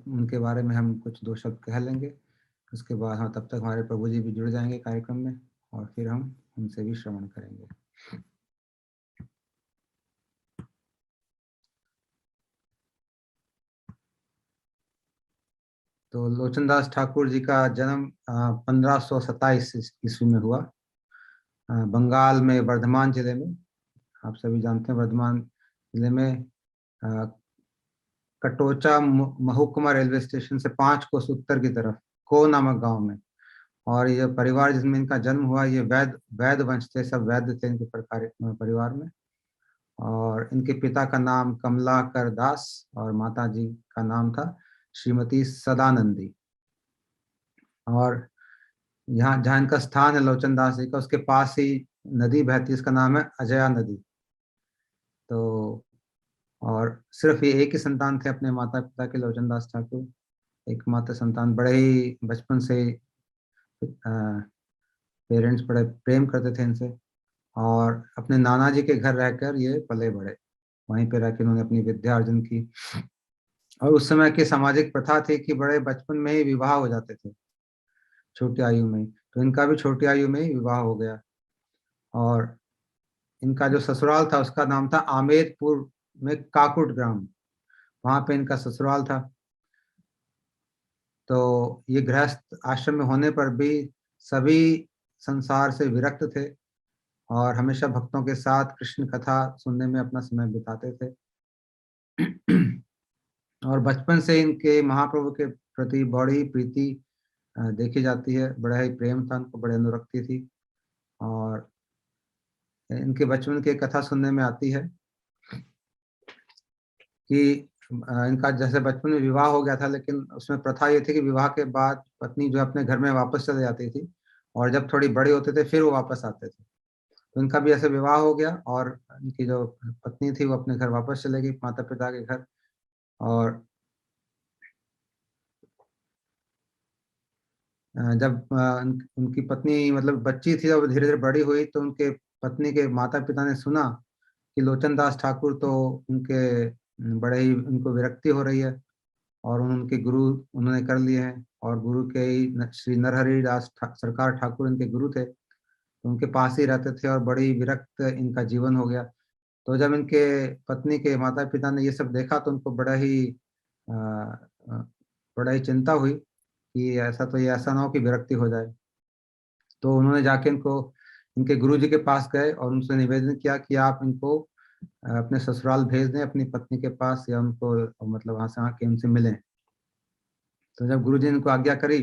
उनके बारे में हम कुछ दो शब्द कह लेंगे। उसके बाद हाँ, तब तक हमारे प्रभु जी भी जुड़ जाएंगे कार्यक्रम में और फिर हम उनसे भी श्रवण करेंगे। तो लोचनदास ठाकुर जी का जन्म 1527 ईस्वी में हुआ, बंगाल में वर्धमान जिले में। आप सभी जानते हैं वर्धमान जिले में कटोचा महकुमा रेलवे स्टेशन से 5 कोस उत्तर की तरफ को नामक गांव में। और ये परिवार जिसमें इनका जन्म हुआ, ये वैद वंश थे, सब वैद्य थे इनके परिवार में। और इनके पिता का नाम कमलाकर दास और माता जी का नाम था श्रीमती सदानंदी। और यहाँ जहाँ इनका स्थान है लोचन दास जी का, उसके पास ही नदी बहती है, इसका नाम है अजया नदी। तो और सिर्फ ये एक ही संतान थे अपने माता पिता के, लोचन दास ठाकुर एकमात्र संतान। बड़े ही बचपन से पेरेंट्स बड़े प्रेम करते थे इनसे और अपने नाना जी के घर रहकर ये पले बड़े, वहीं पे रहकर उन्होंने अपनी विद्या अर्जन की। और उस समय की सामाजिक प्रथा थी कि बड़े बचपन में ही विवाह हो जाते थे, छोटी आयु में। तो इनका भी छोटी आयु में ही विवाह हो गया। और इनका जो ससुराल था उसका नाम था आमेदपुर में काकुट ग्राम, वहां पे इनका ससुराल था। तो ये गृहस्थ आश्रम में होने पर भी सभी संसार से विरक्त थे और हमेशा भक्तों के साथ कृष्ण कथा सुनने में अपना समय बिताते थे। और बचपन से इनके महाप्रभु के प्रति बड़ी प्रीति देखी जाती है, बड़ा ही प्रेम था उनको, बड़े अनुरक्ति थी। और इनके बचपन की कथा सुनने में आती है कि इनका जैसे बचपन में विवाह हो गया था, लेकिन उसमें प्रथा ये थी कि विवाह के बाद पत्नी जो अपने घर में वापस चले जाती थी और जब थोड़ी बड़ी होते थे फिर वो वापस आते थे। तो इनका भी ऐसे विवाह हो गया और इनकी जो पत्नी थी वो अपने घर वापस चले गई, माता पिता के घर। और जब उनकी पत्नी मतलब बच्ची थी, जब धीरे धीरे बड़ी हुई तो उनके पत्नी के माता पिता ने सुना कि लोचन दास ठाकुर तो उनके बड़े ही उनको विरक्ति हो रही है और उनके गुरु उन्होंने कर लिए हैं। और गुरु के ही श्री नरहरि दास सरकार ठाकुर इनके गुरु थे, तो उनके पास ही रहते थे और बड़ी विरक्त इनका जीवन हो गया। तो जब इनके पत्नी के माता पिता ने ये सब देखा तो उनको अ, अ, बड़ा ही चिंता हुई कि ऐसा तो ये ऐसा ना हो कि विरक्ति हो जाए। तो उन्होंने जाके इनको इनके गुरुजी के पास गए और उनसे निवेदन किया कि आप इनको अपने ससुराल भेज दें अपनी पत्नी के पास, या उनको मतलब वहां से आके उनसे मिलें। तो जब गुरुजी ने इनको आज्ञा करी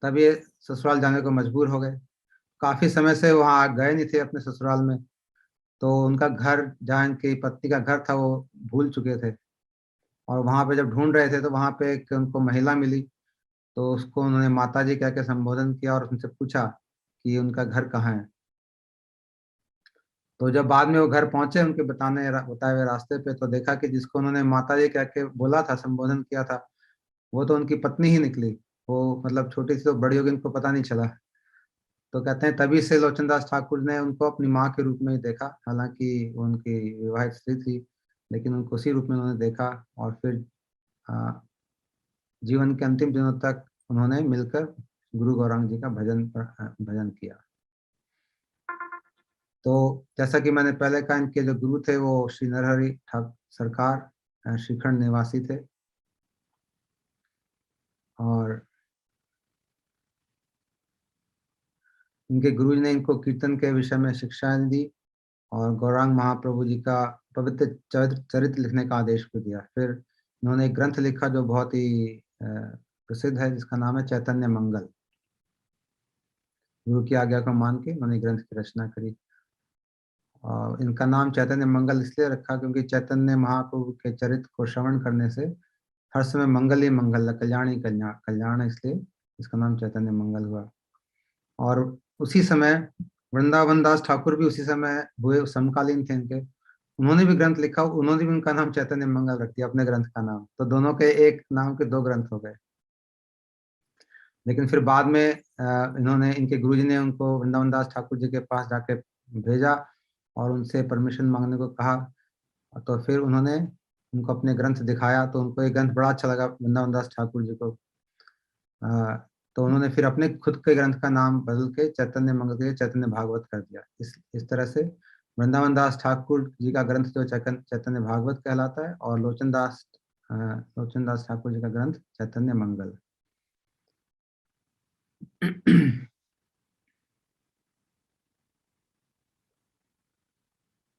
तब ये ससुराल जाने को मजबूर हो गए। काफी समय से वहां गए नहीं थे अपने ससुराल में, तो उनका घर जहाँ इनकी पत्नी का घर था वो भूल चुके थे। और वहां पे जब ढूंढ रहे थे तो वहां पे एक उनको महिला मिली, तो उसको उन्होंने माता जी कह के संबोधन किया और उनसे पूछा कि उनका घर कहाँ है। तो जब बाद में वो घर पहुंचे उनके बताए हुए रास्ते पे, तो देखा कि जिसको उन्होंने माता जी कह के बोला था, संबोधन किया था, वो तो उनकी पत्नी ही निकली। वो मतलब छोटी सी तो बड़ी होगी इनको पता नहीं चला। तो कहते हैं तभी से लोचनदास ठाकुर ने उनको अपनी माँ के रूप में ही देखा, हालांकि वो उनकी विवाहित स्त्री थी, लेकिन उनको उसी रूप में उन्होंने देखा। और फिर अ, जीवन के अंतिम दिनों तक उन्होंने मिलकर गुरु गौरांग जी का भजन किया। तो जैसा कि मैंने पहले कहा, इनके जो गुरु थे वो श्री नरहरि ठाकुर सरकार श्रीखंड निवासी थे। और इनके गुरु जी ने इनको कीर्तन के विषय में शिक्षाएं दी और गौरांग महाप्रभु जी का पवित्र चरित्र लिखने का आदेश भी दिया। फिर इन्होंने एक ग्रंथ लिखा जो बहुत ही प्रसिद्ध है, जिसका नाम है चैतन्य मंगल। गुरु की आज्ञा को मान के उन्होंने ग्रंथ की रचना करी। और इनका नाम चैतन्य मंगल इसलिए रखा क्योंकि चैतन्य महाप्रभु के चरित्र को श्रवण करने से हर समय मंगल ही मंगल है, कल्याण ही कल्याण कल्याण है, इसलिए इसका नाम चैतन्य मंगल हुआ। और उसी समय वृंदावन दास ठाकुर भी उसी समय हुए, समकालीन थे इनके। उन्होंने भी ग्रंथ लिखा, उन्होंने भी उनका नाम चैतन्य मंगल रख दिया अपने ग्रंथ का नाम। तो दोनों के एक नाम के दो ग्रंथ हो गए। लेकिन फिर बाद में इन्होंने इनके गुरुजी ने उनको वृंदावन दास ठाकुर जी के पास जाके भेजा और उनसे परमिशन मांगने को कहा तो फिर उन्होंने उनको अपने ग्रंथ दिखाया, तो उनको ये ग्रंथ बड़ा अच्छा लगा वृंदावन दास ठाकुर जी को। तो उन्होंने फिर अपने खुद के ग्रंथ का नाम बदल के चैतन्य मंगल के चैतन्य भागवत कर दिया। इस तरह से वृंदावन दास ठाकुर जी का ग्रंथ जो चैतन्य भागवत कहलाता है, और लोचन दास ठाकुर जी का ग्रंथ चैतन्य मंगल।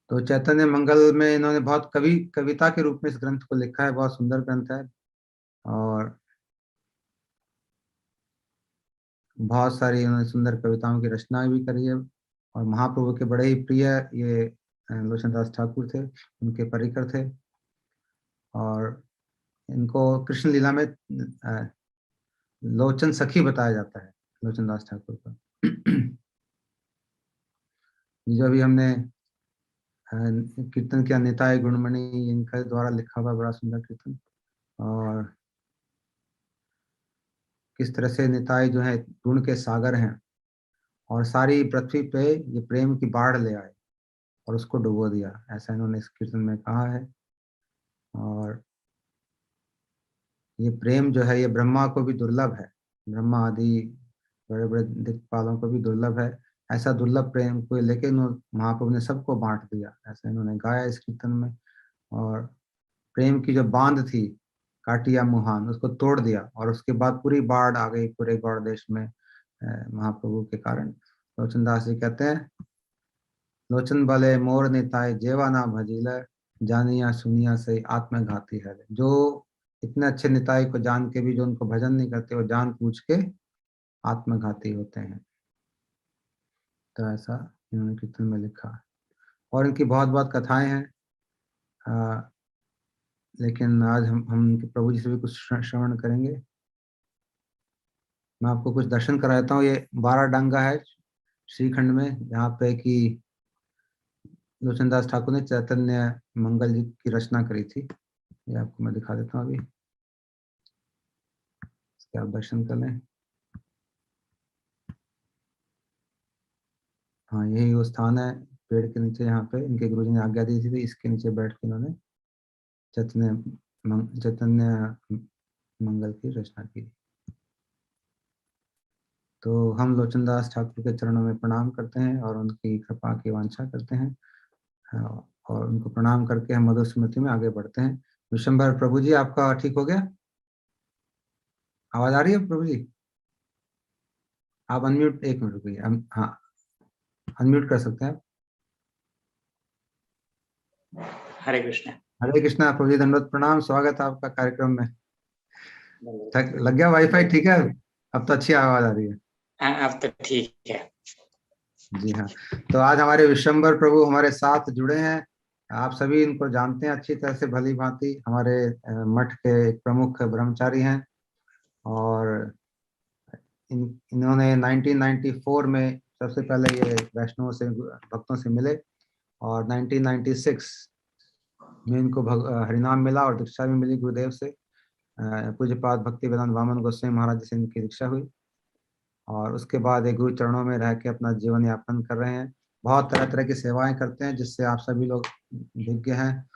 तो चैतन्य मंगल में इन्होंने बहुत कविता के रूप में इस ग्रंथ को लिखा है। बहुत सुंदर ग्रंथ है, और बहुत सारी उन्होंने सुंदर कविताओं की रचना भी करी है। और महाप्रभु के बड़े ही प्रिय ये लोचन दास ठाकुर थे, उनके परिकर थे। और इनको कृष्ण लीला में लोचन सखी बताया जाता है, लोचन दास ठाकुर को। ये जो अभी हमने कीर्तन किया, निताय गुणमणि, इनका द्वारा लिखा हुआ बड़ा सुंदर कीर्तन। और किस तरह से निताय जो है गुण के सागर हैं, और सारी पृथ्वी पे ये प्रेम की बाढ़ ले आए और उसको डुबो दिया, ऐसा इन्होंने इस कीर्तन में कहा है। और ये प्रेम जो है ये ब्रह्मा को भी दुर्लभ है, ब्रह्मा आदि बड़े बड़े दिक्पालों को भी दुर्लभ है। ऐसा दुर्लभ प्रेम को लेके महाप्रभु ने सबको बांट दिया, ऐसा इन्होंने गाया इस कीर्तन में। और प्रेम की जो बांध थी काटिया मुहान, उसको तोड़ दिया, और उसके बाद पूरी बाढ़ आ गई पूरे गौड़ देश में महाप्रभु के कारण। लोचन दास जी कहते हैं, लोचन भले मोर निताय जेवा ना भजीला, जानिया सुनिया से आत्मघाती है। जो इतने अच्छे निताई को जान के भी जो उनको भजन नहीं करते, वो जान पूछ के आत्मघाती होते हैं। तो ऐसा इन्होंने कीर्तन में लिखा। और इनकी बहुत बहुत कथाएं हैं, लेकिन आज हम प्रभु जी से भी कुछ श्रवण करेंगे। मैं आपको कुछ दर्शन कराता हूँ। ये 12 डांगा है श्रीखंड में, जहाँ पे कि लोचन दास ठाकुर ने चैतन्य मंगल जी की रचना करी थी। ये आपको मैं दिखा देता हूँ अभी, इसके आप दर्शन कर लें। हाँ, यही वो स्थान है पेड़ के नीचे, यहाँ पे इनके गुरुजी ने आज्ञा दी थी, इसके नीचे बैठ के इन्होंने चैतन्य मंगल की रचना की। तो हम लोचन दास ठाकुर के चरणों में प्रणाम करते हैं और उनकी कृपा की वांछा करते हैं। और उनको प्रणाम करके हम मधुर स्मृति में आगे बढ़ते हैं। विशंभर प्रभु जी, आपका ठीक हो गया? आवाज आ रही है प्रभु जी? आप अनम्यूट, एक मिनट रुकिए। हाँ, अनम्यूट कर सकते हैं आप। हरे कृष्ण। हरे कृष्णा प्रभु जी, दंडवत प्रणाम, स्वागत है आपका कार्यक्रम में। लग गया वाईफाई? ठीक है, अब तो अच्छी आवाज आ रही है। हाँ, अब तो ठीक है। जी हाँ, तो आज हमारे विशंभर प्रभु हमारे साथ जुड़े हैं। आप सभी इनको जानते हैं अच्छी तरह से, भली भांति। हमारे मठ के एक प्रमुख ब्रह्मचारी हैं, और इन्होंने 1994 में सबसे पहले ये वैष्णव से भक्तों से मिले, और 1996 में इनको हरिनाम मिला और दीक्षा भी मिली गुरुदेव से। पूज्यपाद भक्ति वेदांत वामन गोस्वामी महाराज जी से इनकी दीक्षा हुई, और उसके बाद एक गुरु चरणों में रह के अपना जीवन यापन कर रहे हैं। बहुत तरह तरह की सेवाएं करते हैं, जिससे आप सभी लोग विज्ञ हैं।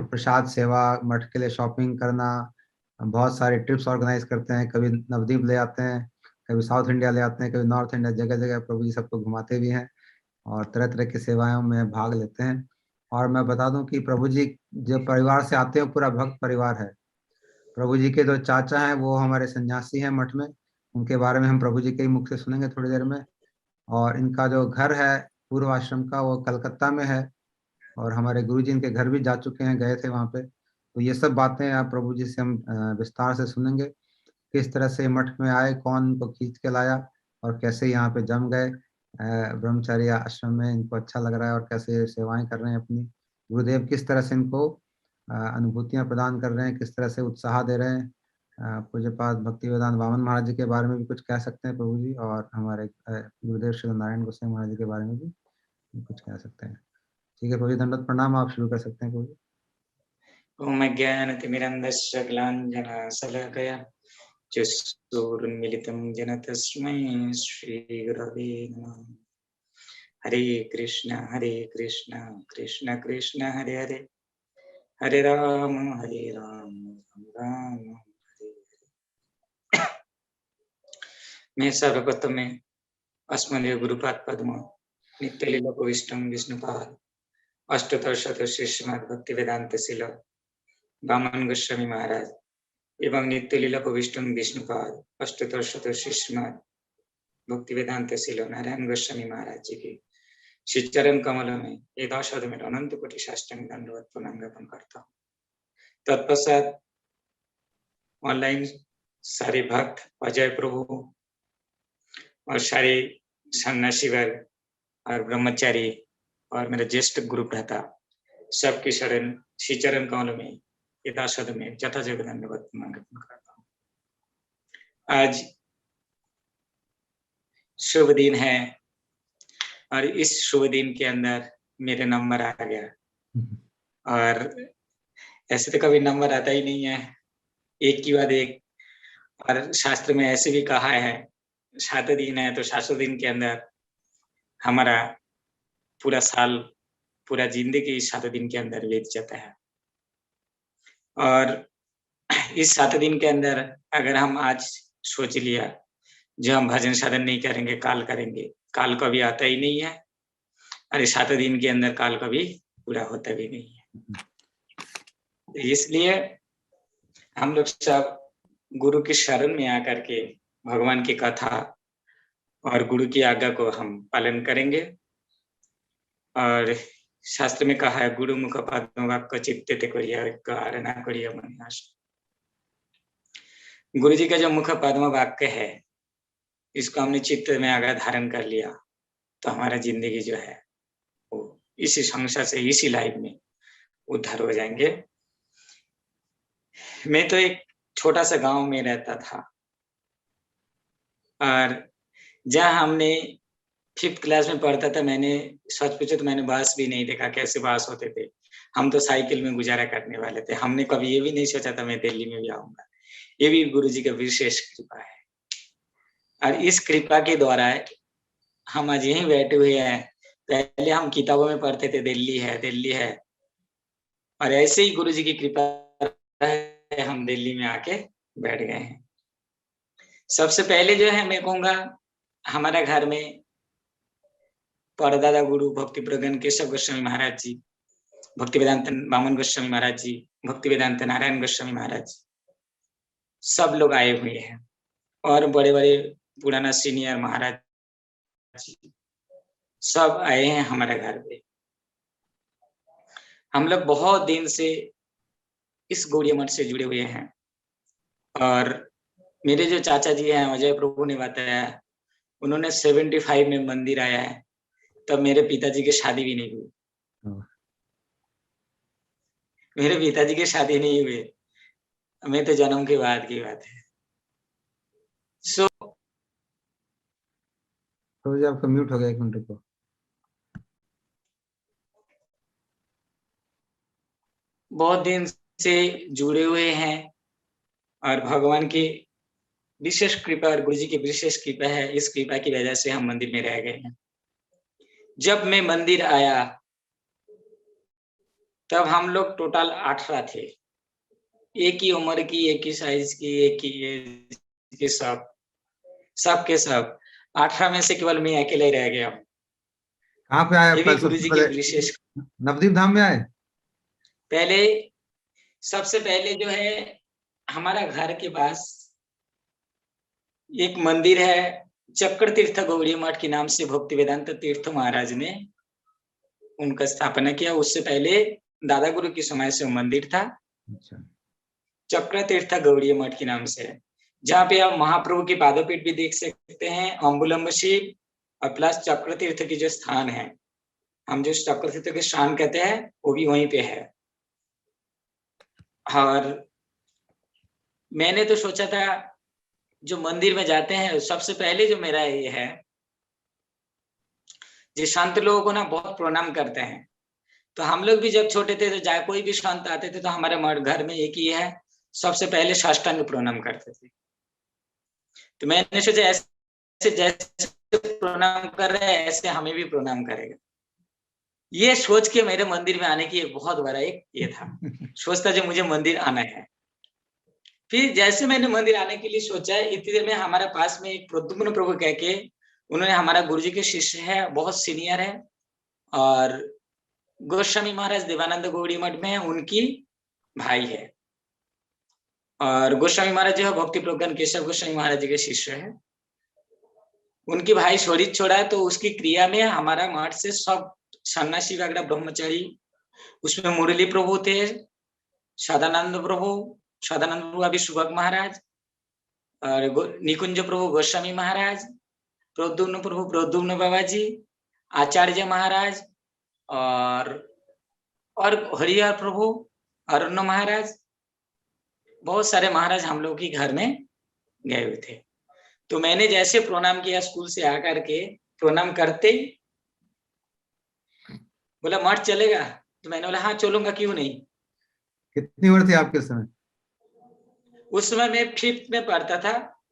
प्रसाद सेवा, मठ के लिए शॉपिंग करना, बहुत सारे ट्रिप्स ऑर्गेनाइज करते हैं। कभी नवद्वीप ले आते हैं, कभी साउथ इंडिया ले आते हैं, कभी नॉर्थ इंडिया, जगह जगह प्रभु जी सबको घुमाते भी हैं, और तरह तरह की सेवाओं में भाग लेते हैं। और मैं बता दूं कि प्रभु जी जो परिवार से आते हैं पूरा भक्त परिवार है। प्रभु जी के जो चाचा हैं वो हमारे सन्यासी हैं मठ में, उनके बारे में हम प्रभु जी के ही मुख से सुनेंगे थोड़ी देर में। और इनका जो घर है पूर्व आश्रम का, वो कलकत्ता में है, और हमारे गुरु जी इनके घर भी जा चुके हैं, गए थे वहाँ पे। तो ये सब बातें आप प्रभु जी से हम विस्तार से सुनेंगे। किस तरह से मठ में आए, कौन इनको खींच के लाया, और कैसे यहाँ पे जम गए ब्रह्मचारी आश्रम में, इनको अच्छा लग रहा है, और कैसे सेवाएं कर रहे हैं अपनी। गुरुदेव किस तरह से इनको अनुभूतियां प्रदान कर रहे हैं, किस तरह से उत्साह दे रहे हैं। पूज्यपाद भक्ति वेदांत वामन महाराज जी के बारे में भी कुछ कह सकते हैं प्रभु जी, और हमारे गुरुदेव श्री नारायण गोस्वामी महाराज जी के बारे में भी कुछ कह सकते हैं। ठीक है प्रभु जी, दंडवत प्रणाम, आप शुरू कर सकते हैं प्रभु जी। ओम अज्ञानतिमिरन्धस्य ग्लाञ्जनाशलाकया चक्षुरुन्मीलितं येन तस्मै श्रीगुरवे नमः। हरे कृष्ण कृष्ण कृष्ण हरे हरे, हरे राम राम राम हरे हरे। मैं सर्वप्रथम में अस्मदीय गुरुपाद पद्म नित्य लीला विष्णु विष्णुपाद अष्टोत्तर शतश्री श्रीमद् भक्ति वेदांत शिल वामन गोस्वामी महाराज एवं नित्य लीला विष्णु विष्णुपाद अष्टोत्तर शतश्री श्रीमद् भक्ति वेदांत शिल नारायण गोस्वामी महाराज जी की श्री चरण कमल में यदाशद में अनंत कोटि साष्टांग दंडवत प्रणाम ज्ञापन करता हूँ। तत्पश्चात ऑनलाइन सारे भक्त अजय प्रभु और सारे सन्यासी वर्ग और ब्रह्मचारी और मेरा ज्येष्ठ गुरु भ्राता सबकी शरण श्री चरण कमल में यथाशद में जथा जगह धन्यवाद ज्ञापन करता हूँ। आज शुभ दिन है और इस शुभ दिन के अंदर मेरे नंबर आ गया और ऐसे तो कभी नंबर आता ही नहीं है, एक के बाद एक। और शास्त्र में ऐसे भी कहा है 7 दिन है तो 7 दिन के अंदर हमारा पूरा साल पूरा जिंदगी 7 दिन के अंदर बीत जाता है। और इस 7 दिन के अंदर अगर हम आज सोच लिया जो हम भजन साधन नहीं करेंगे काल करेंगे, काल कभी आता ही नहीं है और इस 7 दिन के अंदर काल कभी पूरा होता भी नहीं है। इसलिए हम लोग सब गुरु की शरण में आकर के भगवान की कथा और गुरु की आज्ञा को हम पालन करेंगे। और शास्त्र में कहा है गुरु मुख पद्म वाक्य चित्ते करिया आराधना करिया मन आशा। गुरु जी का जो मुख पद्म वाक्य है इसको हमने चित्त में अगर धारण कर लिया तो हमारा जिंदगी जो है वो इसी संसार से इसी लाइफ में उद्धार हो जाएंगे। मैं तो एक छोटा सा गांव में रहता था और जहाँ हमने 5th क्लास में पढ़ता था, मैंने सच पूछे तो मैंने बस भी नहीं देखा कैसे बस होते थे। हम तो साइकिल में गुजारा करने वाले थे। हमने कभी ये भी नहीं सोचा था मैं दिल्ली में भी आऊंगा। ये भी गुरु जी का विशेष कृपा है और इस कृपा के द्वारा हम आज यहीं बैठे हुए हैं। पहले हम किताबों में पढ़ते थे दिल्ली है और ऐसे ही गुरु जी की कृपा है हम दिल्ली में आके बैठ गए हैं। सबसे पहले जो है मैं कहूँगा हमारा घर में परदादा गुरु भक्ति प्रगन केशव गोस्वामी महाराज जी, भक्ति वेदांत वामन गोस्वामी महाराज जी, भक्ति वेदांत नारायण गोस्वामी महाराज जी, सब लोग आए हुए हैं और बड़े बड़े पुराना सीनियर महाराज जी सब आए हैं हमारे घर पे। हम लोग बहुत दिन से इस गौड़ीय मठ से जुड़े हुए हैं और मेरे जो चाचा जी हैं अजय प्रभु ने बताया उन्होंने 75 में मंदिर आया है, तब मेरे पिताजी की शादी भी नहीं हुई। मेरे पिताजी की शादी नहीं हुई, मैं तो जन्म के बाद की बात है। तो ये आपका म्यूट हो गया, 1 मिनट को। बहुत दिन से जुड़े हुए हैं और भगवान की विशेष कृपा और गुरु जी की विशेष कृपा है। इस कृपा की वजह से हम मंदिर में रह गए हैं। जब मैं मंदिर आया तब हम लोग टोटल 18 थे, एक ही उम्र की, एक ही साइज की, एक ही एज के, सब के सब 18 में से केवल मैं अकेले रह गया। कहाँ पे आए? ये भी गुरु जी के विशेष। नवदीप धाम में आए? पहले सबसे पहले जो है हमारा घर के पास एक मंदिर है चक्र तीर्थ गौड़ी मठ के नाम से भक्ति वेदांत तीर्थ महाराज ने उनका स्थापना किया। उससे पहले दादा गुरु के समय से वो मंदिर था। अच्छा। चक्र तीर्थ गौड़ी मठ के नाम से, जहाँ पे आप महाप्रभु की पादपीठ भी देख सकते हैं, अम्बुलम्ब शिव और प्लस चक्र तीर्थ की जो स्थान है, हम जो चक्र तीर्थ के स्थान कहते हैं वो भी वहीं पे है। और मैंने तो सोचा था जो मंदिर में जाते हैं सबसे पहले जो मेरा ये है जो संत लोगों को ना बहुत प्रणाम करते हैं। तो हम लोग भी जब छोटे थे तो चाहे कोई भी संत आते थे तो हमारे घर में एक ही है, सबसे पहले साष्टांग प्रणाम करते थे। तो मैंने सोचा ऐसे जैसे प्रणाम कर रहे हैं ऐसे हमें भी प्रणाम करेगा। ये सोच के मेरे मंदिर में आने की एक बहुत बड़ा एक ये था, सोचता जो मुझे मंदिर आना है। फिर जैसे मैंने मंदिर आने के लिए सोचा, इतनी देर में हमारे पास में एक प्रद्युम्न प्रभु कह के, उन्होंने हमारा गुरुजी के शिष्य है, बहुत सीनियर है, और गोस्वामी महाराज देवानंद गौड़ी मठ में उनकी भाई है, और गोस्वामी महाराज जो है भक्ति प्रज्ञान केशव गोस्वामी महाराज जी के शिष्य है। उनकी भाई शरीर छोड़ा है, तो उसकी क्रिया में हमारा मठ से सब सन्यासी वगैरह ब्रह्मचारी, उसमें मुरली प्रभु थे, सदानंद प्रभु अभी सुभग महाराज, और निकुंज प्रभु गोस्वामी महाराज, प्रद्युम्न प्रभु प्रद्युम्न बाबा जी, आचार्य महाराज, और हरिहर प्रभु, अरुण महाराज, बहुत सारे महाराज हम लोग के घर में गए हुए थे। तो मैंने जैसे प्रणाम किया, स्कूल से आकर के प्रणाम करते ही बोला मठ चलेगा, तो मैंने बोला हाँ चलूंगा, क्यों नहीं। कितनी उम्र थी आपके उस समय? उस समय मैं 5th में पढ़ता था।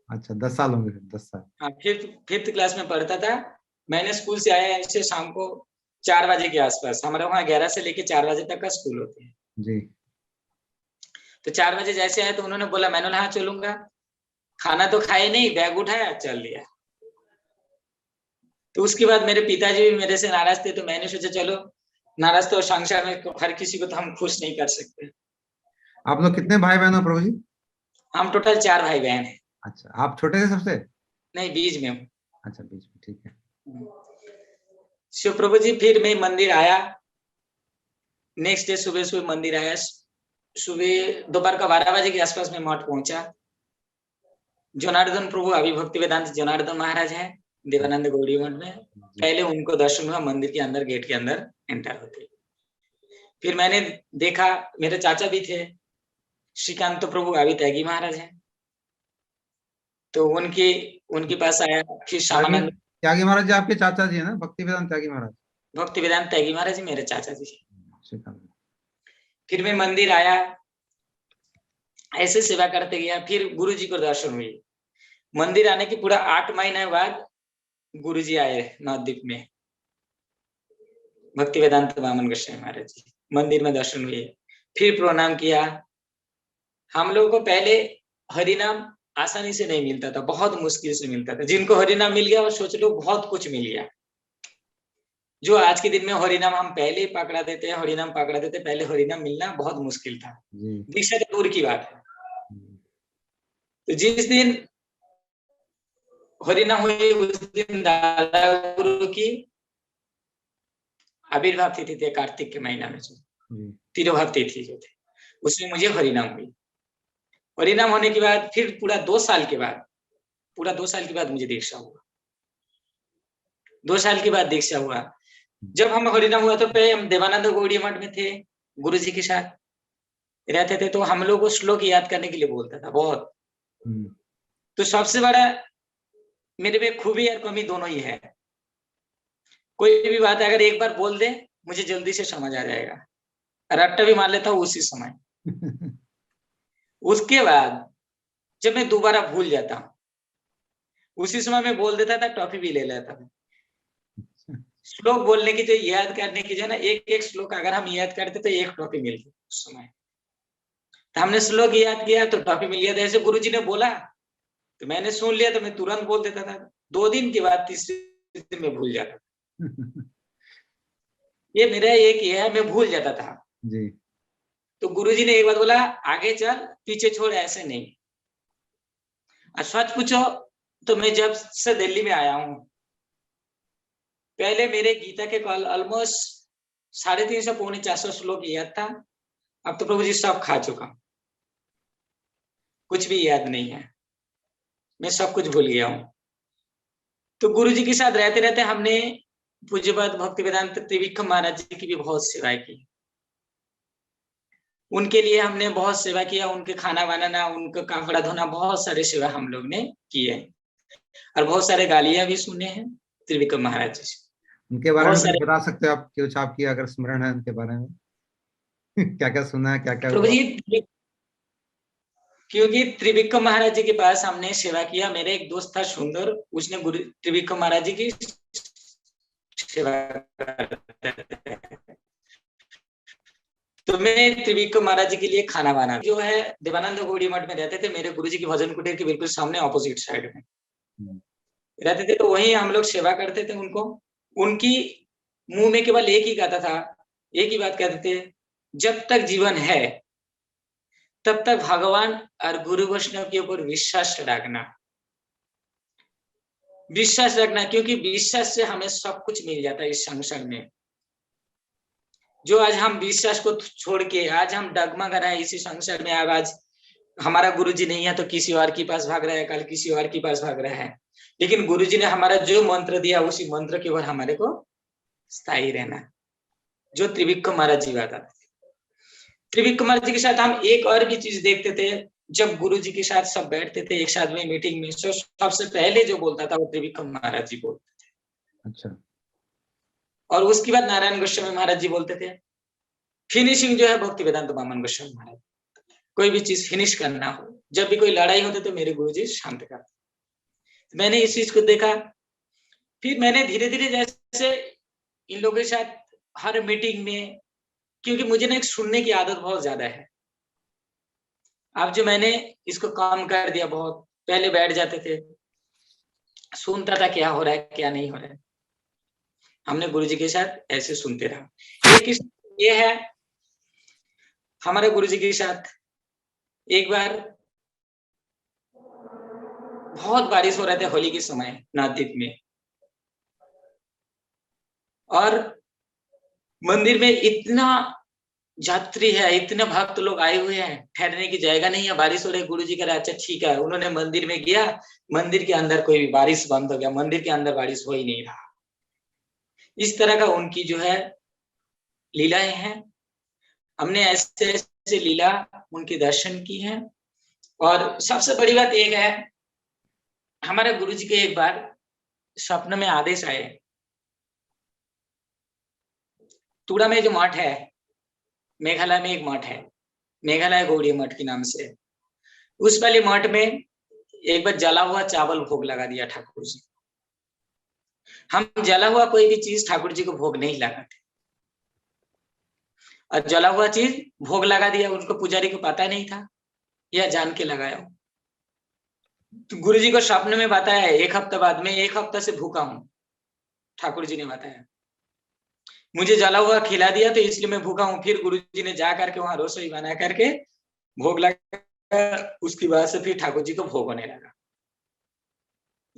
अच्छा, 10 साल होंगे फिर, 10 साल। हाँ, 5th क्लास में पढ़ता था। मैंने स्कूल से आया ऐसे शाम को 4 बजे के आसपास, हमारे वहाँ 11 से लेके 4 बजे तक का स्कूल होते हैं। जी। तो 4 बजे जैसे आए तो उन्होंने बोला, मैंने बोला हाँ चलूंगा। खाना तो खाए नहीं, बैग उठाया चल दिया। तो उसके बाद मेरे पिताजी भी मेरे से नाराज थे, तो मैंने सोचा चलो, नाराज तो संसार में हर किसी को तो हम खुश नहीं कर सकते। आप लोग कितने भाई बहन हो प्रभु जी? हम टोटल 4 भाई बहन हैं। अच्छा, आप छोटे थे सबसे? नहीं, बीच में हूँ। अच्छा, बीच में, ठीक है। शिव प्रभु जी, फिर मैं मंदिर आया। नेक्स्ट डे सुबह सुबह मंदिर आया। सुबह दोपहर का 12 बजे के आसपास में मठ पहुंचा। जनार्दन प्रभु अभी भक्ति वेदांत जनार्दन महाराज हैं देवानंद गौड़ी मठ में। पहले उनको दर्शन हुआ मंदिर के अंदर, गेट के अंदर एंटर होते। फिर मैंने देखा, मेरे चाचा भी थे, श्रीकांत प्रभु अभी त्यागी महाराज हैं, तो उनके पास आया। फिर श्यामानंद त्यागी महाराज जी आपके चाचा जी है ना? भक्ति वेदांत त्यागी महाराज? भक्ति वेदांत त्यागी महाराज जी मेरे चाचा जी। श्रीकांत। फिर मैं मंदिर आया, ऐसे सेवा करते गया। फिर गुरु जी को दर्शन हुई। मंदिर आने के पूरा 8 महीने बाद गुरु जी आए नवद्वीप में, भक्ति वेदांत वामन गोस्वामी महाराज जी। मंदिर में दर्शन हुए, फिर प्रणाम किया। हम लोगों को पहले हरिनाम आसानी से नहीं मिलता था, बहुत मुश्किल से मिलता था। जिनको हरिनाम मिल गया वो सोच लो बहुत कुछ मिल गया। जो आज के दिन में हरिनाम हम पहले ही पकड़ा देते हैं, हरिनाम पकड़ा देते, पहले हरिनाम मिलना बहुत मुश्किल था। दीक्षा तो दूर की बात है। तो जिस दिन हरिनाम हुई उस दिन दादा गुरु की आविर्भाव तिथि थी, कार्तिक के महीना में जो तिरुभाव तिथि जो थे, उसमें मुझे हरिनाम हुई। हरिनाम होने के बाद फिर पूरा 2 साल के बाद मुझे दीक्षा हुआ। 2 साल के बाद दीक्षा हुआ। जब हम हरिनाम हुआ तो पहले हम देवानंद गौड़ी मठ में थे, गुरु जी के साथ रहते थे, तो हम लोग को श्लोक याद करने के लिए बोलता था बहुत। तो सबसे बड़ा मेरे में खूबी और कमी दोनों ही है। कोई भी बात अगर एक बार बोल दे मुझे जल्दी से समझ आ जाएगा, रट्टा भी मार लेता हूँ उसी समय। उसके बाद जब मैं दोबारा भूल जाता हूँ, उसी समय मैं बोल देता था, टॉफी भी ले लेता था। श्लोक बोलने की जो याद करने की जो ना, एक श्लोक अगर हम याद करते तो 1 टॉफी मिलती उस समय। तो हमने श्लोक याद किया तो टॉफी मिल गया। तो ऐसे गुरुजी ने बोला तो मैंने सुन लिया, तो मैं तुरंत बोल देता था। 2 दिन के बाद तीसरे दिन में भूल जाता था। ये मेरा एक ये है, मैं भूल जाता था जी। तो गुरुजी ने एक बार बोला, आगे चल पीछे छोड़, ऐसे नहीं। और सच पूछो तो मैं जब से दिल्ली में आया हूँ, पहले मेरे गीता के कल ऑलमोस्ट 350 पौने 400 श्लोक याद था। अब तो प्रभु जी सब खा चुका, कुछ भी याद नहीं है, मैं सब कुछ भूल गया हूँ। तो गुरु जी के साथ रहते रहते हमने पूज्यपाद भक्ति वेदांत त्रिविक्रम महाराज जी की भी बहुत सेवा की। उनके लिए हमने बहुत सेवा किया, उनके खाना बनाना, उनका कपड़ा धोना, बहुत सारे सेवा हम लोग ने किए और बहुत सारे गालियां भी सुने हैं त्रिविक्रम महाराज जी से। उनके बारे में कुछ बता सकते हो आप, कुछ आपकी अगर स्मरण है उनके बारे में? क्या क्या सुना है, क्या क्या प्रभु जी, क्योंकि त्रिविक्रम महाराज जी के पास हमने सेवा किया। मेरे एक दोस्त था सुंदर, उसने गुरु त्रिविक्रम महाराज जी की सेवा करते थे। तो मैं त्रिविक्रम महाराज जी के लिए खाना बना, जो है देवानंद गौड़ी मठ में रहते थे, मेरे गुरुजी की भजन कुटीर के बिल्कुल सामने ऑपोजिट साइड में रहते थे। तो वहीं हम लोग सेवा करते थे उनको। उनकी मुंह में केवल एक ही कहता था, एक ही बात कहते थे, जब तक जीवन है तब तक भगवान और गुरु वैष्णव के ऊपर विश्वास रखना, विश्वास रखना, क्योंकि विश्वास से हमें सब कुछ मिल जाता है इस संसार में। जो आज हम विश्वास को छोड़ के आज हम डगमगा रहे हैं इसी संसार में, आज हमारा गुरुजी नहीं है तो किसी और के पास भाग रहा है, कल किसी और के पास भाग रहा है, लेकिन गुरुजी ने हमारा जो मंत्र दिया उसी मंत्र के ऊपर हमारे को स्थायी रहना, जो त्रिविक्रम महाराज जी बताते थे। त्रिविक्रम महाराज जी के साथ हम एक और भी चीज देखते थे, जब गुरुजी के साथ सब बैठते थे एक साथ में मीटिंग में, सबसे पहले जो बोलता था वो त्रिविक्रम महाराज जी बोलते थे। अच्छा। और उसके बाद नारायण गोस्वामी महाराज जी बोलते थे। फिनिशिंग जो है भक्ति वेदांत वामन गोस्वामी महाराज। कोई भी चीज फिनिश करना हो, जब भी कोई लड़ाई होती तो मेरे गुरुजी शांत करते। मैंने इस चीज को देखा, फिर मैंने धीरे धीरे जैसे इन लोगों के साथ हर मीटिंग में, क्योंकि मुझे ना एक सुनने की आदत बहुत ज्यादा है, अब जो मैंने इसको काम कर दिया, बहुत पहले बैठ जाते थे, सुनता था क्या हो रहा है क्या नहीं हो रहा है, हमने गुरुजी के साथ ऐसे सुनते रहा। एक ये है हमारे गुरुजी के साथ, एक बार बहुत बारिश हो रहे थे होली के समय नवद्वीप में, और मंदिर में इतना यात्री है, इतने भक्त लोग आए हुए हैं, ठहरने की जगह नहीं है, बारिश हो रही है। गुरुजी कह रहे अच्छा ठीक है, उन्होंने मंदिर में गया, मंदिर के अंदर कोई भी बारिश बंद हो गया, मंदिर के अंदर बारिश हो ही नहीं रहा। इस तरह का उनकी जो है लीलाएं हैं, हमने ऐसे ऐसे लीला उनके दर्शन की हैं। और सबसे बड़ी बात एक है, हमारे गुरुजी के एक बार स्वप्न में आदेश आए, तुड़ा में जो मठ है, मेघालय में एक मठ है, मेघालय गौड़ी मठ के नाम से, उस वाले मठ में एक बार जला हुआ चावल भोग लगा दिया ठाकुर जी। हम जला हुआ कोई भी चीज ठाकुर जी को भोग नहीं लगाते, और जला हुआ चीज भोग लगा दिया, उनको पुजारी को पता नहीं था, यह जान के लगाया। तो गुरु जी को स्वप्न में बताया, एक हफ्ता बाद में, एक हफ्ता से भूखा हूं, ठाकुर जी ने बताया, मुझे जला हुआ खिला दिया तो इसलिए मैं भूखा हूं। फिर गुरु जी ने जा करके वहां रसोई बना करके भोग लगा, उसकी बाद से फिर ठाकुर जी को भोग होने लगा।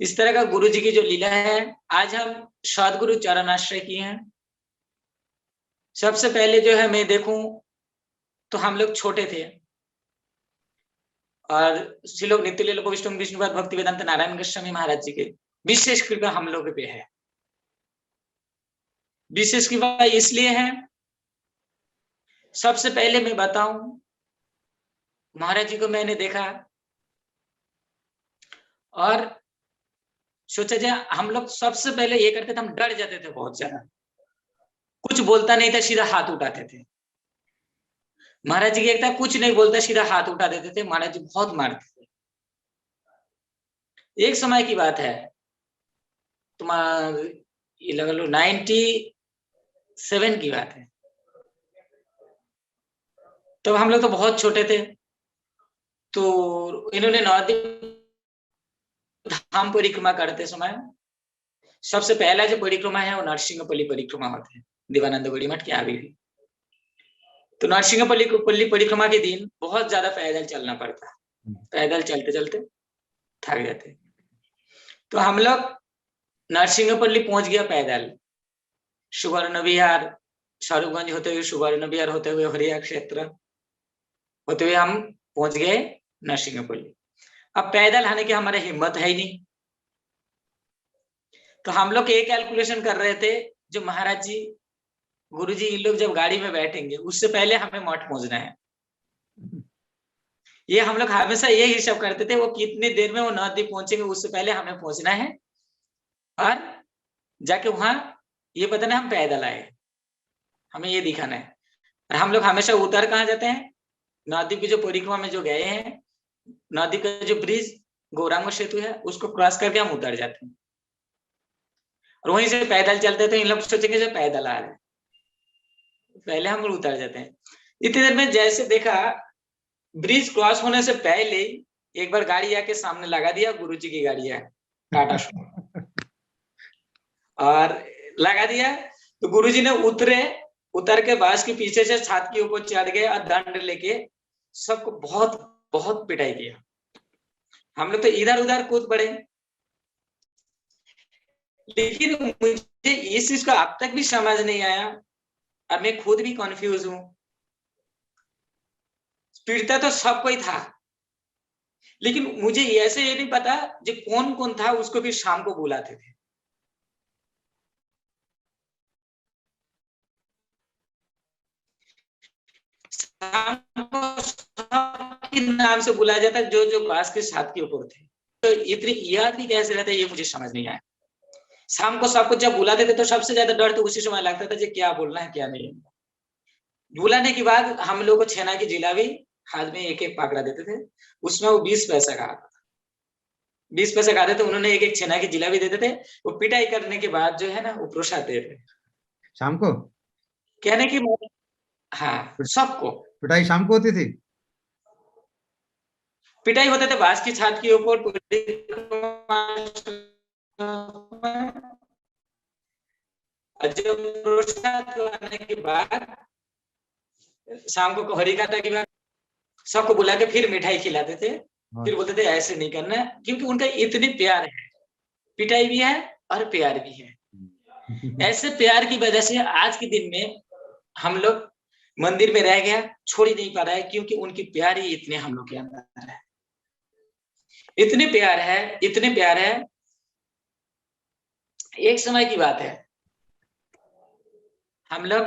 इस तरह का गुरु जी की जो लीला है, आज हम सदगुरु चरणाश्रय की हैं। सबसे पहले जो है मैं देखूं तो हम लोग छोटे थे, और श्रीलोक नित्य लीला विष्णु विष्णुपाद भक्ति वेदांत नारायण गोस्वामी महाराज जी के विशेष कृपा हम लोग पे है। विशेष कृपा इसलिए है, सबसे पहले मैं बताऊं, महाराज जी को मैंने देखा और सोचा जाए, हम लोग सबसे पहले ये करते थे, हम डर जाते थे बहुत ज्यादा, कुछ बोलता नहीं था, सीधा हाथ उठाते थे। महाराज जी एक था, कुछ नहीं बोलता, सीधा हाथ उठा देते थे, महाराज जी बहुत मारते थे। एक समय की बात है, तुम्हारा ये लगा लो 97 की बात है, तो हम लोग तो बहुत छोटे थे। तो इन्होंने नवद्वीप धाम परिक्रमा करते समय सबसे पहला जो परिक्रमा है वो नरसिंहपल्ली परिक्रमा होता है, देवानंद गौड़ी मठ के आगे भी। तो नरसिंहपल्ली परिक्रमा के दिन बहुत ज्यादा पैदल चलना पड़ता है, पैदल चलते चलते थक जाते। तो हम लोग नरसिंहपल्ली पहुंच गया पैदल, सुवर्ण विहार, शाहरुखगंज होते हुए सुवर्ण विहार होते हुए हरिया क्षेत्र होते हुए हम पहुंच गए नरसिंहपल्ली। अब पैदल आने की हमारे हिम्मत है ही नहीं, तो हम लोग एक कैलकुलेशन कर रहे थे, जो महाराज जी गुरु जी इन लोग जब गाड़ी में बैठेंगे उससे पहले हमें मठ पहुंचना है। ये हम लोग हमेशा ये हिसाब करते थे, वो कितनी देर में वो नवद्वीप पहुंचेंगे, उससे पहले हमें पहुंचना है, और जाके वहां ये बताना हम पैदल आए, हमें ये दिखाना है। और हम लोग हमेशा उतर कहाँ जाते हैं, नवद्वीप की जो परिक्रमा में जो गए हैं, नवद्वीप का जो ब्रिज गौरांग सेतु है उसको क्रॉस करके हम उतर जाते हैं, और वहीं से पैदल चलते थे। इन लोग सोचेंगे जो पैदल आ रहे हैं, पहले हम लोग उतर जाते हैं। इतनी देर में जैसे देखा, ब्रिज क्रॉस होने से पहले एक बार गाड़ी आके सामने लगा दिया, गुरुजी की गाड़ी है टाटा सुमो, और लगा दिया। तो गुरुजी ने उतर के बस के पीछे से छत के ऊपर चढ़ गए और दंड लेके सबको बहुत बहुत पिटाई किया। हम लोग तो इधर उधर कूद पड़े, लेकिन मुझे इस चीज का अब तक भी समझ नहीं आया, और मैं खुद भी कंफ्यूज हूं। पीड़ता तो सब कोई था, लेकिन मुझे ऐसे ये नहीं पता जो कौन कौन था उसको भी शाम को बुलाते थे। शाम को सबके नाम से बुलाया जाता, जो जो बास के साथ के ऊपर थे। तो इतनी याद भी कैसे रहता है ये मुझे समझ नहीं आया। शाम को सबको जब बुलाते थे तो सबसे ज्यादा डर तो उसी समय लगता था जो क्या बोलना है क्या नहीं। बुलाने के बाद हम लोग को छेना की जिलाबी हाथ में एक एक पकड़ा देते थे, उसमें वो 20 पैसा का आता था। 20 पैसे खाते थे, उन्होंने एक एक छेना की जिलाबी देते थे। वो पिटाई करने के बाद जो है ना वो प्रसाद देते थे शाम को कहने की। हाँ, सबको पिटाई शाम को होती थी। पिटाई होते थे बांस की छात के ऊपर। जब प्रसाद लाने के बाद शाम को हरी काटा के बाद सबको बुला के फिर मिठाई खिलाते थे। फिर बोलते थे ऐसे नहीं करना है, क्योंकि उनका इतने प्यार है, पिटाई भी है और प्यार भी है। ऐसे प्यार की वजह से आज के दिन में हम लोग मंदिर में रह गया, छोड़ ही नहीं पा रहा है, क्योंकि उनकी प्यार ही इतने हम लोग के अंदर है, इतने प्यार है, इतने प्यार है। एक समय की बात है, हम लोग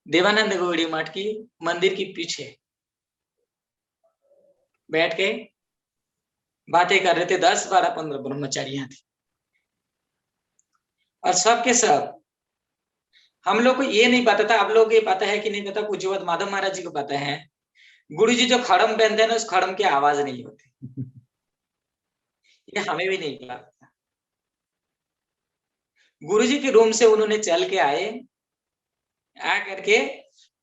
देवानंद गौड़ी मठ की मंदिर के पीछे बैठ के बातें कर रहे थे। 10, 12, 15 ब्रह्मचारियां थी, और सब के सब हम लोग को ये नहीं पता था, आप लोग ये पता है कि नहीं पता, पूज्यवत माधव महाराज जी को पता है। गुरु जी जो खड़म पहनते हैं ना, उस खड़म की आवाज नहीं होती, ये हमें भी नहीं पता। गुरु जी के रूम से उन्होंने चल के आए, आ करके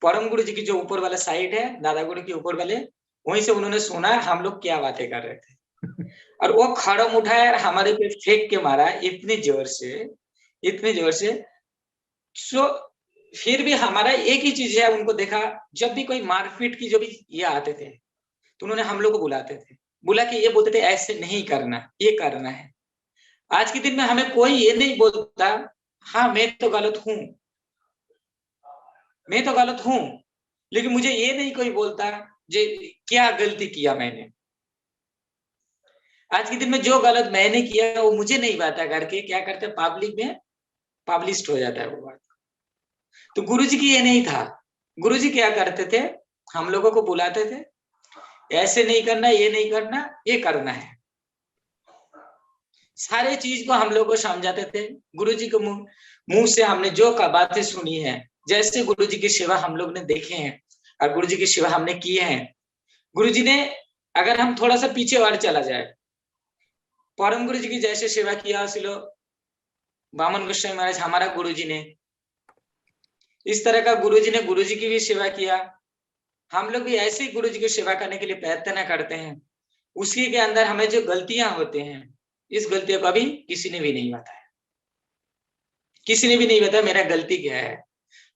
परम गुरु जी की जो ऊपर वाला साइड है, दादा गुरु के ऊपर वाले, वहीं से उन्होंने सुना हम लोग क्या बातें कर रहे थे, और वो खड़म उठाया और हमारे पे फेंक के मारा इतनी जोर से, इतनी जोर से। सो फिर भी हमारा एक ही चीज है, उनको देखा जब भी कोई मारपीट की जो भी ये आते थे तो उन्होंने हम लोग को बुलाते थे, बुला के ये बोलते थे ऐसे नहीं करना, ये करना है। आज के दिन में हमें कोई ये नहीं बोलता हाँ मैं तो गलत हूं, मैं तो गलत हूं, लेकिन मुझे ये नहीं कोई बोलता जे क्या गलती किया मैंने। आज के दिन में जो गलत मैंने किया वो मुझे नहीं पता करके क्या करते, पब्लिक में पब्लिश हो जाता है वो बात। तो गुरुजी की ये नहीं था। गुरुजी क्या करते थे, हम लोगों को बुलाते थे, ऐसे नहीं करना, ये नहीं करना, ये करना है। सारे चीज को हम लोग को समझाते थे। गुरुजी के मुंह से हमने जो बातें सुनी है, जैसे गुरुजी की सेवा हम लोग ने देखे हैं और गुरुजी की सेवा हमने किए हैं। गुरुजी ने, अगर हम थोड़ा सा पीछे और चला जाए, परम गुरुजी की जैसे सेवा किया सिलो बामन गोस्वामी महाराज हमारा गुरुजी ने, इस तरह का गुरुजी ने गुरुजी की भी सेवा किया। हम लोग भी ऐसे ही गुरुजी की सेवा करने के लिए प्रयत्न करते हैं। उसी के अंदर हमें जो गलतियां होते हैं, इस गलतियों को अभी किसी ने भी नहीं बताया, किसी ने भी नहीं बताया मेरा गलती क्या है।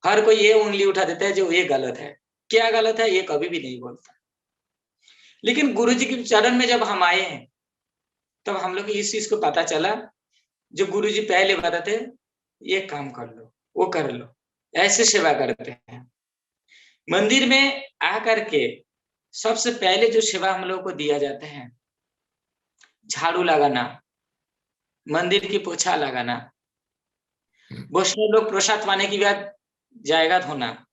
हर कोई ये उंगली उठा देता है जो ये गलत है, क्या गलत है ये कभी भी नहीं बोलता। लेकिन गुरुजी के चरण में जब हम आए हैं तब हम लोग इस चीज को पता चला, जो गुरुजी पहले बताते ये काम कर लो, वो कर लो, ऐसे सेवा करते हैं। मंदिर में आकर के सबसे पहले जो सेवा हम लोग को दिया जाता है, झाड़ू लगाना, मंदिर की पोछा लगाना, वैष्णव लोग प्रसाद पाने की बाद जाएगा धोना,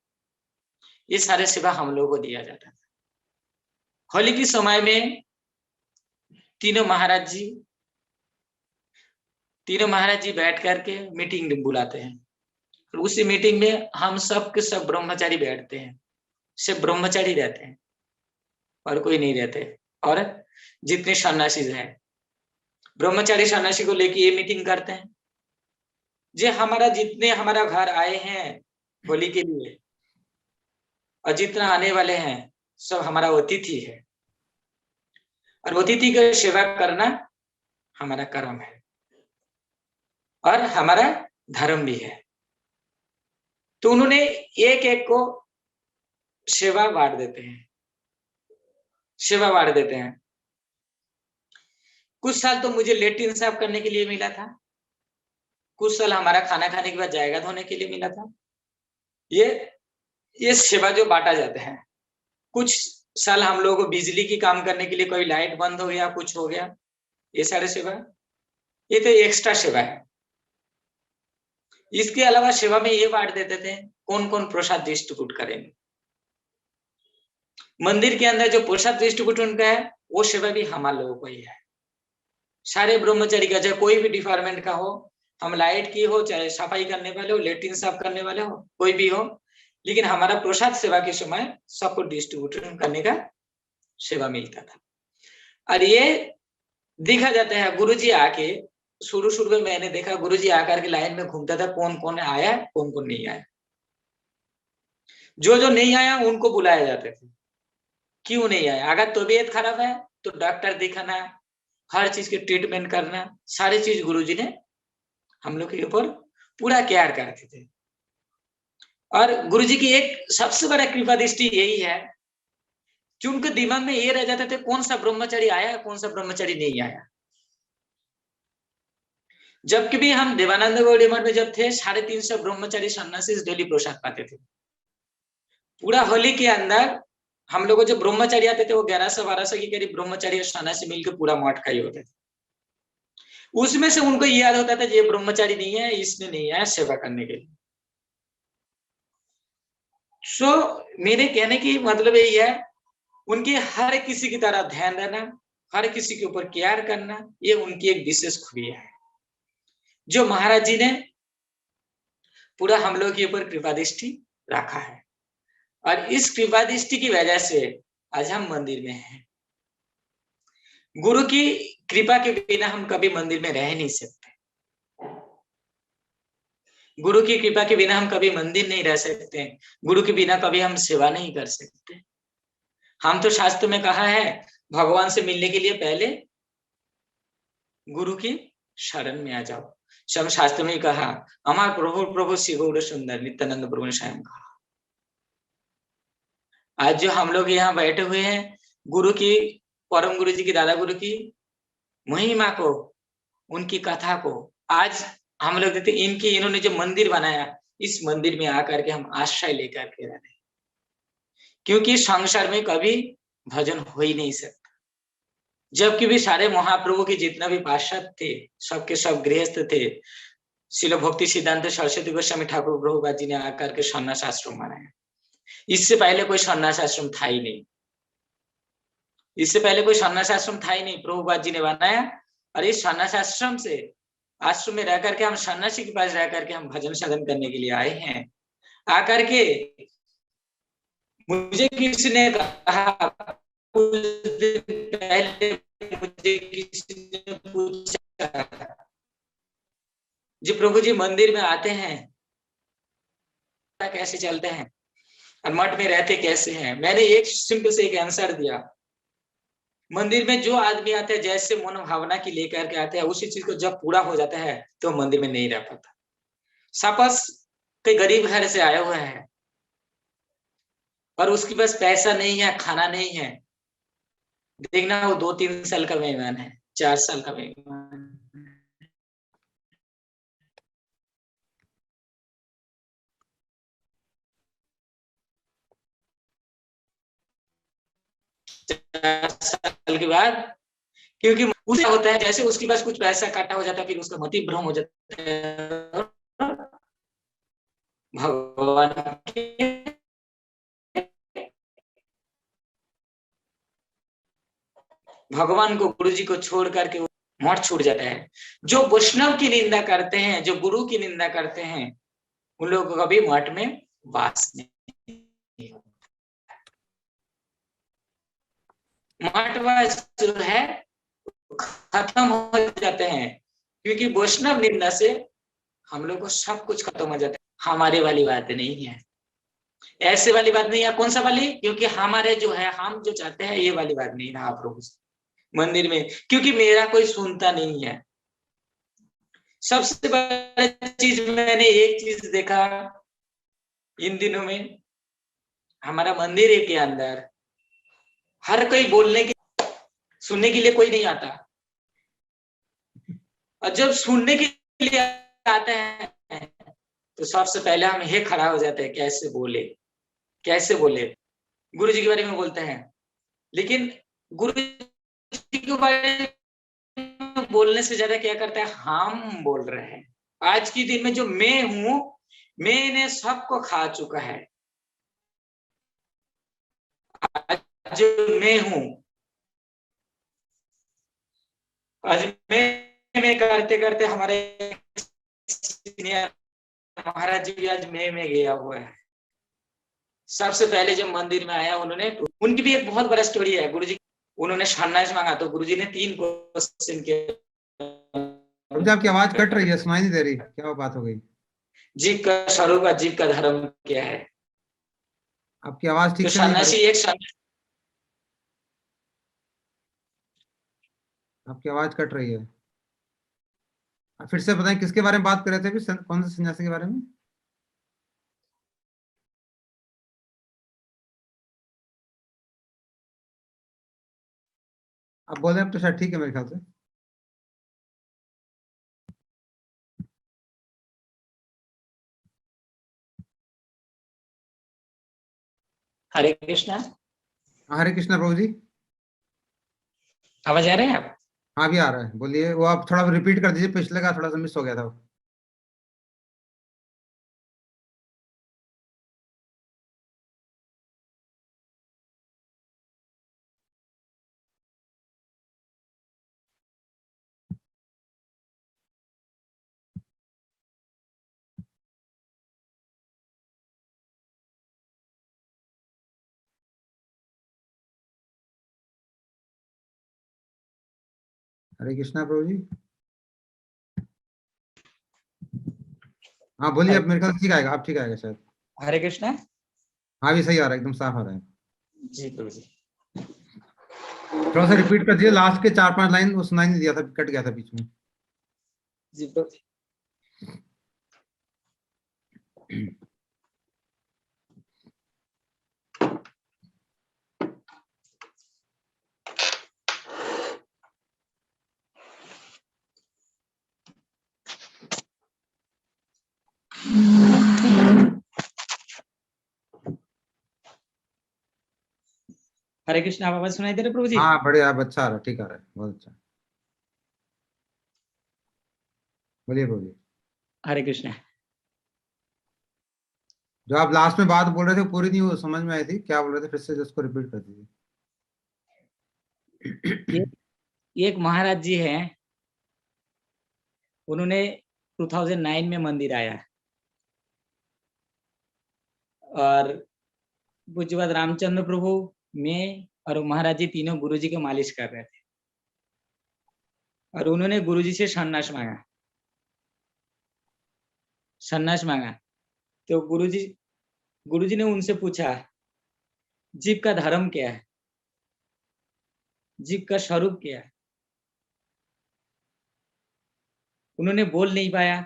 ये सारे सेवा हम लोग को दिया जाता था। होली के समय में तीनों महाराज जी बैठ करके मीटिंग बुलाते हैं। उसी मीटिंग में हम सब के सब ब्रह्मचारी बैठते हैं, सिर्फ ब्रह्मचारी रहते हैं और कोई नहीं रहते। और जितने सन्यासी हैं, ब्रह्मचारी सन्यासी को लेके ये मीटिंग करते हैं, जे हमारा जितने हमारा घर आए हैं होली के लिए, और जितना आने वाले हैं सब हमारा अतिथि है, और अतिथि की सेवा करना हमारा कर्म है और हमारा धर्म भी है। तो उन्होंने एक एक को सेवा बांट देते हैं, सेवा बांट देते हैं। कुछ साल तो मुझे लेट्रिन साफ करने के लिए मिला था, कुछ साल हमारा खाना खाने के बाद जाएगा धोने के लिए मिला था। ये सेवा जो बांटा जाते हैं। कुछ साल हम लोगों को बिजली की काम करने के लिए कोई लाइट बंद हो गया, कुछ हो गया, ये सारे सेवा, ये तो एक्स्ट्रा सेवा है। इसके अलावा सेवा में ये बांट देते थे कौन कौन प्रसाद डिस्ट्रीब्यूट करेंगे। मंदिर के अंदर जो प्रसाद डिस्ट्रीब्यूट का है वो सेवा भी हमारे लोगों को ही है। सारे ब्रह्मचारी का, चाहे कोई भी डिपार्टमेंट का हो, हम लाइट की हो, चाहे सफाई करने वाले हो, लेट्रिन साफ करने वाले हो, कोई भी हो, लेकिन हमारा प्रसाद सेवा के समय सबको डिस्ट्रीब्यूट करने का सेवा मिलता था। और ये देखा जाता है गुरुजी आके, शुरू में मैंने देखा गुरुजी आकर के लाइन में घूमता था, कौन कौन आया कौन कौन नहीं आया। जो नहीं आया उनको बुलाया जाते थे। क्यों नहीं आया? अगर तबीयत खराब है तो डॉक्टर दिखाना, हर चीज की ट्रीटमेंट करना, सारी चीज गुरुजी ने हम लोग के ऊपर पूरा केयर करते थे। और गुरुजी की एक सबसे बड़ा कृपा दृष्टि यही है कि उनके दिमाग में ये रह जाते थे कौन सा ब्रह्मचारी आया कौन सा ब्रह्मचारी नहीं आया। जबकि भी हम देवानंद गौड़ी मठ में जब थे 350 ब्रह्मचारी सन्यासी डेली प्रसाद पाते थे। पूरा होली के अंदर हम लोग जो ब्रह्मचारी आते थे वो 1100-1200 के करीब ब्रह्मचारी और सन्यासी मिलकर पूरा मठ का ही होते थे। उसमें से उनको याद होता था ये ब्रह्मचारी नहीं है, इसने नहीं आया सेवा करने के लिए। मेरे कहने की मतलब यही है, उनके हर किसी की तरह ध्यान देना, हर किसी के ऊपर केयर करना, ये उनकी एक विशेष खूबी है जो महाराज जी ने पूरा हम लोग के ऊपर कृपा दृष्टि रखा है। और इस कृपा दृष्टि की वजह से आज हम मंदिर में हैं। गुरु की कृपा के बिना हम कभी मंदिर में रह नहीं सकते। गुरु की कृपा के बिना हम कभी मंदिर नहीं रह सकते। गुरु के बिना कभी हम सेवा नहीं कर सकते। हम तो शास्त्र में कहा है भगवान से मिलने के लिए पहले गुरु की शरण में आ जाओ। सब शास्त्र में कहा, हमार प्रभु श्री गौर सुंदर नित्यानंद प्रभु ने स्वयं कहा। आज जो हम लोग यहाँ बैठे हुए हैं, गुरु की, परम गुरु जी की, दादा गुरु की महिमा को, उनकी कथा को आज हम लोग देखते, इन्होंने जो मंदिर बनाया, इस मंदिर में आकर के हम आश्रय लेकर के रहे। क्योंकि संसार में कभी भजन हो ही नहीं सकता। जबकि भी सारे महाप्रभु के जितना भी पार्षद थे, सबके सब गृहस्थ थे। श्रील भक्ति सिद्धांत सरस्वती गोस्वामी ठाकुर प्रभुपाद जी ने आकर के सन्यास आश्रम बनाया। इससे पहले कोई सन्यास आश्रम था ही नहीं। इससे पहले कोई सन्यास आश्रम था ही नहीं, प्रभुपाद जी ने बनाया। और इस सन्यास आश्रम से, आश्रम में रह करके हम सन्यासी के पास रह करके हम भजन साधन करने के लिए आए हैं। आकर के मुझे किसी ने कहा, कुछ दिन पहले मुझे किसी ने पूछा जी प्रभु जी मंदिर में आते हैं कैसे चलते हैं और मठ में रहते कैसे हैं? मैंने एक सिंपल से एक आंसर दिया, मंदिर में जो आदमी आते हैं जैसे मनोभावना की लेकर के आते हैं, उसी चीज को जब पूरा हो जाता है तो मंदिर में नहीं रह पाता। सपोज कोई गरीब घर से आया हुआ है और उसके पास पैसा नहीं है, खाना नहीं है, देखना वो 2-3 साल का मेहमान है, 4 साल का मेहमान। साल के बाद, क्योंकि उसे होता है जैसे उसके पास कुछ पैसा काटा हो जाता है, फिर उसका मति भ्रम हो जाता है। भगवान को, गुरु जी को छोड़ करके मठ छूट जाता है। जो वैष्णव की निंदा करते हैं, जो गुरु की निंदा करते हैं, उन लोगों को कभी मठ में वास नहीं होता। मठवास जो है खत्म हो जाते हैं, क्योंकि वैष्णव निंदा से हम लोग को सब कुछ खत्म हो जाता है। हमारे वाली बात नहीं है। ऐसे वाली बात नहीं है। कौन सा वाली? क्योंकि हमारे जो है, हम जो चाहते हैं ये वाली बात नहीं है आप लोगों से मंदिर में, क्योंकि मेरा कोई सुनता नहीं है। सबसे बड़ी चीज मैंने एक चीज देखा इन दिनों में, हमारा मंदिर के अंदर हर कोई बोलने के सुनने के लिए कोई नहीं आता, और जब सुनने के लिए आते हैं तो सबसे पहले हम ये खड़ा हो जाते हैं, कैसे बोले कैसे बोले, गुरु जी के बारे में बोलते हैं। लेकिन गुरु जी के बारे में बोलने से ज्यादा क्या करते हैं, हम बोल रहे हैं। आज के दिन में जो मैं हूं, मैंने सबको खा चुका है। आज जो मैं हूं, आज मैं करते करते हमारे सीनियर महाराज जी भी आज मैं गया हुआ है। सबसे पहले जब मंदिर में आया उन्होंने, उनकी भी एक बहुत बड़ा स्टोरी है। गुरुजी उन्होंने सन्यास मांगा तो गुरुजी ने 3 क्वेश्चन किए। अब आपकी आवाज कट रही है, सुनाई नहीं दे रही, क्या बात हो गई? जीव का स्वरूप, जीव का धर्म क्या है? आपकी आवाज ठीक तो से नहीं आ सन्यासी रही, एक आपकी आवाज कट रही है। आप फिर से बताएं किसके बारे में बात कर रहे थे अभी, कौन से सन्यासी के बारे में? आप बोले अब तो शायद ठीक है मेरे ख्याल से। हरे कृष्णा। हरे कृष्णा प्रभु जी। आवाज आ रहे हैं आप? हाँ भी आ रहा है, बोलिए। वो आप थोड़ा रिपीट कर दीजिए, पिछले का थोड़ा सा मिस हो गया था। हरे कृष्णा प्रभु जी। हाँ बोलिए, अब मेरे ख्याल से ठीक आएगा, अब ठीक आएगा शायद। हरे कृष्णा। हाँ भी सही आ रहा है, एकदम साफ आ रहा है। जी प्रभु जी। थोड़ा सा रिपीट कर दीजिए, लास्ट के 4-5 लाइन वो सुनाई नहीं दिया था, कट गया था बीच में। जी प्रभु जी। हरे कृष्णा। आप आवाज सुनाई दे रहे प्रभु जी? हाँ बढ़िया, अब अच्छा आ रहा है, ठीक आ रहा है, बहुत अच्छा। बोलिए प्रभु जी। हरे कृष्णा। जो आप लास्ट में बात बोल रहे थे पूरी नहीं वो समझ में आई थी, क्या बोल रहे थे, फिर से उसको रिपीट कर दीजिए। एक महाराज जी हैं, उन्होंने 2009 में मंदिर आया, और पूज्य बात रामचंद्र प्रभु, मैं और महाराज जी तीनों गुरु जी को मालिश कर रहे थे, और उन्होंने गुरु जी से सन्यास मांगा। सन्यास मांगा तो गुरु जी ने उनसे पूछा, जीव का धर्म क्या है, जीव का स्वरूप क्या है? उन्होंने बोल नहीं पाया।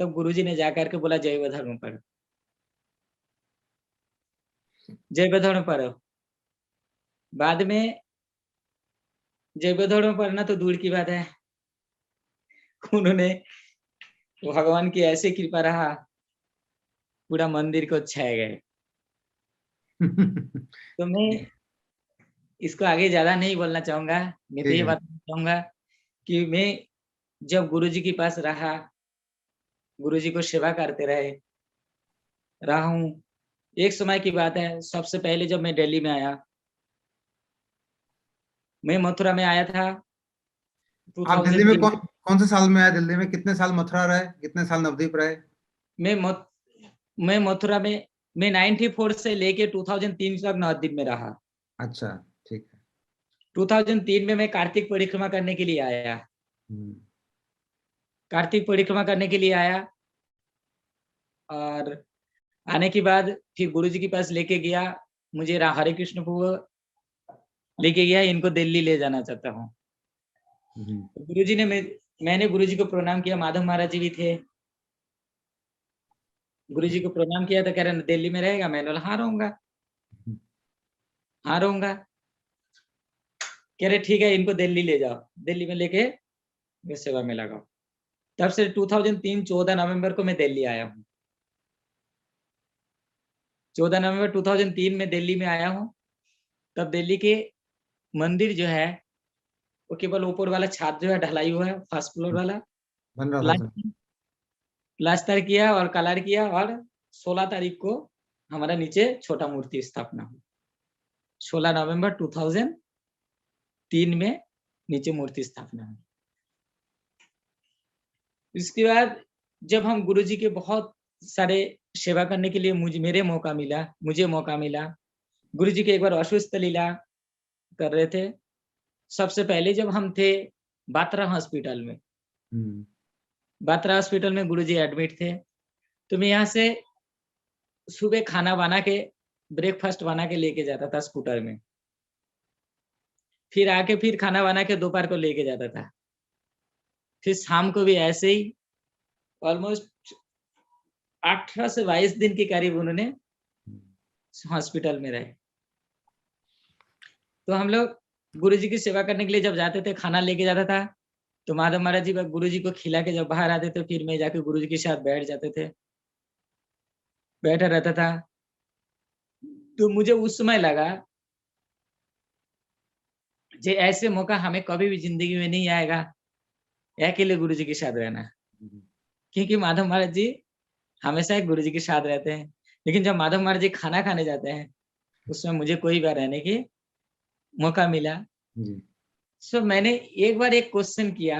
तब गुरु जी ने जाकर के बोला, जैव धर्म पढ़ो, जैव धर्म पढ़ो। बाद में जैव धर्म पढ़ना तो दूर की बात है, उन्होंने भगवान की ऐसी कृपा रहा, पूरा मंदिर को छा गए। तो मैं इसको आगे ज्यादा नहीं बोलना चाहूंगा। मैं तो ठीक ये है। बताना चाहूंगा कि मैं जब गुरु जी के पास रहा, गुरु जी को सेवा करते रहा हूँ। एक समय की बात है, सबसे पहले जब मैं दिल्ली में आया, मैं मथुरा में आया था आप दिल्ली में 2003। कौन से साल में आए? दिल्ली में कितने साल मथुरा रहे, कितने साल नवदीप रहे? मैं मथ, मैं मथुरा में मैं 94 से लेके 2003 तक नवद्वीप में रहा। अच्छा, ठीक है। 2003 में मैं कार्तिक परिक्रमा करने के लिए आया। हम्म। कार्तिक परिक्रमा करने के लिए आया, और आने के बाद फिर गुरुजी के पास लेके गया, मुझे हरे कृष्ण को लेके गया, इनको दिल्ली ले जाना चाहता हूँ। तो गुरुजी ने मैंने गुरुजी को प्रणाम किया, माधव महाराज जी भी थे। गुरुजी को प्रणाम किया तो कह रहे दिल्ली में रहेगा, मैंने बोला हाँ रहूंगा, हाँ रहूंगा। कह रहे ठीक है, इनको दिल्ली ले जाओ, दिल्ली में लेके मैं सेवा में लगाओ। तब से 2003 14 नवंबर को मैं दिल्ली आया हूँ। 14 नवंबर 2003 में दिल्ली में आया हूँ। तब दिल्ली के मंदिर जो है वो केवल ऊपर वाला छत जो है ढलाई हुआ है, फर्स्ट फ्लोर वाला, बन रहा था सर। प्लास्टर किया और कलर किया, और 16 तारीख को हमारा नीचे छोटा मूर्ति स्थापना हुई। 16 नवंबर 2003 में नीचे मूर्ति स्थापना हुई। इसके बाद जब हम गुरुजी के बहुत सारे सेवा करने के लिए मुझे मौका मिला। गुरुजी के एक बार अश्वस्थ लीला कर रहे थे। सबसे पहले जब हम थे बात्रा हॉस्पिटल में, बात्रा हॉस्पिटल में गुरुजी एडमिट थे, तो मैं यहाँ से सुबह खाना बना के, ब्रेकफास्ट बना के लेके जाता था स्कूटर में, फिर आके फिर खाना बना के दोपहर को लेके जाता था, फिर शाम को भी ऐसे ही। ऑलमोस्ट 18 से 22 दिन के करीब उन्होंने हॉस्पिटल में रहे। तो हम लोग गुरुजी की सेवा करने के लिए जब जाते थे, खाना लेके जाता था, तो माधव महाराज जी गुरुजी को खिला के जब बाहर आते थे, फिर मैं जाके गुरुजी के साथ बैठ जाते थे, बैठा रहता था। तो मुझे उस समय लगा जे ऐसे मौका हमें कभी भी जिंदगी में नहीं आएगा अकेले गुरुजी के साथ रहना, क्योंकि माधव महाराज जी हमेशा गुरुजी के साथ रहते हैं। लेकिन जब माधव महाराज जी खाना खाने जाते हैं, उसमें मुझे कोई बार रहने की मौका मिला। सो मैंने एक बार एक क्वेश्चन किया,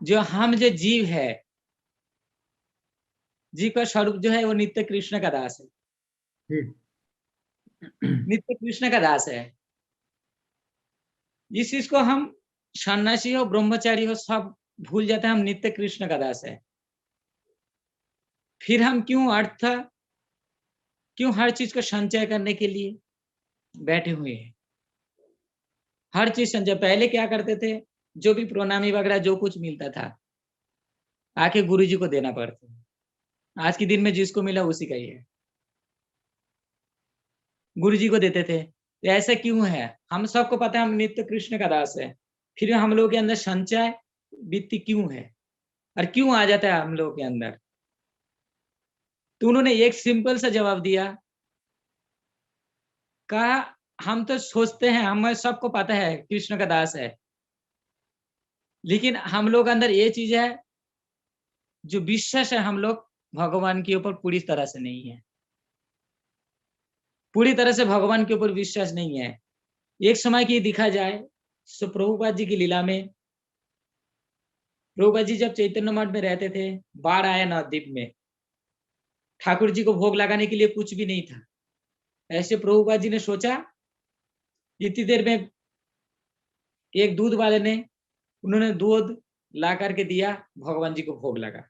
जो हम जो जीव है, जीव का स्वरूप जो है वो नित्य कृष्ण का दास है, नित्य कृष्ण का दास है। इस चीज को हम सन्यासी हो, ब्रह्मचारी हो, सब भूल जाते हैं, हम नित्य कृष्ण का दास है। फिर हम क्यों हर चीज को संचय करने के लिए बैठे हुए हैं? हर चीज संचय। पहले क्या करते थे, जो भी प्रणामी वगैरह जो कुछ मिलता था आके गुरुजी को देना पड़ता। आज के दिन में जिसको मिला उसी का ही है, गुरुजी को देते थे। तो ऐसा क्यों है? हम सबको पता है हम नित्य कृष्ण का दास है, फिर हम लोगों के अंदर संचय वृत्ति क्यों है, और क्यों आ जाता है हम लोगों के अंदर? तो उन्होंने एक सिंपल सा जवाब दिया, कहा हम तो सोचते हैं, हमें सबको पता है कृष्ण का दास है, लेकिन हम लोग अंदर ये चीज है, जो विश्वास है हम लोग भगवान के ऊपर पूरी तरह से नहीं है, पूरी तरह से भगवान के ऊपर विश्वास नहीं है। एक समय की दिखा जाए तो प्रभुपाद जी की लीला में, प्रभुपाद जी जब चैतन्य मठ में रहते थे, बाढ़ आया नवद्वीप में, ठाकुर जी को भोग लगाने के लिए कुछ भी नहीं था। ऐसे प्रभुपाद जी ने सोचा, इतनी देर में एक दूध वाले ने, उन्होंने दूध ला करके दिया, भगवान जी को भोग लगा।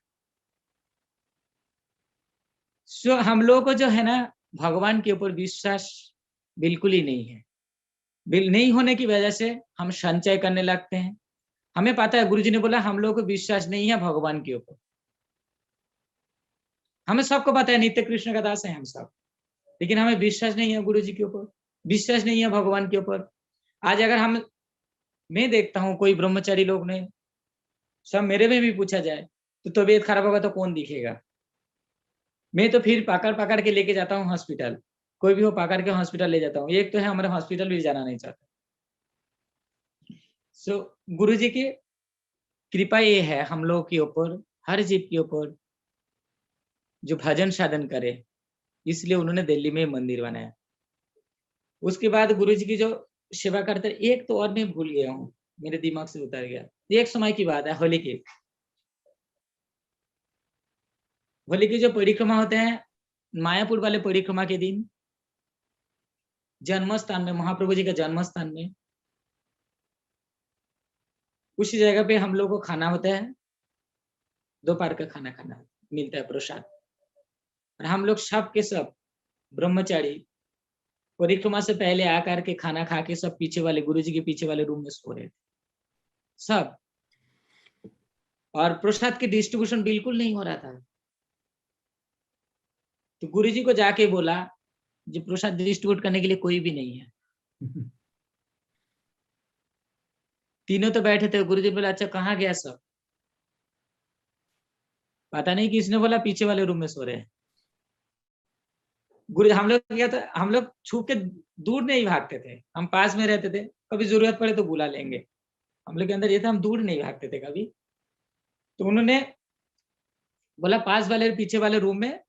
सो हम लोगों को जो है ना, भगवान के ऊपर विश्वास बिल्कुल ही नहीं है। नहीं होने की वजह से हम संचय करने लगते हैं। हमें पता है, गुरुजी ने बोला हम लोगों को विश्वास नहीं है भगवान के ऊपर। हमें सबको पता है नित्य कृष्ण का दास है हम सब, लेकिन हमें विश्वास नहीं है गुरुजी के ऊपर, विश्वास नहीं है भगवान के ऊपर। आज अगर मैं देखता हूँ कोई ब्रह्मचारी लोग ने, सब मेरे में भी पूछा जाए तो तबीयत खराब होगा तो कौन दिखेगा? मैं तो फिर पकड़ पकड़ के लेके जाता हूँ हॉस्पिटल, कोई भी हो पकड़ के हॉस्पिटल ले जाता हूँ। एक तो है हमारे हॉस्पिटल भी जाना नहीं चाहता। सो गुरुजी की कृपा ये है हम लोग के ऊपर, हर जीव के ऊपर, जो भजन साधन करे, इसलिए उन्होंने दिल्ली में मंदिर बनाया। उसके बाद गुरुजी की जो सेवा करते, एक तो और मैं भूल गया हूँ, मेरे दिमाग से उतर गया। एक समय की बात है, होली की जो परिक्रमा होते हैं, मायापुर वाले परिक्रमा के दिन, जन्म स्थान में, महाप्रभु जी का जन्म स्थान में, उसी जगह पे हम लोग को खाना होता है, दोपहर का खाना मिलता है, प्रसाद। और हम लोग सब के सब ब्रह्मचारी परिक्रमा से पहले आकर के खाना खा के सब पीछे वाले गुरुजी के पीछे वाले रूम में सो रहे थे सब, और प्रसाद की डिस्ट्रीब्यूशन बिल्कुल नहीं हो रहा था। तो गुरुजी को जाके बोला जो प्रसाद डिस्ट्रीब्यूट करने के लिए कोई भी नहीं है। तीनों तो बैठे थे, गुरुजी बोला अच्छा कहाँ गया सब? पता नहीं किसने बोला पीछे वाले रूम में सो रहे हैं। गुरु हम लोग क्या था, हम लोग छुप के दूर नहीं भागते थे, हम पास में रहते थे, कभी जरूरत पड़े तो बुला लेंगे। हम लोग के अंदर ये था, हम दूर नहीं भागते थे कभी। तो उन्होंने बोला पास वाले पीछे वाले रूम में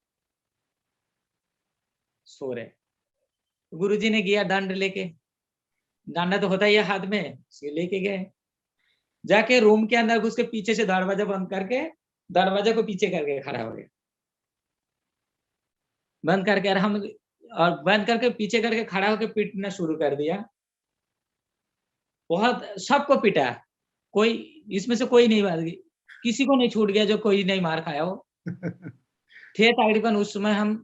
सो रहे। गुरुजी ने गया दंड लेके, डंडा तो होता ही है हाथ में, से लेके गए, जाके रूम के अंदर घुस के पीछे से दरवाजा बंद करके, दरवाजा को पीछे करके खड़ा हो गया, बंद करके, और बंद करके पीछे करके खड़ा होकर पीटना शुरू कर दिया। बहुत सबको पीटा, कोई इसमें से कोई नहीं बात गई, किसी को नहीं छूट गया जो कोई नहीं मार खाया हो। थे तकरीबन उस समय हम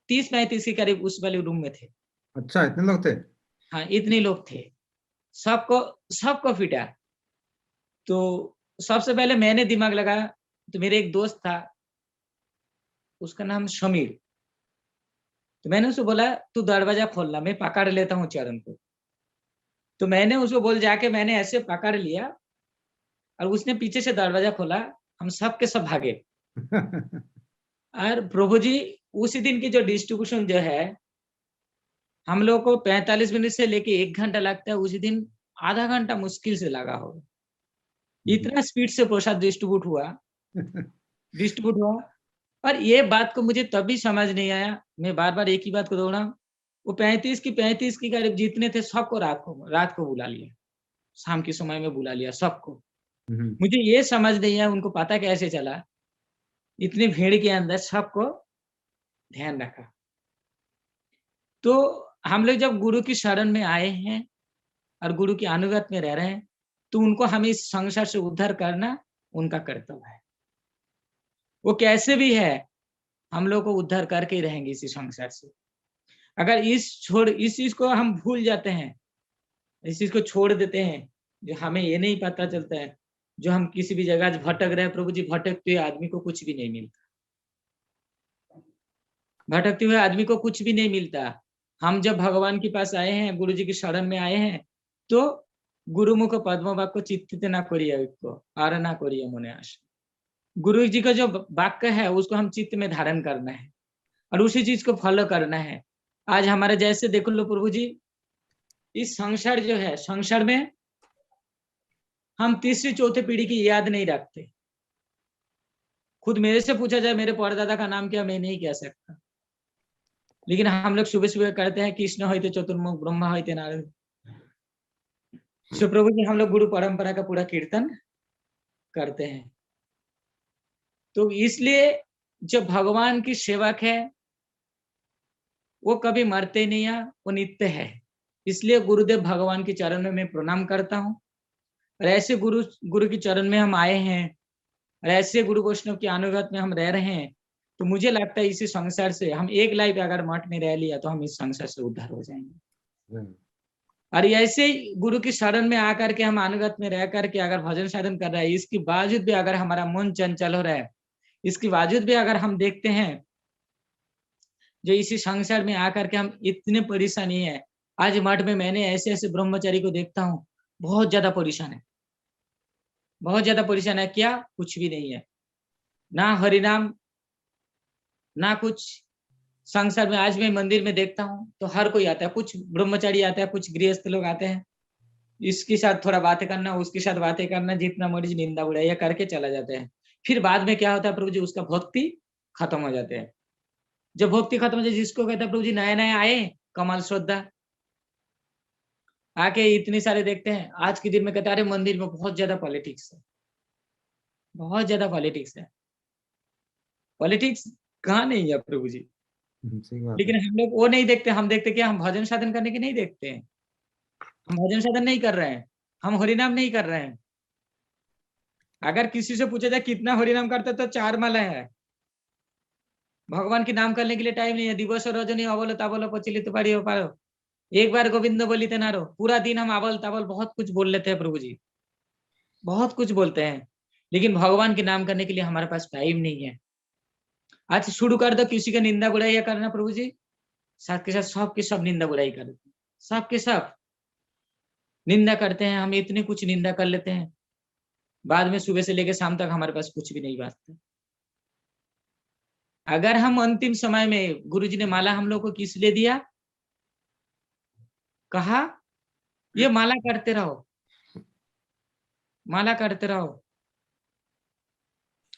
30-35 के करीब उस वाले रूम में थे। अच्छा, इतने लोग थे? हाँ, इतने लोग थे, सबको सबको पीटा। तो सबसे पहले मैंने दिमाग लगाया, तो मेरे एक दोस्त था, उसका नाम शमीर, तो मैंने उसको बोला तू दरवाजा खोलना, मैं पकड़ लेता हूँ चरण को। तो मैंने उसको बोल जाके मैंने ऐसे पकड़ लिया और उसने पीछे से दरवाजा खोला, हम सब के सब भागे। और प्रभु जी उसी दिन की जो डिस्ट्रीब्यूशन जो है, हम लोग को 45 मिनट से लेके 1 घंटा लगता है, उसी दिन आधा घंटा मुश्किल से लगा होगा। इतना स्पीड से प्रसाद डिस्ट्रीब्यूट हुआ। और ये बात को मुझे तभी समझ नहीं आया, मैं बार-बार एक ही बात को दोहरा, वो 35 की करीब जितने थे सबको रात को बुला लिया, शाम के समय में बुला लिया सबको। मुझे ये समझ नहीं आया उनको पता कैसे चला, इतनी भीड़ के अंदर सबको ध्यान रखा। तो हम लोग जब गुरु की शरण में आए हैं और गुरु की अनुगत में रह रहे हैं, तो उनको हमें इस संसार से उद्धार करना उनका कर्तव्य है। वो कैसे भी है, हम लोग को उद्धार करके ही रहेंगे इसी संसार से। अगर इस चीज को हम भूल जाते हैं, इस चीज को छोड़ देते हैं, जो हमें ये नहीं पता चलता है, जो हम किसी भी जगह भटक रहे हैं, प्रभु जी भटकते हुए आदमी को कुछ भी नहीं मिलता, भटकते हुए आदमी को कुछ भी नहीं मिलता। हम जब भगवान के पास आए हैं, गुरु जी की शरण में आए हैं, तो गुरुमुख पद्म वाक्य चित्तित ना करिए को आर ना करिए मने आशा। गुरु जी का जो वाक्य है उसको हम चित्त में धारण करना है और उसी चीज को फॉलो करना है। आज हमारे जैसे देख लो प्रभु जी, इस संसार जो है, संसार में हम तीसरी चौथी पीढ़ी की याद नहीं रखते। खुद मेरे से पूछा जाए मेरे परदादा का नाम क्या, मैं नहीं कह सकता, लेकिन हम लोग सुबह सुबह करते हैं कृष्ण होते चतुर्मुख ब्रह्मा होते नारायण। सो प्रभु जी हम लोग गुरु परंपरा का पूरा कीर्तन करते हैं। तो इसलिए जो भगवान की सेवक है वो कभी मरते नहीं है, वो नित्य है। इसलिए गुरुदेव भगवान के चरण में मैं प्रणाम करता हूँ। और ऐसे गुरु के चरण में हम आए हैं और ऐसे गुरु वैष्णव की अनुगत में हम रह रहे हैं, तो मुझे लगता है इसी संसार से हम एक लाइफ अगर मठ में रह लिया तो हम इस संसार से उद्धार हो जाएंगे। और ऐसे ही गुरु की शरण में आकर के हम अनुगत में रह करके अगर भजन साधन कर रहे हैं, इसके बावजूद भी अगर हमारा मन चंचल हो रहा है, इसके बावजूद भी अगर हम देखते हैं जो इसी संसार में आकर के हम इतने परेशानी है। आज मठ में मैंने ऐसे ऐसे ब्रह्मचारी को देखता हूँ, बहुत ज्यादा परेशान है, बहुत ज्यादा परेशान है। क्या? कुछ भी नहीं है, ना हरिनाम ना कुछ। संसार में आज मैं मंदिर में देखता हूँ तो हर कोई आता है, कुछ ब्रह्मचारी आता है, कुछ गृहस्थ लोग आते हैं, इसके साथ थोड़ा बातें करना, उसके साथ बातें करना, जितना मर्जी निंदा बुराई करके चला जाते हैं। फिर बाद में क्या होता है प्रभु जी, उसका भक्ति खत्म हो जाते हैं। जब भक्ति खत्म हो जाए, जिसको कहता है प्रभु जी नया नया आए कमाल श्रद्धा, आके इतने सारे देखते हैं, आज के दिन में कहते हैं अरे मंदिर में बहुत ज्यादा पॉलिटिक्स है, बहुत ज्यादा पॉलिटिक्स है। पॉलिटिक्स कहाँ नहीं है प्रभु जी, सही बात है। लेकिन हम लोग वो नहीं देखते। हम देखते क्या, हम भजन साधन करने की नहीं देखते हैं, हम भजन साधन नहीं कर रहे हैं, हम हरिनाम नहीं कर रहे हैं। अगर किसी से पूछा जाए कितना हरिनाम करते तो 4 माला है, भगवान के नाम करने के लिए टाइम नहीं है। दिवस रजनी अबल ताबल प्रचलित पारी हो पारो, एक बार गोविंद बोलिते नारो, पूरा दिन हम अबल ताबल बहुत कुछ बोल लेते हैं प्रभु जी, बहुत कुछ बोलते हैं, लेकिन भगवान के नाम करने के लिए हमारे पास टाइम नहीं है। आज शुरू कर दो किसी का निंदा बुराई करना प्रभु जी, साथ के साथ सबके सब निंदा बुराई करते हैं, सबके सब निंदा करते हैं। हम इतने कुछ निंदा कर लेते हैं, बाद में सुबह से लेकर शाम तक हमारे पास कुछ भी नहीं बचता। अगर हम अंतिम समय में, गुरु जी ने माला हम लोग को किस लिए दिया? कहा ये माला करते रहो, माला करते रहो।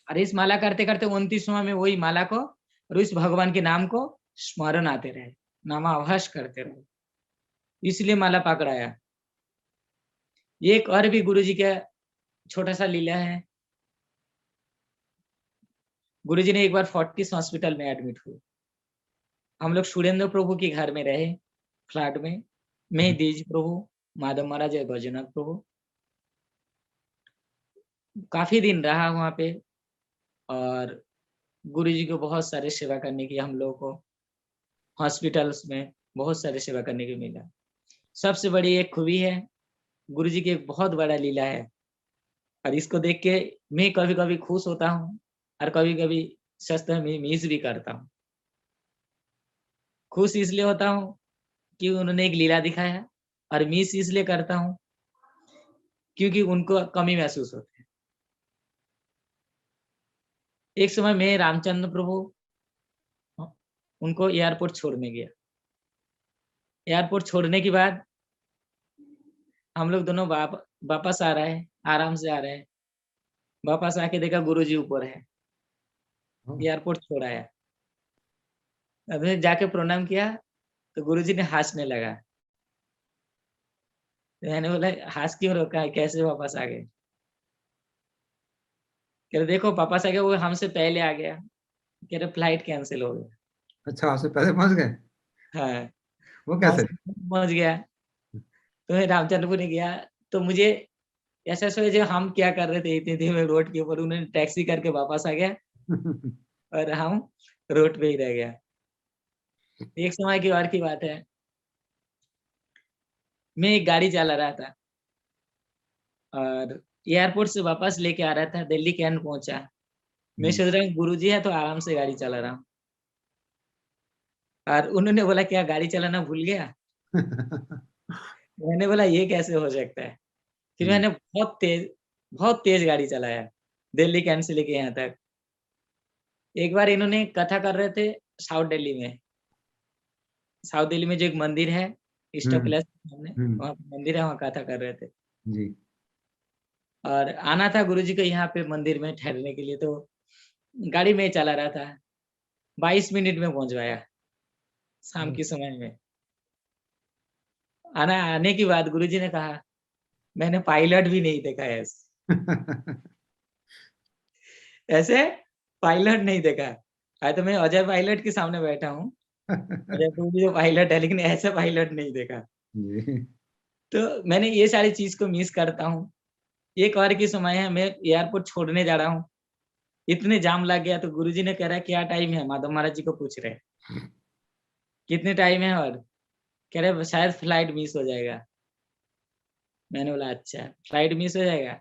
और इस माला करते करते 29वां में वही माला को और उस भगवान के नाम को स्मरण आते रहे, नामाभास करते रहो, इसलिए माला पकड़ाया। एक और भी गुरु जी का छोटा सा लीला है। गुरु जी ने एक बार फोर्टिस हॉस्पिटल में एडमिट हुए। हम लोग सुरेंद्र प्रभु के घर में रहे, फ्लैट में, मैं देज प्रभु, माधव महाराज और गौजनाथ प्रभु। काफी दिन रहा वहां पे और गुरु जी को बहुत सारे सेवा करने की, हम लोगों को हॉस्पिटल्स में बहुत सारे सेवा करने को मिला। सबसे बड़ी एक खूबी है, गुरु जी की एक बहुत बड़ा लीला है और इसको देख के मैं कभी-कभी खुश होता हूँ और कभी-कभी सच में मिस भी करता हूँ। खुश इसलिए होता हूँ कि उन्होंने एक लीला दिखाया और मिस इसलिए करता हूँ क्योंकि उनको कमी महसूस होती है। एक समय मैं रामचंद्र प्रभु उनको एयरपोर्ट छोड़ने गया। एयरपोर्ट छोड़ने के बाद हम लोग दोनों वापस आ रहे हैं, आराम से आ रहे हैं। वापस आके देखा गुरुजी ऊपर है, एयरपोर्ट छोड़ आया। अभी जाके प्रणाम किया तो गुरुजी ने हँसने लगा। तो मैंने बोला हँस क्यों रोका है, कैसे वापस आ गए? कह रहे देखो वापस आ गया, वो हमसे पहले आ गया। कह रहे फ्लाइट कैंसिल हो गया। अच्छा, आपसे पहले पहुंच गए? हाँ, वो वहाँ कैसे? से पहुँच गया। तो मैं रामचंद्रपुर गया तो मुझे ऐसा सोचा जो हम क्या कर रहे थे इतनी देर में रोड के ऊपर, उन्होंने टैक्सी करके वापस आ गया और हम रोड पे ही रह गया। एक समय की और की बात है, मैं एक गाड़ी चला रहा था और एयरपोर्ट से वापस लेके आ रहा था, दिल्ली कैंट पहुंचा। मैं सोच रहा हूँ गुरुजी है तो आराम से गाड़ी चला रहा हूँ और उन्होंने बोला क्या गाड़ी चलाना भूल गया? मैंने बोला ये कैसे हो सकता है? फिर मैंने बहुत तेज गाड़ी चलाया दिल्ली कैंट से लेके यहाँ तक। एक बार इन्होंने कथा कर रहे थे साउथ दिल्ली में। साउथ दिल्ली में जो एक मंदिर है, इष्ट हम्म। पैलेस के सामने, हम्म। वहाँ पे मंदिर है, वहाँ कथा कर रहे थे। जी। और आना था गुरुजी को यहाँ पे मंदिर में ठहरने के लिए, तो गाड़ी में चला रहा था। 22 मिनट में पहुँच पाया, शाम के समय में। आने के बाद गुरुजी ने कहा, मैंने पायलट भी नहीं देखा है ऐसे पायलट नहीं देखा। तो मैं अजय पायलट के सामने बैठा हूँ। अजय प्रभु जी जो पायलट है, लेकिन ऐसा पायलट नहीं देखा। जी। तो मैंने ये सारी चीज़ को मिस करता हूँ। एक बार की समय है, मैं एयरपोर्ट छोड़ने जा रहा हूँ, इतने जाम लग गया तो गुरुजी ने कह रहा है क्या टाइम है? माधव महाराज जी को पूछ रहे हैं, कितने टाइम है? और कह रहे शायद फ्लाइट मिस हो जाएगा। मैंने बोला अच्छा, फ्लाइट मिस हो जाएगा।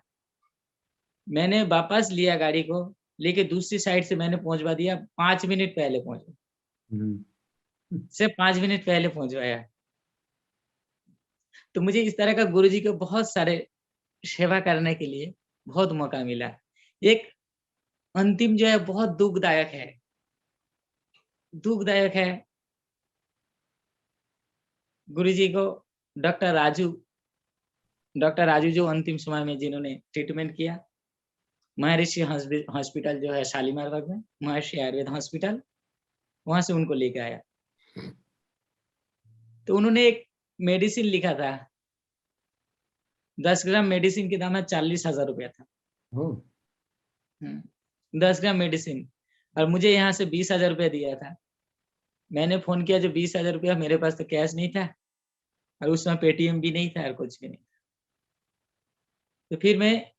मैंने वापस लिया गाड़ी को, लेके दूसरी साइड से मैंने पहुँचवा दिया, 5 मिनट पहले पहुँचा। हम्म। सिर्फ 5 मिनट पहले पहुँचवाया। तो मुझे इस तरह का गुरुजी के बहुत सारे सेवा करने के लिए बहुत मौका मिला। एक अंतिम जो है बहुत दुःखदायक है, दुःखदायक है। गुरुजी को डॉक्टर राजू डॉक्टर राजू जो अंतिम समय में जिन्होंने ट्रीटमेंट किया, महर्षि हॉस्पिटल जो है शालीमार बाग में, महर्षि आयुर्वेद हॉस्पिटल, वहाँ से उनको लेके आया। तो उन्होंने एक मेडिसिन लिखा था, 10 ग्राम मेडिसिन के दाम में 40,000 रुपया था। ओह। 10 ग्राम मेडिसिन और मुझे यहाँ से 20,000 रुपया दिया था। मैंने फ़ोन किया जो 20,000 रुपया, मेरे पास तो कैश नहीं था और उस समय पेटीएम भी नहीं था और कुछ भी नहीं। तो फिर मैं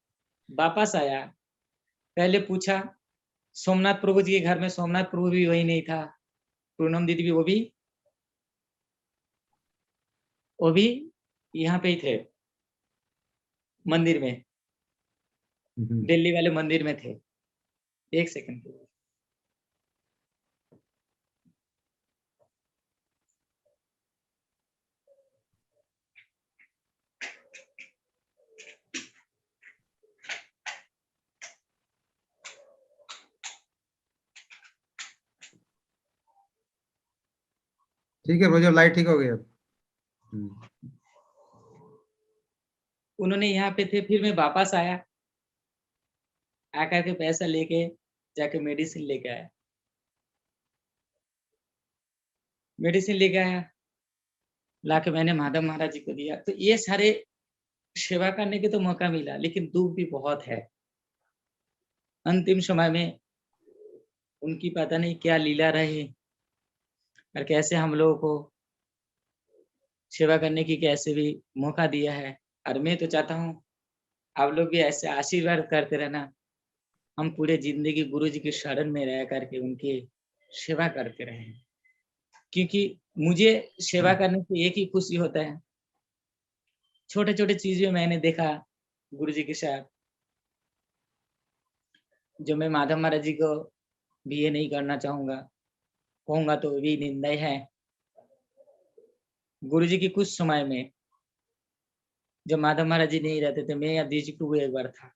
वापस आया, पहले पूछा सोमनाथ प्रभु जी के घर में सोमनाथ प्रभु भी वही नहीं था, पूनम दीदी भी वो भी यहाँ पे ही थे, मंदिर में, दिल्ली वाले मंदिर में थे। एक सेकंड। ठीक है भैया, लाइट ठीक हो गई अब। उन्होंने यहाँ पे थे, फिर मैं वापस आया, आकर के पैसा लेके जाके मेडिसिन लेके आया, मेडिसिन लेके आया, लाके मैंने माधव महाराज जी को दिया। तो ये सारे सेवा करने के तो मौका मिला, लेकिन दुख भी बहुत है। अंतिम समय में उनकी पता नहीं क्या लीला रही और कैसे हम लोगों को सेवा करने की कैसे भी मौका दिया है। और मैं तो चाहता हूँ आप लोग भी ऐसे आशीर्वाद करते रहना, हम पूरे जिंदगी गुरु जी के शरण में रह करके उनकी सेवा करते रहें, क्योंकि मुझे सेवा करने से एक ही खुशी होता है। छोटे छोटे चीजें मैंने देखा गुरु जी के साथ, जो मैं माधव महाराज जी को भी ये नहीं करना चाहूंगा, कहूंगा तो भी निंदा है। गुरु जी की कुछ समय में जब माधव महाराज जी नहीं रहते थे, मैं या दीजी प्रभु एक बार था,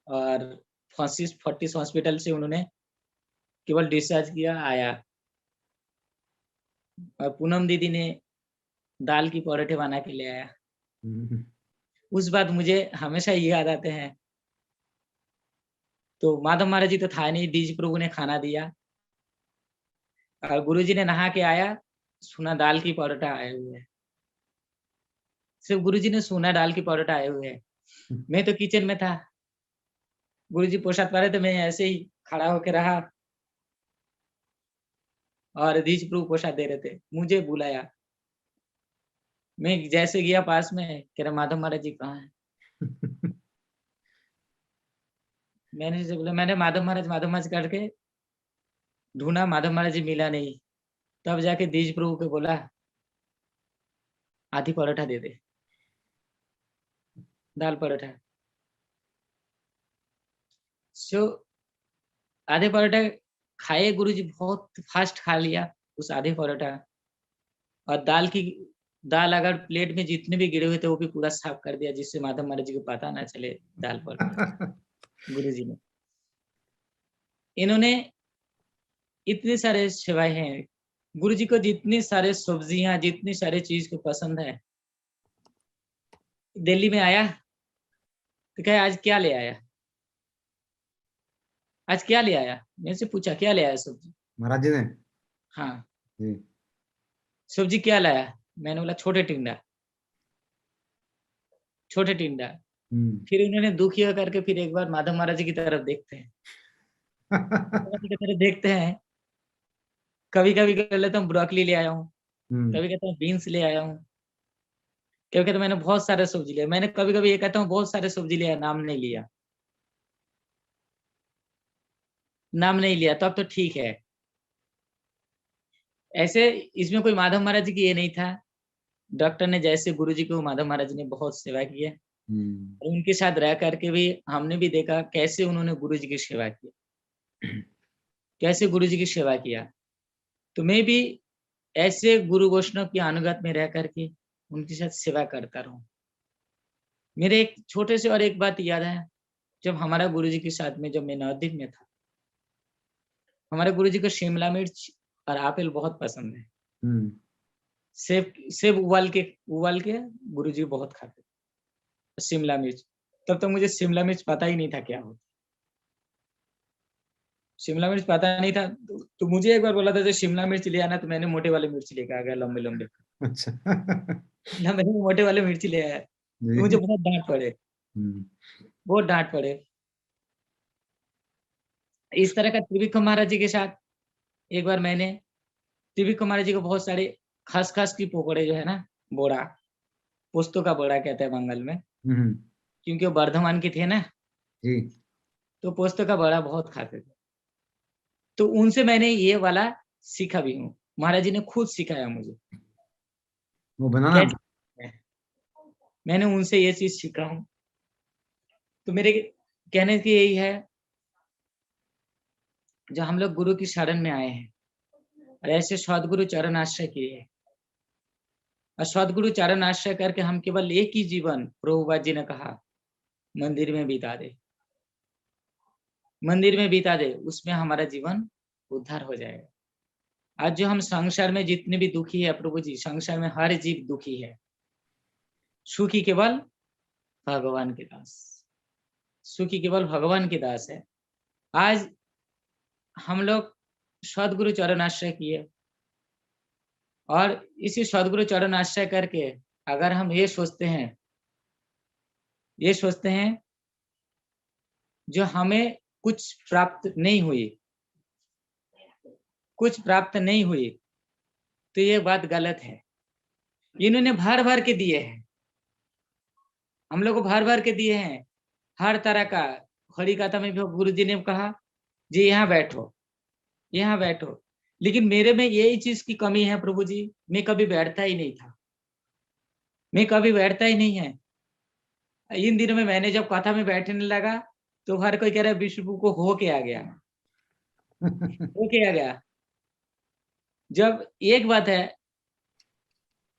और फोर्टिस हॉस्पिटल से उन्होंने केवल डिस्चार्ज किया, आया, और पूनम दीदी ने दाल की पराठे बना के ले आया। उस बात मुझे हमेशा याद आते हैं। तो माधव महाराज जी तो था नहीं, दीज प्रभु ने खाना दिया, और गुरु जी ने नहा के आया, सुना दाल की पराठा आए हुए है, सिर्फ गुरु जी ने सुना दाल की पराठा आए हुए है। मैं तो किचन में था, गुरु जी प्रसाद पा रहे थे, मैं ऐसे ही खड़ा होके रहा, और दीज प्रभु प्रसाद दे रहे थे, मुझे बुलाया, मैं जैसे गया पास में, कह रहा माधव महाराज जी कहाँ है? मैंने जब बोला, मैंने माधव महाराज करके ढूंढा, माधव महाराज जी मिला नहीं। तब जाके दीज प्रभु को बोला आधी पराठा दे दे, दाल पराठा। सो आधे पराठा खाए गुरुजी, बहुत फास्ट खा लिया उस आधे पराठा, और दाल अगर प्लेट में जितने भी गिरे हुए थे वो भी पूरा साफ कर दिया, जिससे माधव महाराज जी को पता ना चले दाल पराठा। गुरुजी ने, इन्होंने इतने सारे सेवाएं हैं, गुरुजी को जितनी सारे सब्जियां, जितनी सारे चीज को पसंद है। दिल्ली में आया तो कहे आज क्या ले आया, आज क्या ले आया, मेरे से पूछा क्या ले आया सब्जी, महाराज जी ने? हाँ जी। सब्जी क्या लाया, मैंने बोला छोटे टिंडा, छोटे टिंडा। फिर उन्होंने दुखी होकर के फिर एक बार माधव महाराज जी की तरफ देखते हैं, माधव महाराज जी की तरफ देखते हैं, कभी कभी कर लेता हूँ ब्रोकली ले आया हूँ, कभी कहता हूँ बीन्स ले आया हूँ, कभी कहता मैंने बहुत सारे सब्जी लिया, मैंने कभी कभी ये कहता हूँ बहुत सारे सब्जी लिया, नाम नहीं लिया, नाम नहीं लिया, तो अब तो ठीक है। ऐसे इसमें कोई माधव महाराज जी की ये नहीं था, डॉक्टर ने जैसे गुरु जी को माधव महाराज जी ने बहुत सेवा की है, और उनके साथ रह करके भी हमने भी देखा कैसे उन्होंने गुरु जी की सेवा की, कैसे गुरु जी की सेवा किया। तो मैं भी ऐसे गुरु वैष्णव की अनुगत में रह करके उनके साथ सेवा करता रहूं। मेरे एक छोटे से और एक बात याद है, जब हमारा गुरु जी के साथ में जब मैं नवद्वीप में था, हमारे गुरु जी को शिमला मिर्च और आपेल बहुत पसंद है। सेब सेब उबाल के गुरु जी बहुत खाते, शिमला मिर्च। तब तो मुझे शिमला मिर्च पता ही नहीं था क्या होता, शिमला मिर्च पता नहीं था। तो मुझे एक बार बोला था जो शिमला मिर्च ले आना, तो मैंने मोटे वाले मिर्च लेकर आ गया, लंबे लंबे। अच्छा। मैंने मोटे वाले मिर्ची ले आया, तो मुझे बहुत डांट पड़े, बहुत डांट पड़े। इस तरह का त्रिविक्रम महाराज जी के साथ एक बार मैंने त्रिविक्रम महाराज जी को बहुत सारे खसखस की पोकड़े जो है ना, बोड़ा, पोस्तों का बोड़ा कहते हैं बंगाल में, क्योंकि वो बर्धमान के थे ना, जी। तो पोस्तों का बड़ा बहुत खाते थे। तो उनसे मैंने ये वाला सीखा भी हूँ। महाराज जी ने खुद सिखाया मुझे वो बनाना। कैसे, मैंने उनसे ये चीज सीखा हूँ। तो मेरे कहने की यही है, जो हम लोग गुरु की शरण में आए हैं और ऐसे सदगुरु चरण आश्रय किए हैं, और सदगुरु चरण आश्रय करके हम केवल एक ही जीवन, प्रभुपाद जी ने कहा, मंदिर में बिता दे, मंदिर में बिता दे, उसमें हमारा जीवन उद्धार हो जाएगा। आज जो हम संसार में जितने भी दुखी है प्रभु जी, संसार में हर जीव दुखी है, सुखी केवल भगवान के दास, सुखी केवल भगवान के दास है। आज हम लोग सदगुरु चरण आश्रय किए, और इसी सदगुरु चरण आश्रय करके अगर हम ये सोचते हैं जो हमें कुछ प्राप्त नहीं हुई, कुछ प्राप्त नहीं हुई, तो ये बात गलत है। इन्होंने भर भर के दिए हैं, हम लोग को भर भर के दिए हैं हर तरह का। हरि कथा में भी गुरु जी ने कहा, जी यहाँ बैठो, यहाँ बैठो, लेकिन मेरे में यही चीज की कमी है प्रभु जी, मैं कभी बैठता ही नहीं था, मैं कभी बैठता ही नहीं है। इन दिनों में मैंने जब कथा में बैठने लगा तो हर कोई कह रहा है विष्णु को हो के आ गया, हो के आ गया। जब एक बात है,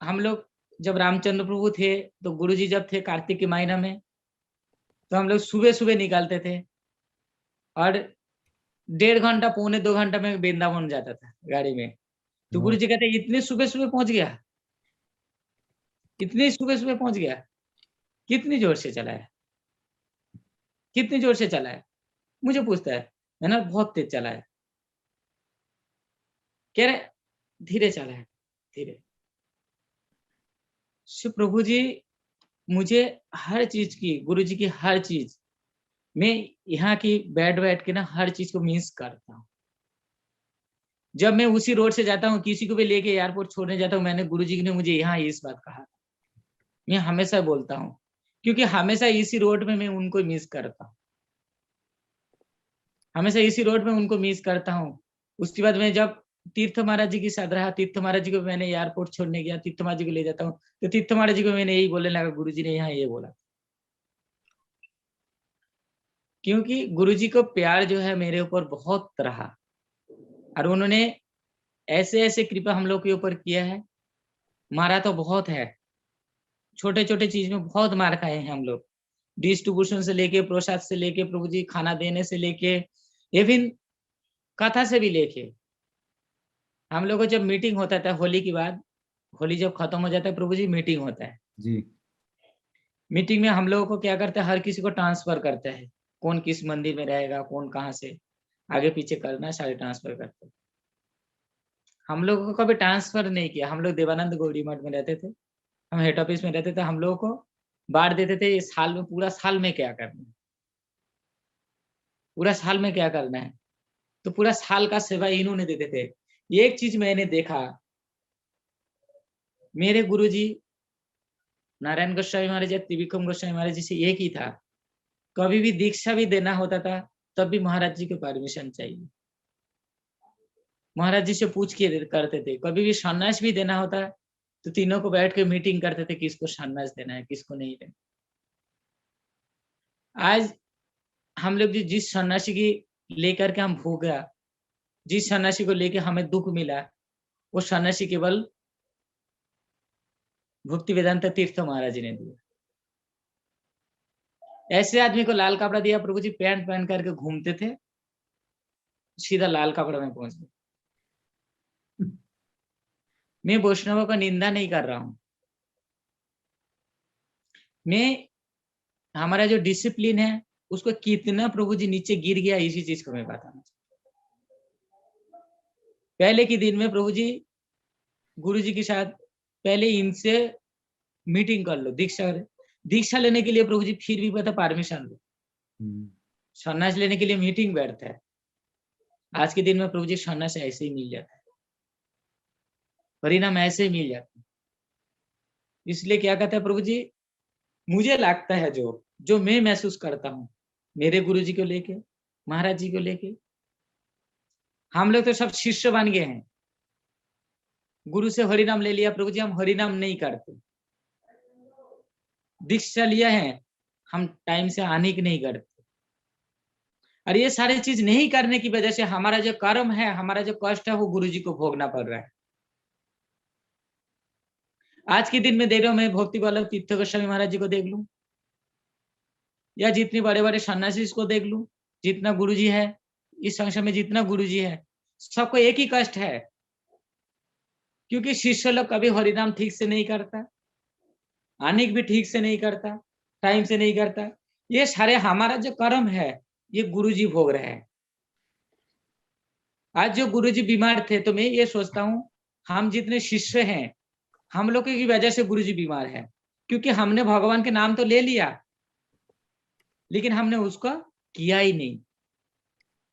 हम लोग जब रामचंद्र प्रभु थे तो गुरु जी जब थे कार्तिक के महीना में, तो हम लोग सुबह सुबह निकलते थे और 1.5 घंटा पौने 2 घंटा में वृंदावन जाता था गाड़ी में। तो गुरु जी कहते इतने सुबह सुबह पहुंच गया, इतनी सुबह सुबह पहुंच गया, कितनी जोर से चला है, कितनी जोर से चला है। मुझे पूछता है, मैंने बहुत तेज चला है, कह रहे धीरे चला है, धीरे। शिव प्रभु जी मुझे हर चीज की, गुरु जी की हर चीज, मैं यहाँ की बैठ बैठ के ना हर चीज को मिस करता हूँ। जब मैं उसी रोड से जाता हूँ, किसी को भी लेके एयरपोर्ट छोड़ने जाता हूँ, मैंने गुरु जी ने मुझे यहाँ इस बात कहा, मैं हमेशा बोलता हूँ, क्योंकि हमेशा इसी रोड में मैं उनको मिस करता हूँ, हमेशा इसी रोड में उनको मिस करता हूँ। उसके बाद मैं जब तीर्थ महाराज जी के साथ रहा, तीर्थ महाराज जी को मैंने एयरपोर्ट छोड़ने गया, तीर्थ महाराज जी को ले जाता हूँ, तो तीर्थ महाराज जी को मैंने यही बोलने लगा, गुरु जी ने यहाँ ये बोला, क्योंकि गुरु जी को प्यार जो है मेरे ऊपर बहुत रहा, और उन्होंने ऐसे ऐसे कृपा हम लोग के ऊपर किया है। मारा तो बहुत है, छोटे छोटे चीज में बहुत मार खाए हैं हम लोग, डिस्ट्रीब्यूशन से लेके, प्रसाद से लेके, प्रभु जी खाना देने से लेके, इवन कथा से भी लेके। हम लोग को जब मीटिंग होता था होली के बाद, होली जब खत्म हो जाता है प्रभु जी, मीटिंग होता है जी। मीटिंग में हम लोगों को क्या करते हैं, हर किसी को ट्रांसफर करते हैं, कौन किस मंदिर में रहेगा, कौन कहाँ से आगे पीछे करना है, सारे ट्रांसफर करते हैं। हम लोगों को कभी ट्रांसफर नहीं किया, हम लोग देवानंद गौड़ी मठ में रहते थे, हम हेड ऑफिस में रहते थे, हम लोगों को बांट देते थे, इस साल में, पूरा साल में क्या करना है, पूरा साल में क्या करना है, तो पूरा साल का सेवा इन्होंने देते थे। एक चीज मैंने देखा, मेरे गुरुजी नारायण गोस्वामी महाराज या त्रिविक्रम गोस्वामी महाराज जी से एक ही था, कभी भी दीक्षा भी देना होता था तब भी महाराज जी की परमिशन चाहिए, महाराज जी से पूछ के करते थे। कभी भी सन्यास भी देना होता तो तीनों को बैठ के मीटिंग करते थे, किसको सन्यास देना है, किसको नहीं देना। आज हम लोग जिस सन्यासी की लेकर के हम भोगा, जिस सन्यासी को लेके हमें दुख मिला, वो सन्यासी केवल भक्ति वेदांत तीर्थ महाराज जी ने दिया। ऐसे आदमी को लाल कपड़ा दिया प्रभु जी, पैंट पहन करके घूमते थे, सीधा लाल कपड़ा में पहुंच गए। मैं वैष्णवों का निंदा नहीं कर रहा हूं, मैं हमारा जो डिसिप्लिन है उसको कितना प्रभु जी नीचे गिर गया, इसी चीज को मैं बताना चाहता। पहले के दिन में प्रभु जी गुरु जी के साथ पहले इनसे मीटिंग कर लो, दीक्षा लेने के लिए प्रभु जी फिर भी पता परमिशन लो, सन्यास लेने के लिए मीटिंग बैठता है। आज के दिन में प्रभु जी सन्यास ऐसे ही मिल जाता है, परिणाम ऐसे ही मिल जाता है। इसलिए क्या कहता है प्रभु जी, मुझे लगता है जो मैं महसूस करता हूँ मेरे गुरु जी को लेके, महाराज जी को लेके। हम लोग तो सब शिष्य बन गए हैं, गुरु से हरिनाम ले लिया, प्रभु जी हम हरिनाम नहीं करते, दीक्षा लिया है, हम टाइम से आने की नहीं करते। और ये सारी चीज नहीं करने की वजह से हमारा जो कर्म है, हमारा जो कष्ट है, वो गुरु जी को भोगना पड़ रहा है। आज के दिन में देख रहा हूं, मैं भक्ति वल्लभ तीर्थ गोस्वामी महाराज जी को देख लूं, या जितने बड़े बड़े सन्यासी को देख लूं, जितना गुरु जी है इस संसार में, जितना गुरु जी है, सबको एक ही कष्ट है, क्योंकि शिष्य लोग कभी हरिनाम ठीक से नहीं करता, आने भी ठीक से नहीं करता, टाइम से नहीं करता। ये सारे हमारा जो कर्म है, ये गुरु जी भोग रहे हैं। आज जो गुरु जी बीमार थे, तो मैं ये सोचता हूँ, हम जितने शिष्य हैं, हम लोग की वजह से गुरु जी बीमार है, क्योंकि हमने भगवान के नाम तो ले लिया, लेकिन हमने उसका किया ही नहीं।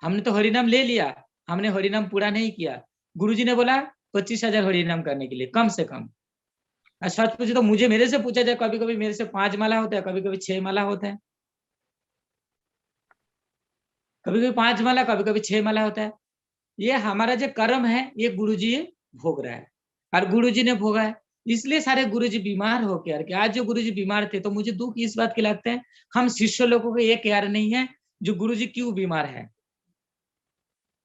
हमने तो हरिनाम ले लिया, हमने हरिनाम पूरा नहीं किया। गुरुजी ने बोला 25,000 हरिनाम करने के लिए, कम से कम। सच पूछे तो मुझे, मेरे से पूछा जाए, कभी कभी मेरे से 5 माला होता है, कभी कभी 6 माला होता है, कभी कभी 5 माला, कभी कभी 6 माला होता है। ये हमारा जो कर्म है, ये गुरुजी भोग रहा है, और गुरुजी ने भोगा है, इसलिए सारे गुरुजी बीमार हो के। आज जो गुरुजी बीमार थे, तो मुझे दुख इस बात के लगता है, हम शिष्य लोगों को ये केयर नहीं है जो गुरुजी क्यों बीमार है।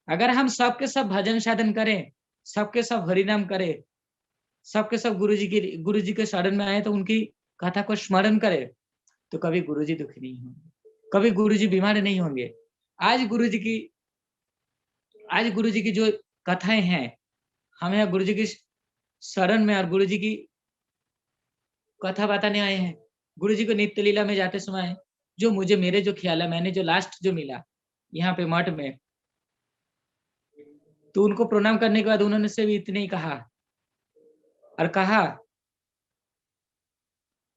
अगर हम सबके सब भजन साधन करें, सबके सब हरिनाम करें, सबके सब गुरुजी के शरण में आए, तो उनकी कथा को स्मरण करें, तो कभी गुरुजी दुखी नहीं होंगे, कभी गुरुजी बीमार नहीं होंगे। आज गुरुजी की जो कथाएं हैं, हम यहाँ गुरुजी की शरण में और गुरुजी की कथा बताने आए हैं। गुरुजी को नित्य लीला में जाते समय जो मुझे, मेरे जो ख्याल है, मैंने जो लास्ट जो मिला यहाँ पे मठ में, तो उनको प्रणाम करने के बाद उन्होंने से भी इतने ही कहा, और कहा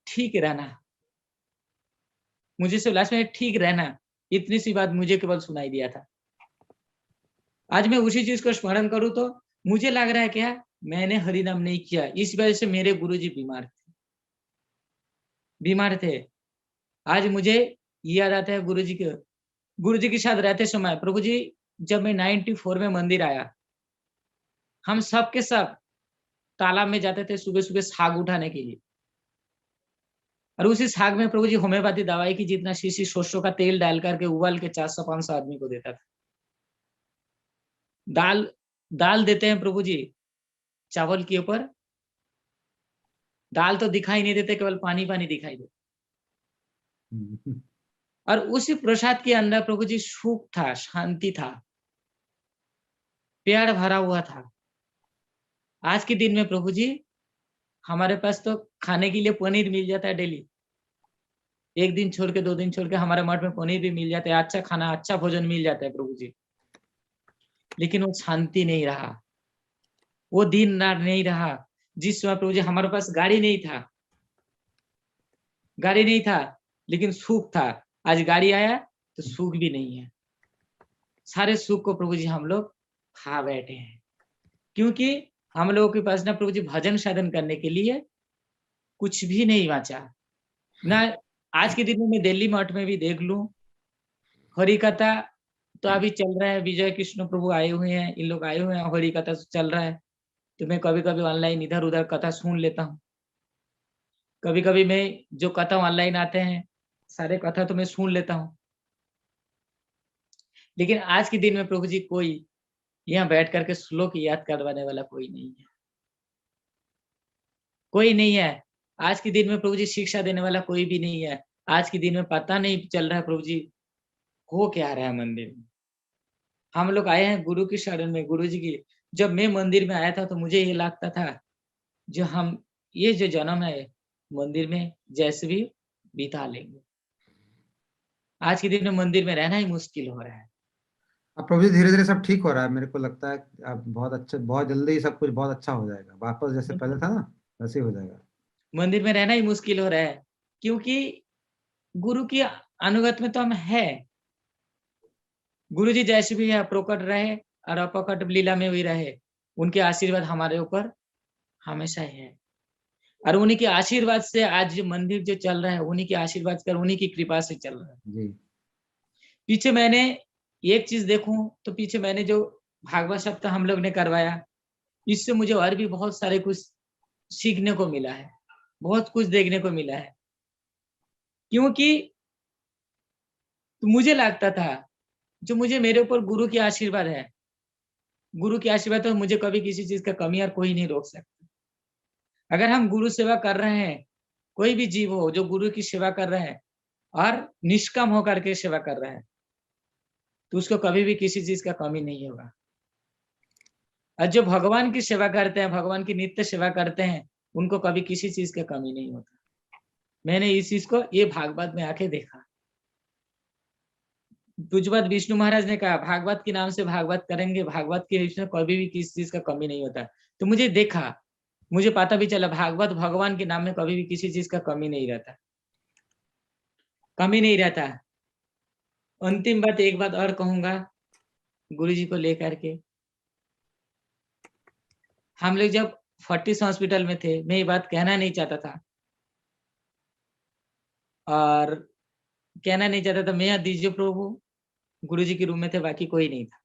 ठीक रहना, मुझे से लास्ट में ठीक रहना, इतनी सी बात मुझे केवल सुनाई दिया था। आज मैं उसी चीज को स्मरण करूं, तो मुझे लग रहा है क्या, मैंने हरिनाम नहीं किया, इस वजह से मेरे गुरुजी बीमार थे। आज मुझे याद आता है गुरुजी के साथ रहते समय, प्रभु जी जब मैं 94 में मंदिर आया, हम सब के सब तालाब में जाते थे सुबह सुबह साग उठाने के लिए, और उसी साग में प्रभु जी होम्योपैथी दवाई की जितना शीशी सरसों का तेल डाल करके उबाल के 400-500 आदमी को देता था। दाल देते हैं प्रभु जी चावल के ऊपर, दाल तो दिखाई नहीं देते, केवल पानी पानी दिखाई देता। और उसी प्रसाद के अंदर प्रभु जी सुख था, शांति था, प्यार भरा हुआ था। आज के दिन में प्रभु जी हमारे पास तो खाने के लिए पनीर मिल जाता है डेली, एक दिन छोड़ के 2 दिन छोड़ के हमारे मठ में पनीर भी मिल जाता है, अच्छा खाना, अच्छा भोजन मिल जाता है प्रभु जी, लेकिन वो शांति नहीं रहा, वो दिन रात नहीं रहा। जिस समय प्रभु जी हमारे पास गाड़ी नहीं था, लेकिन सुख था। आज गाड़ी आया तो सुख भी नहीं है, सारे सुख को प्रभु जी हम लोग खा बैठे हैं, क्योंकि हम लोगों के पास ना प्रभु जी भजन साधन करने के लिए कुछ भी नहीं बचा ना। आज के दिन में मैं दिल्ली मठ में भी देख लूं, हरि कथा तो अभी चल रहा है, विजय कृष्ण प्रभु आए हुए हैं, इन लोग आए हुए हैं, हरि कथा चल रहा है, तो मैं कभी कभी ऑनलाइन इधर उधर कथा सुन लेता हूँ। कभी कभी मैं जो कथा ऑनलाइन आते हैं, सारे कथा तो मैं सुन लेता हूँ, लेकिन आज के दिन में प्रभु जी कोई यहाँ बैठ करके श्लोक याद करवाने वाला कोई नहीं है, कोई नहीं है। आज के दिन में प्रभु जी शिक्षा देने वाला कोई भी नहीं है। आज के दिन में पता नहीं चल रहा है प्रभु जी हो क्या रहा है मंदिर में। हम लोग आए हैं गुरु की शरण में, गुरु जी की। जब मैं मंदिर में आया था तो मुझे ये लगता था जो हम ये जो जन्म है मंदिर में जैसे भी बिता लेंगे। आज के दिन में मंदिर में रहना ही मुश्किल हो रहा है। अब प्रभु जी धीरे धीरे सब ठीक हो रहा है, मेरे को लगता है अब बहुत अच्छा, बहुत जल्दी सब कुछ बहुत अच्छा हो जाएगा, वापस जैसे पहले था ना वैसे ही हो जाएगा। मंदिर में रहना ही मुश्किल हो रहा है, क्योंकि गुरु की अनुगत में तो हम है। गुरु जी जैसे भी है प्रकट रहे और अपकट लीला में भी रहे, उनके आशीर्वाद हमारे ऊपर हमेशा है। और उन्हीं के आशीर्वाद से आज जो मंदिर जो चल रहा है, उन्हीं के आशीर्वाद कर, उन्हीं की कृपा से चल रहा है। जी। पीछे मैंने एक चीज देखूं तो पीछे मैंने जो भागवत सप्ताह हम लोग ने करवाया, इससे मुझे और भी बहुत सारे कुछ सीखने को मिला है, बहुत कुछ देखने को मिला है। क्योंकि मुझे लगता था जो मुझे मेरे ऊपर गुरु की आशीर्वाद है, गुरु की आशीर्वाद तो मुझे कभी किसी चीज का कमी और कोई नहीं रोक सकता। अगर हम गुरु सेवा कर रहे हैं, कोई भी जीव हो जो गुरु की सेवा कर रहे हैं और निष्काम होकर के सेवा कर रहा है, तो उसको कभी भी किसी चीज का कमी नहीं होगा। और जो भगवान की सेवा करते हैं, भगवान की नित्य सेवा करते हैं, उनको कभी किसी चीज का कमी नहीं होता। मैंने इस चीज को ये भागवत में आके देखा। पूज्यपाद विष्णु महाराज ने कहा भागवत के नाम से भागवत करेंगे, भागवत के इसमें कभी भी किसी चीज का कमी नहीं होता। तो मुझे देखा, मुझे पता भी चला भागवत भगवान के नाम में कभी भी किसी चीज का कमी नहीं रहता, कमी नहीं रहता। अंतिम बात, एक बात और कहूंगा गुरु जी को लेकर के। हम लोग जब फोर्टिस हॉस्पिटल में थे, मैं ये बात कहना नहीं चाहता था, और कहना नहीं चाहता था, मैं दीजिए प्रभु गुरु जी के रूम में थे, बाकी कोई नहीं था।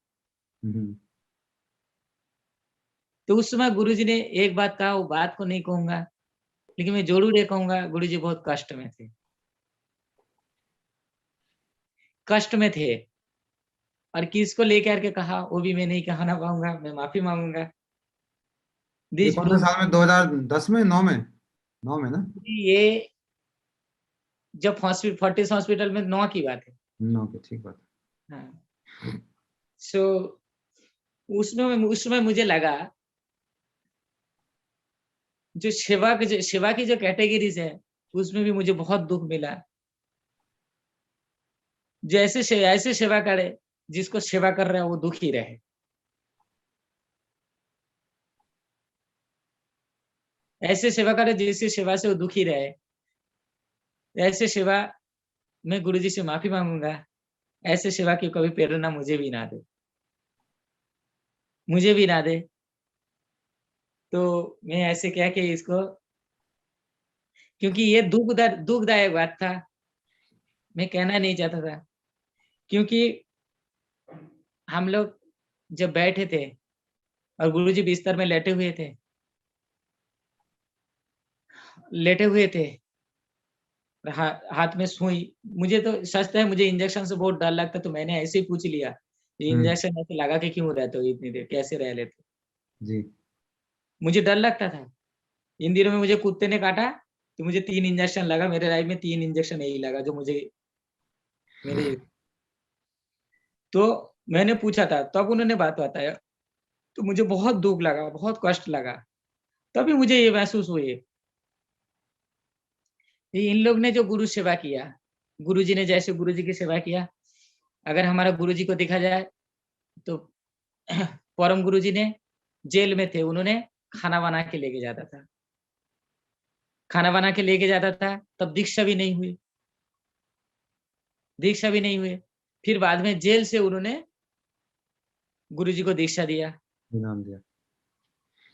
तो उस समय गुरु जी ने एक बात कहा, वो बात को नहीं कहूंगा, लेकिन मैं जरूर ये कहूंगा गुरु जी बहुत कष्ट में थे, कष्ट में थे। और किसको लेकर के कहा वो भी मैं नहीं कहना पाऊंगा, मैं माफी मांगूंगा। ये दिस कौन से प्रूव, साल में? 2010 में, 9 में? 9 में ना? ये जब फोर्टिस हॉस्पिटल में 9 की बात है। 9 के, ठीक बात है। हाँ। सो उसमें मुझे लगा जो सेवा की जो कैटेगरीज है, उसमें भी मुझे बहुत दुख मिला। जो ऐसे सेवा करे, जिसको सेवा कर रहा है वो दुखी रहे। ऐसे सेवा करे जिसकी सेवा से वो दुखी रहे। ऐसे सेवा, मैं गुरु जी से माफी मांगूंगा, ऐसे सेवा की कभी प्रेरणा मुझे भी ना दे, मुझे भी ना दे। तो मैं ऐसे क्या कि इसको, क्योंकि ये दुखदायक बात था, मैं कहना नहीं चाहता था। क्योंकि हम लोग जब बैठे थे और गुरुजी बिस्तर में लेटे हुए थे, हाथ में सुई। मुझे तो सच है, मुझे इंजेक्शन से बहुत डर लगता, तो मैंने ऐसे ही पूछ लिया, इंजेक्शन ऐसे लगा के क्यों रहते हो इतनी देर, कैसे रह लेते? जी। मुझे डर लगता था। इन दिनों में मुझे कुत्ते ने काटा तो मुझे 3 इंजेक्शन लगा, मेरे लाइफ में 3 इंजेक्शन यही लगा जो मुझे मेरे। तो मैंने पूछा था, तब उन्होंने बात बताया, तो मुझे बहुत दुख लगा, बहुत कष्ट लगा। तभी मुझे ये महसूस हुई, इन लोग ने जो गुरु सेवा किया, गुरु जी ने जैसे गुरु जी की सेवा किया, अगर हमारा गुरु जी को देखा जाए तो परम गुरु जी ने जेल में थे, उन्होंने खाना बना के लेके जाता था, खाना बना के लेके जाता था, तब दीक्षा भी नहीं हुई, दीक्षा भी नहीं हुई। फिर बाद में जेल से उन्होंने गुरु जी को दीक्षा दिया, नाम दिया।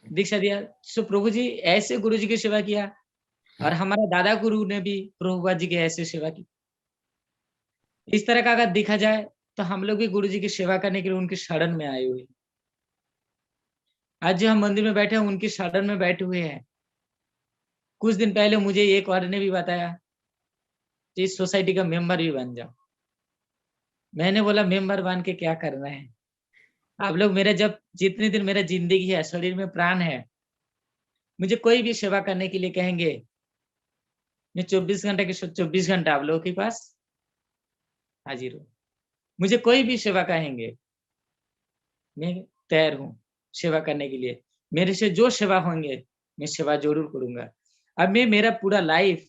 दीक्षा दिया। सो प्रभु जी ऐसे गुरु जी की सेवा किया, और हमारा दादा गुरु ने भी प्रभुपाद जी की ऐसे सेवा की। इस तरह का अगर देखा जाए तो हम लोग भी गुरु जी की सेवा करने के लिए उनकी शरण में आए हुए। आज जो हम मंदिर में बैठे हैं, उनकी शरण में बैठे हुए हैं। कुछ दिन पहले मुझे एक और ने भी बताया कि इस सोसाइटी का मेंबर भी बन जाओ। मैंने बोला मेंबर बन के क्या करना है? आप लोग मेरा, जब जितने दिन मेरा जिंदगी है, शरीर में प्राण है, मुझे कोई भी सेवा करने के लिए कहेंगे, मैं 24 घंटे के 24 घंटा आप लोगों के पास हाजिर हूँ। मुझे कोई भी सेवा कहेंगे, मैं तैयार हूँ सेवा करने के लिए। मेरे से जो सेवा होंगे मैं सेवा जरूर करूंगा। अब मैं मेरा पूरा लाइफ,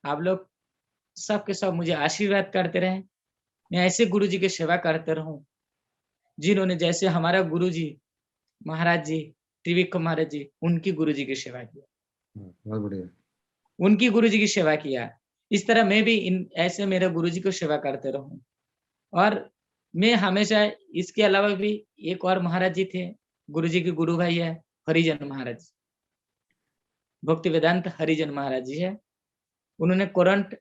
आप लोग सब के सब मुझे आशीर्वाद करते रहे, मैं ऐसे गुरु जी की सेवा करते रहूं, जिन्होंने जैसे हमारा गुरु जी महाराज जी त्रिविक्रम महाराज जी, उनकी गुरु जी की सेवा किया, बहुत बढ़िया। उनकी गुरु जी की सेवा किया। इस तरह मैं भी इन ऐसे मेरे गुरु जी को सेवा करते रहूं। और मैं हमेशा, इसके अलावा भी एक और महाराज जी थे, गुरु जी के गुरु भाई है, हरिजन महाराज, भक्ति वेदांत हरिजन महाराज जी है। उन्होंने करंट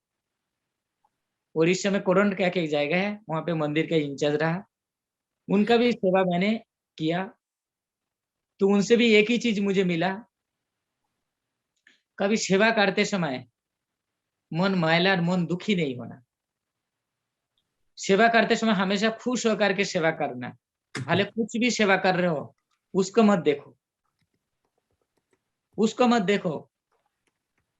उड़ीसा में कोरंड क्या एक जगह है, वहां पे मंदिर का इंचार्ज रहा। उनका भी सेवा मैंने किया। तो उनसे भी एक ही चीज मुझे मिला, कभी सेवा करते समय मन मैला और मन दुखी नहीं होना। सेवा करते समय हमेशा खुश होकर के सेवा करना। भले कुछ भी सेवा कर रहे हो, उसको मत देखो, उसको मत देखो।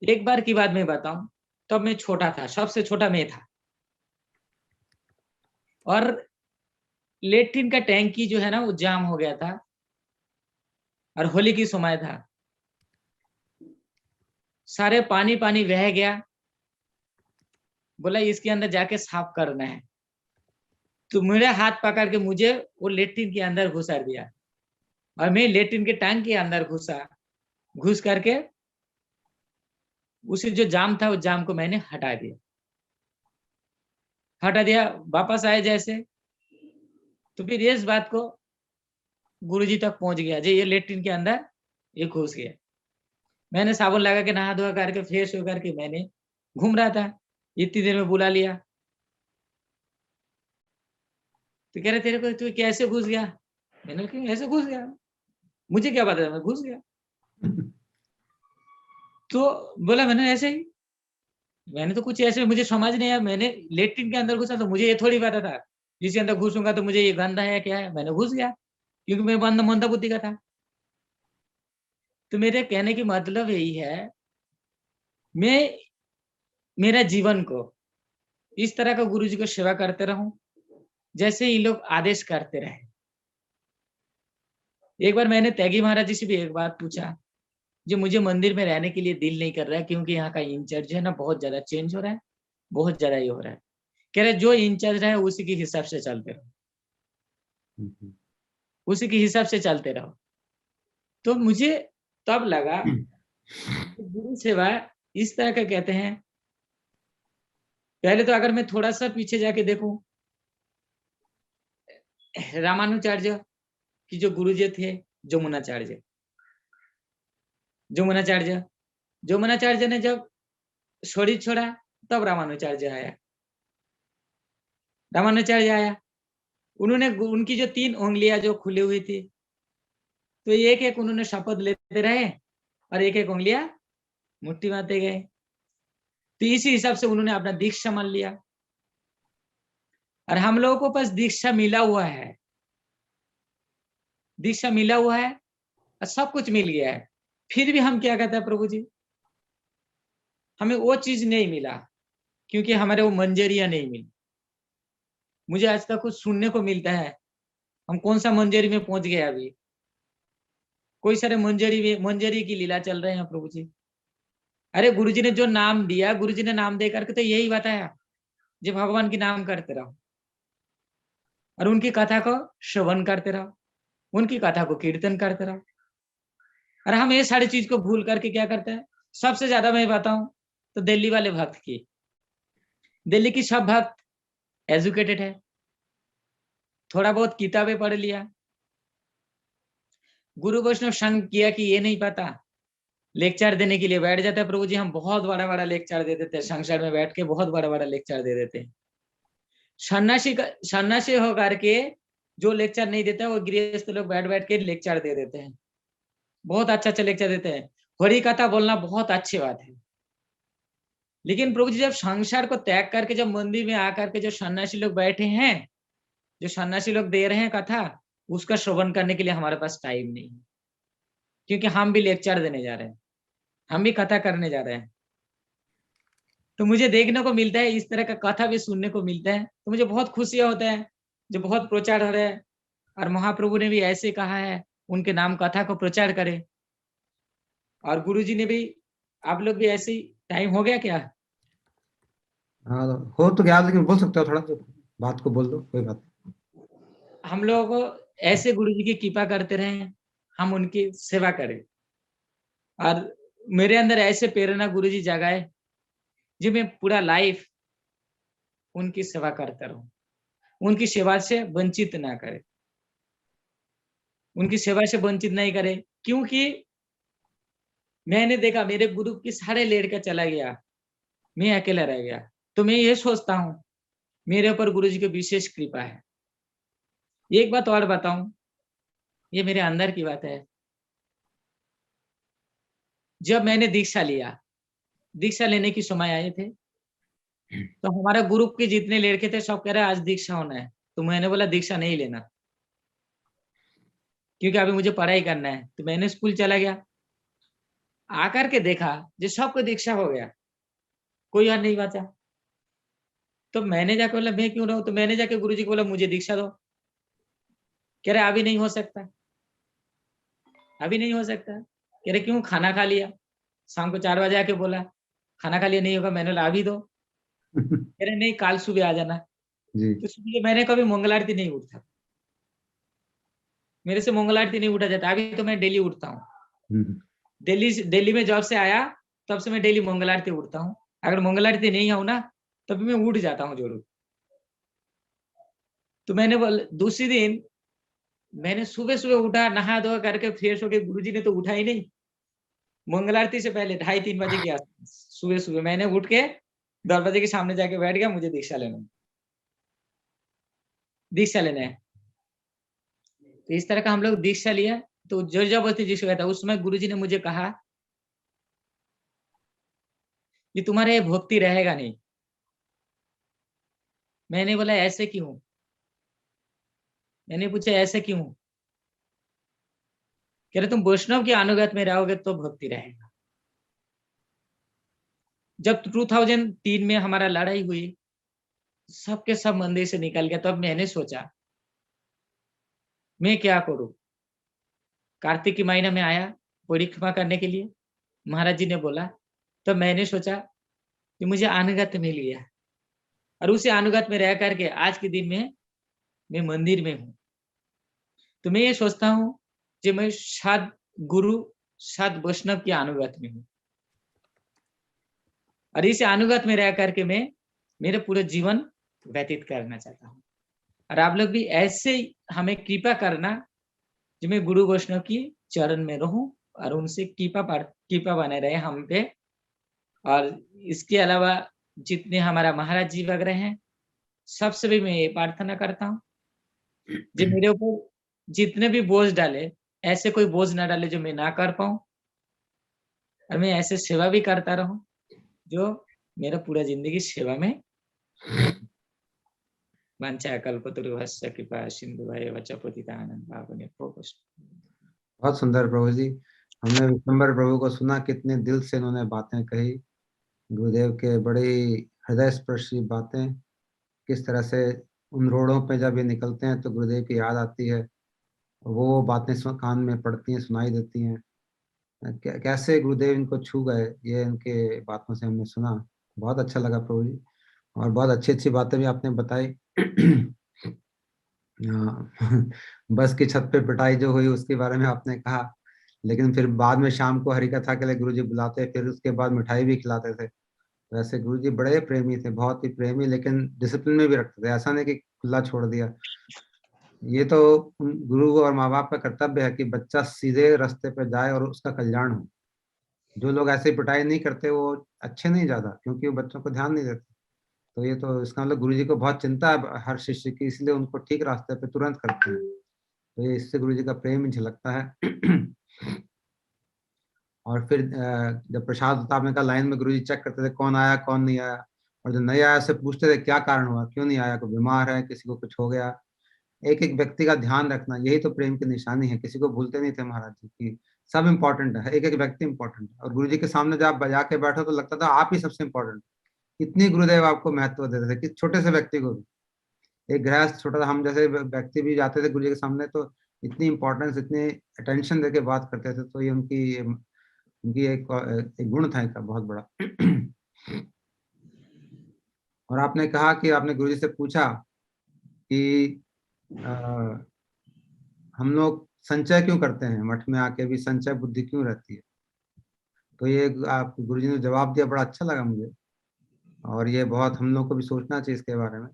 एक बार की बात मैं बताऊं, तब मैं छोटा था, सबसे छोटा मैं था, और लेट्रिन का टैंकी जो है ना वो जाम हो गया था, और होली की समय था, सारे पानी पानी बह गया। बोला इसके अंदर जाके साफ करना है। तो मेरे हाथ पकड़ के मुझे वो लेट्रिन के अंदर घुसा दिया, और मैं लेट्रिन के टैंक के अंदर घुस करके उसे जो जाम था, उस जाम को मैंने हटा दिया। वापस आए जैसे, तो फिर इस बात को गुरुजी तक पहुंच गया जी, ये लेट्रिन के अंदर ये घुस गया। मैंने साबुन लगा के नहा धोआ करके फ्रेश होकर के मैंने घूम रहा था, इतनी देर में बुला लिया। तो कह रहे तेरे को तू कैसे घुस गया? मैंने कहा ऐसे घुस गया, मुझे क्या पता, मैं घुस गया। तो बोला मैंने ऐसे ही, मैंने तो कुछ ऐसे, मुझे समझ नहीं आया, मैंने लेट्रिन के अंदर घुसा तो मुझे ये थोड़ी पता था जिसके अंदर घुसूंगा तो मुझे ये गंदा है क्या है, मैंने घुस गया क्योंकि मैं मंदा बुद्धि का था। तो मेरे कहने की मतलब यही है, मैं मेरा जीवन को इस तरह का गुरु जी को सेवा करते रहूं जैसे ये लोग आदेश करते रहे। एक बार मैंने त्यागी महाराज जी से भी एक बात पूछा, जो मुझे मंदिर में रहने के लिए दिल नहीं कर रहा है क्योंकि यहाँ का इंचार्ज है ना बहुत ज्यादा चेंज हो रहा है, बहुत ज्यादा ये हो रहा है। कह रहे जो इंचार्ज रहे उसी के हिसाब से चलते रहो, उसी के हिसाब से चलते रहो। तो मुझे तब लगा गुरु सेवा इस तरह का कहते हैं। पहले तो अगर मैं थोड़ा सा पीछे जाके देखूं, रामानुचार्य की जो गुरुजी थे, जमुनाचार्य, जमुनाचार्य जमुनाचार्य ने जब शरीर छोड़ा तब रामानुचार्य आया। रामानुचार्य आया, उन्होंने उनकी जो 3 उंगलियां जो खुली हुई थी, तो एक एक उन्होंने शपथ लेते रहे और एक एक उंगलियां मुट्ठी मारते गए। तो इसी हिसाब से उन्होंने अपना दीक्षा मान लिया, और हम लोगों को पास दीक्षा मिला हुआ है, दीक्षा मिला हुआ है और सब कुछ मिल गया है, फिर भी हम क्या कहते हैं प्रभु जी, हमें वो चीज नहीं मिला क्योंकि हमारे वो मंजरियां नहीं मिली। मुझे आज तक कुछ सुनने को मिलता है, हम कौन सा मंजरी में पहुंच गए अभी, कोई सारे मंजरी की लीला चल रहे हैं प्रभु जी। अरे गुरुजी ने जो नाम दिया, गुरुजी ने नाम दे करके तो यही बताया, जो भगवान की नाम करते रहो और उनकी कथा को श्रवण करते रहो, उनकी कथा को कीर्तन करते रहो। और हम ये सारी चीज को भूल करके क्या करते हैं, सबसे ज्यादा मैं बताऊं तो दिल्ली वाले भक्त की, दिल्ली की सब भक्त एजुकेटेड है, थोड़ा बहुत किताबें पढ़ लिया, गुरु वैष्णव संग किया कि ये नहीं पता, लेक्चर देने के लिए बैठ जाता है प्रभु जी, हम बहुत बड़ा बड़ा लेक्चर दे देते हैं, संसार में बैठ के बहुत बड़ा बड़ा लेक्चर दे देते हैं। सन्यासी होकर के जो लेक्चर नहीं देता है वो गृहस्थ लोग बैठ बैठ के लेक्चर दे देते हैं, बहुत अच्छा लेक्चर देते हैं। हरि कथा बोलना बहुत अच्छी बात है, लेकिन प्रभु जी जब संसार को त्याग करके जब मंदिर में आकर के जो सन्यासी लोग बैठे हैं, जो सन्यासी लोग दे रहे हैं कथा, उसका श्रवण करने के लिए हमारे पास टाइम नहीं है, क्योंकि हम भी लेक्चर देने जा रहे हैं, हम भी कथा करने जा रहे हैं। तो मुझे देखने को मिलता है, इस तरह का कथा भी सुनने को मिलता है, तो मुझे बहुत खुशी होता है, जो बहुत प्रचार हो रहा है। और महाप्रभु ने भी ऐसे कहा है, उनके नाम कथा को प्रचार करें। और गुरुजी ने भी, आप लोग भी ऐसे ही, टाइम हो गया क्या? हाँ हो तो गया, लेकिन बोल सकते हो, थोड़ा तो बात को बोल दो, कोई बात नहीं। हम लोगों को ऐसे गुरुजी की कृपा करते रहे, हम उनकी सेवा करें, और मेरे अंदर ऐसे प्रेरणा गुरुजी जगाए जो मैं पूरा लाइफ उनकी सेवा करता रहूं, उनकी सेवा से वंचित ना करे, उनकी सेवा से वंचित नहीं करे। क्योंकि मैंने देखा मेरे गुरु की सारे लेकर चला गया, मैं अकेला रह गया, तो मैं ये सोचता हूँ मेरे ऊपर गुरु जी की विशेष कृपा है। एक बात और बताऊं, ये मेरे अंदर की बात है। जब मैंने दीक्षा लेने की समय आए थे, तो हमारा ग्रुप के जितने लड़के थे सब कह रहे आज दीक्षा होना है। तो मैंने बोला दीक्षा नहीं लेना, क्योंकि अभी मुझे पढ़ाई करना है। तो मैंने स्कूल चला गया, आकर के देखा जो सबको दीक्षा हो गया, कोई और नहीं बचा। तो मैंने जाके बोला मैं क्यों रहूं? तो मैंने जाके गुरुजी को बोला मुझे दीक्षा दो। कह रहे अभी नहीं हो सकता, अभी नहीं हो सकता। कह रहे क्यों? खाना खा लिया, शाम को 4 बजे आके बोला खाना खा लिया, नहीं होगा। मैंने बोला अभी दो। कह रहे नहीं कल सुबह आ जाना। जी। तो सुबह मैंने कभी मंगल आरती नहीं उठा, मेरे से मंगल आरती नहीं उठा जाता। अभी तो मैं डेली उठता हूँ। हम्म। दिल्ली में जब से आया तब से मैं डेली मंगल आरती उठता हूँ। अगर मंगल आरती नहीं आऊँ ना तभी मैं उठ जाता हूँ जरूर। तो मैंने बोल दूसरी दिन मैंने सुबह सुबह उठा, नहा धोया करके फ्रेश होके, गुरुजी ने तो उठा ही नहीं। मंगल आरती से पहले 2:30-3 बजे के आसपास सुबह सुबह मैंने उठ के दरवाजे के सामने जाके बैठ गया, मुझे दीक्षा लेना है, दीक्षा लेना है। तो इस तरह का हम लोग दीक्षा लिया। तो जोर जबरदस्ती जिसको कहता, उस समय गुरुजी ने मुझे कहा कि तुम्हारा ये भक्ति रहेगा नहीं। मैंने बोला ऐसे क्यों? मैंने पूछा ऐसे क्यों? कह रहे तुम वैष्णव के अनुगत में रहोगे तो भक्ति रहेगा। जब 2003 में हमारा लड़ाई हुई, सबके सब मंदिर से निकल गया, तब मैंने सोचा मैं क्या करूं। कार्तिक के महीना में आया परिक्रमा करने के लिए, महाराज जी ने बोला, तब मैंने सोचा कि मुझे अनुगत मिल गया, और उसी अनुगत में रह करके आज के दिन में मैं मंदिर में हूँ। तो मैं ये सोचता हूँ कि मैं सात गुरु, सात वैष्णव के अनुगत में हूँ, और इस अनुगत में रह करके मैं मेरे पूरे जीवन व्यतीत करना चाहता हूँ। और आप लोग भी ऐसे ही हमें कृपा करना जो मैं गुरु वैष्णव की चरण में रहूं और उनसे कृपा बने रहे हम पे। और इसके अलावा जितने हमारा महाराज जी वगैरह हैं, सबसे भी मैं ये प्रार्थना करता हूँ जो मेरे ऊपर जितने भी बोझ डाले, ऐसे कोई बोझ ना डाले जो मैं ना कर पाऊं, और मैं ऐसे सेवा भी करता रहूं जो मेरा पूरा जिंदगी सेवा में। वांछा कल्पतरुभ्यश्च कृपा सिन्धुभ्येव च पतितानां पावनेभ्यो वैष्णवेभ्यो। बहुत सुंदर प्रभु जी। हमने विश्वम्भर प्रभु को सुना, कितने दिल से उन्होंने बातें कही, गुरुदेव के बड़ी हृदय स्पर्शी बातें। किस तरह से उन रोडों पे जब ये निकलते हैं तो गुरुदेव की याद आती है, वो बातें कान में पड़ती हैं, सुनाई देती हैं। कैसे गुरुदेव इनको छू गए, ये इनके बातों से हमने सुना। बहुत अच्छा लगा प्रभु जी, और बहुत अच्छी अच्छी बातें भी आपने बताई। हाँ, बस की छत पे पिटाई जो हुई उसके बारे में आपने कहा, लेकिन फिर बाद में शाम को हरि कथा के लिए गुरुजी बुलाते, फिर उसके बाद मिठाई भी खिलाते थे। वैसे गुरुजी बड़े प्रेमी थे, बहुत ही प्रेमी, लेकिन डिसिप्लिन में भी रखते थे, ऐसा नहीं कि खुला छोड़ दिया। ये तो गुरु और माँ बाप का कर्तव्य है कि बच्चा सीधे रास्ते पे जाए और उसका कल्याण हो। जो लोग ऐसे पिटाई नहीं करते वो अच्छे नहीं ज्यादा, क्योंकि वो बच्चों को ध्यान नहीं देते। तो ये तो इसका मतलब गुरुजी को बहुत चिंता है हर शिष्य की, इसलिए उनको ठीक रास्ते पे तुरंत करते हैं। तो ये इससे गुरुजी का प्रेम ही झलकता है। और फिर जब प्रसाद होता, आपने कहा लाइन में गुरुजी चेक करते थे कौन आया कौन नहीं आया, और जो नहीं आया उससे पूछते थे क्या कारण हुआ, क्यों नहीं आया, कोई बीमार है, किसी को कुछ हो गया। एक एक व्यक्ति का ध्यान रखना, यही तो प्रेम की निशानी है। किसी को भूलते नहीं थे महाराज जी की, सब इम्पोर्टेंट है, एक एक व्यक्ति इंपॉर्टेंट है। और गुरुजी के सामने जब आप बजा के बैठो तो लगता था आप ही सबसे इम्पोर्टेंट। इतनी गुरुदेव आपको महत्व देते थे कि छोटे से व्यक्ति को भी, एक गृहस्थ छोटा सा हम जैसे व्यक्ति भी जाते थे गुरुजी के सामने तो इतनी इंपॉर्टेंस, इतनी अटेंशन देके बात करते थे। तो ये उनकी एक गुण था इनका बहुत बड़ा। और आपने कहा कि आपने गुरुजी से पूछा कि आ, हम लोग संचय क्यों करते हैं, मठ में आके भी संचय बुद्धि क्यों रहती है। तो ये आप गुरुजी ने जवाब दिया, बड़ा अच्छा लगा मुझे। और ये बहुत हम लोग को भी सोचना चाहिए इसके बारे में।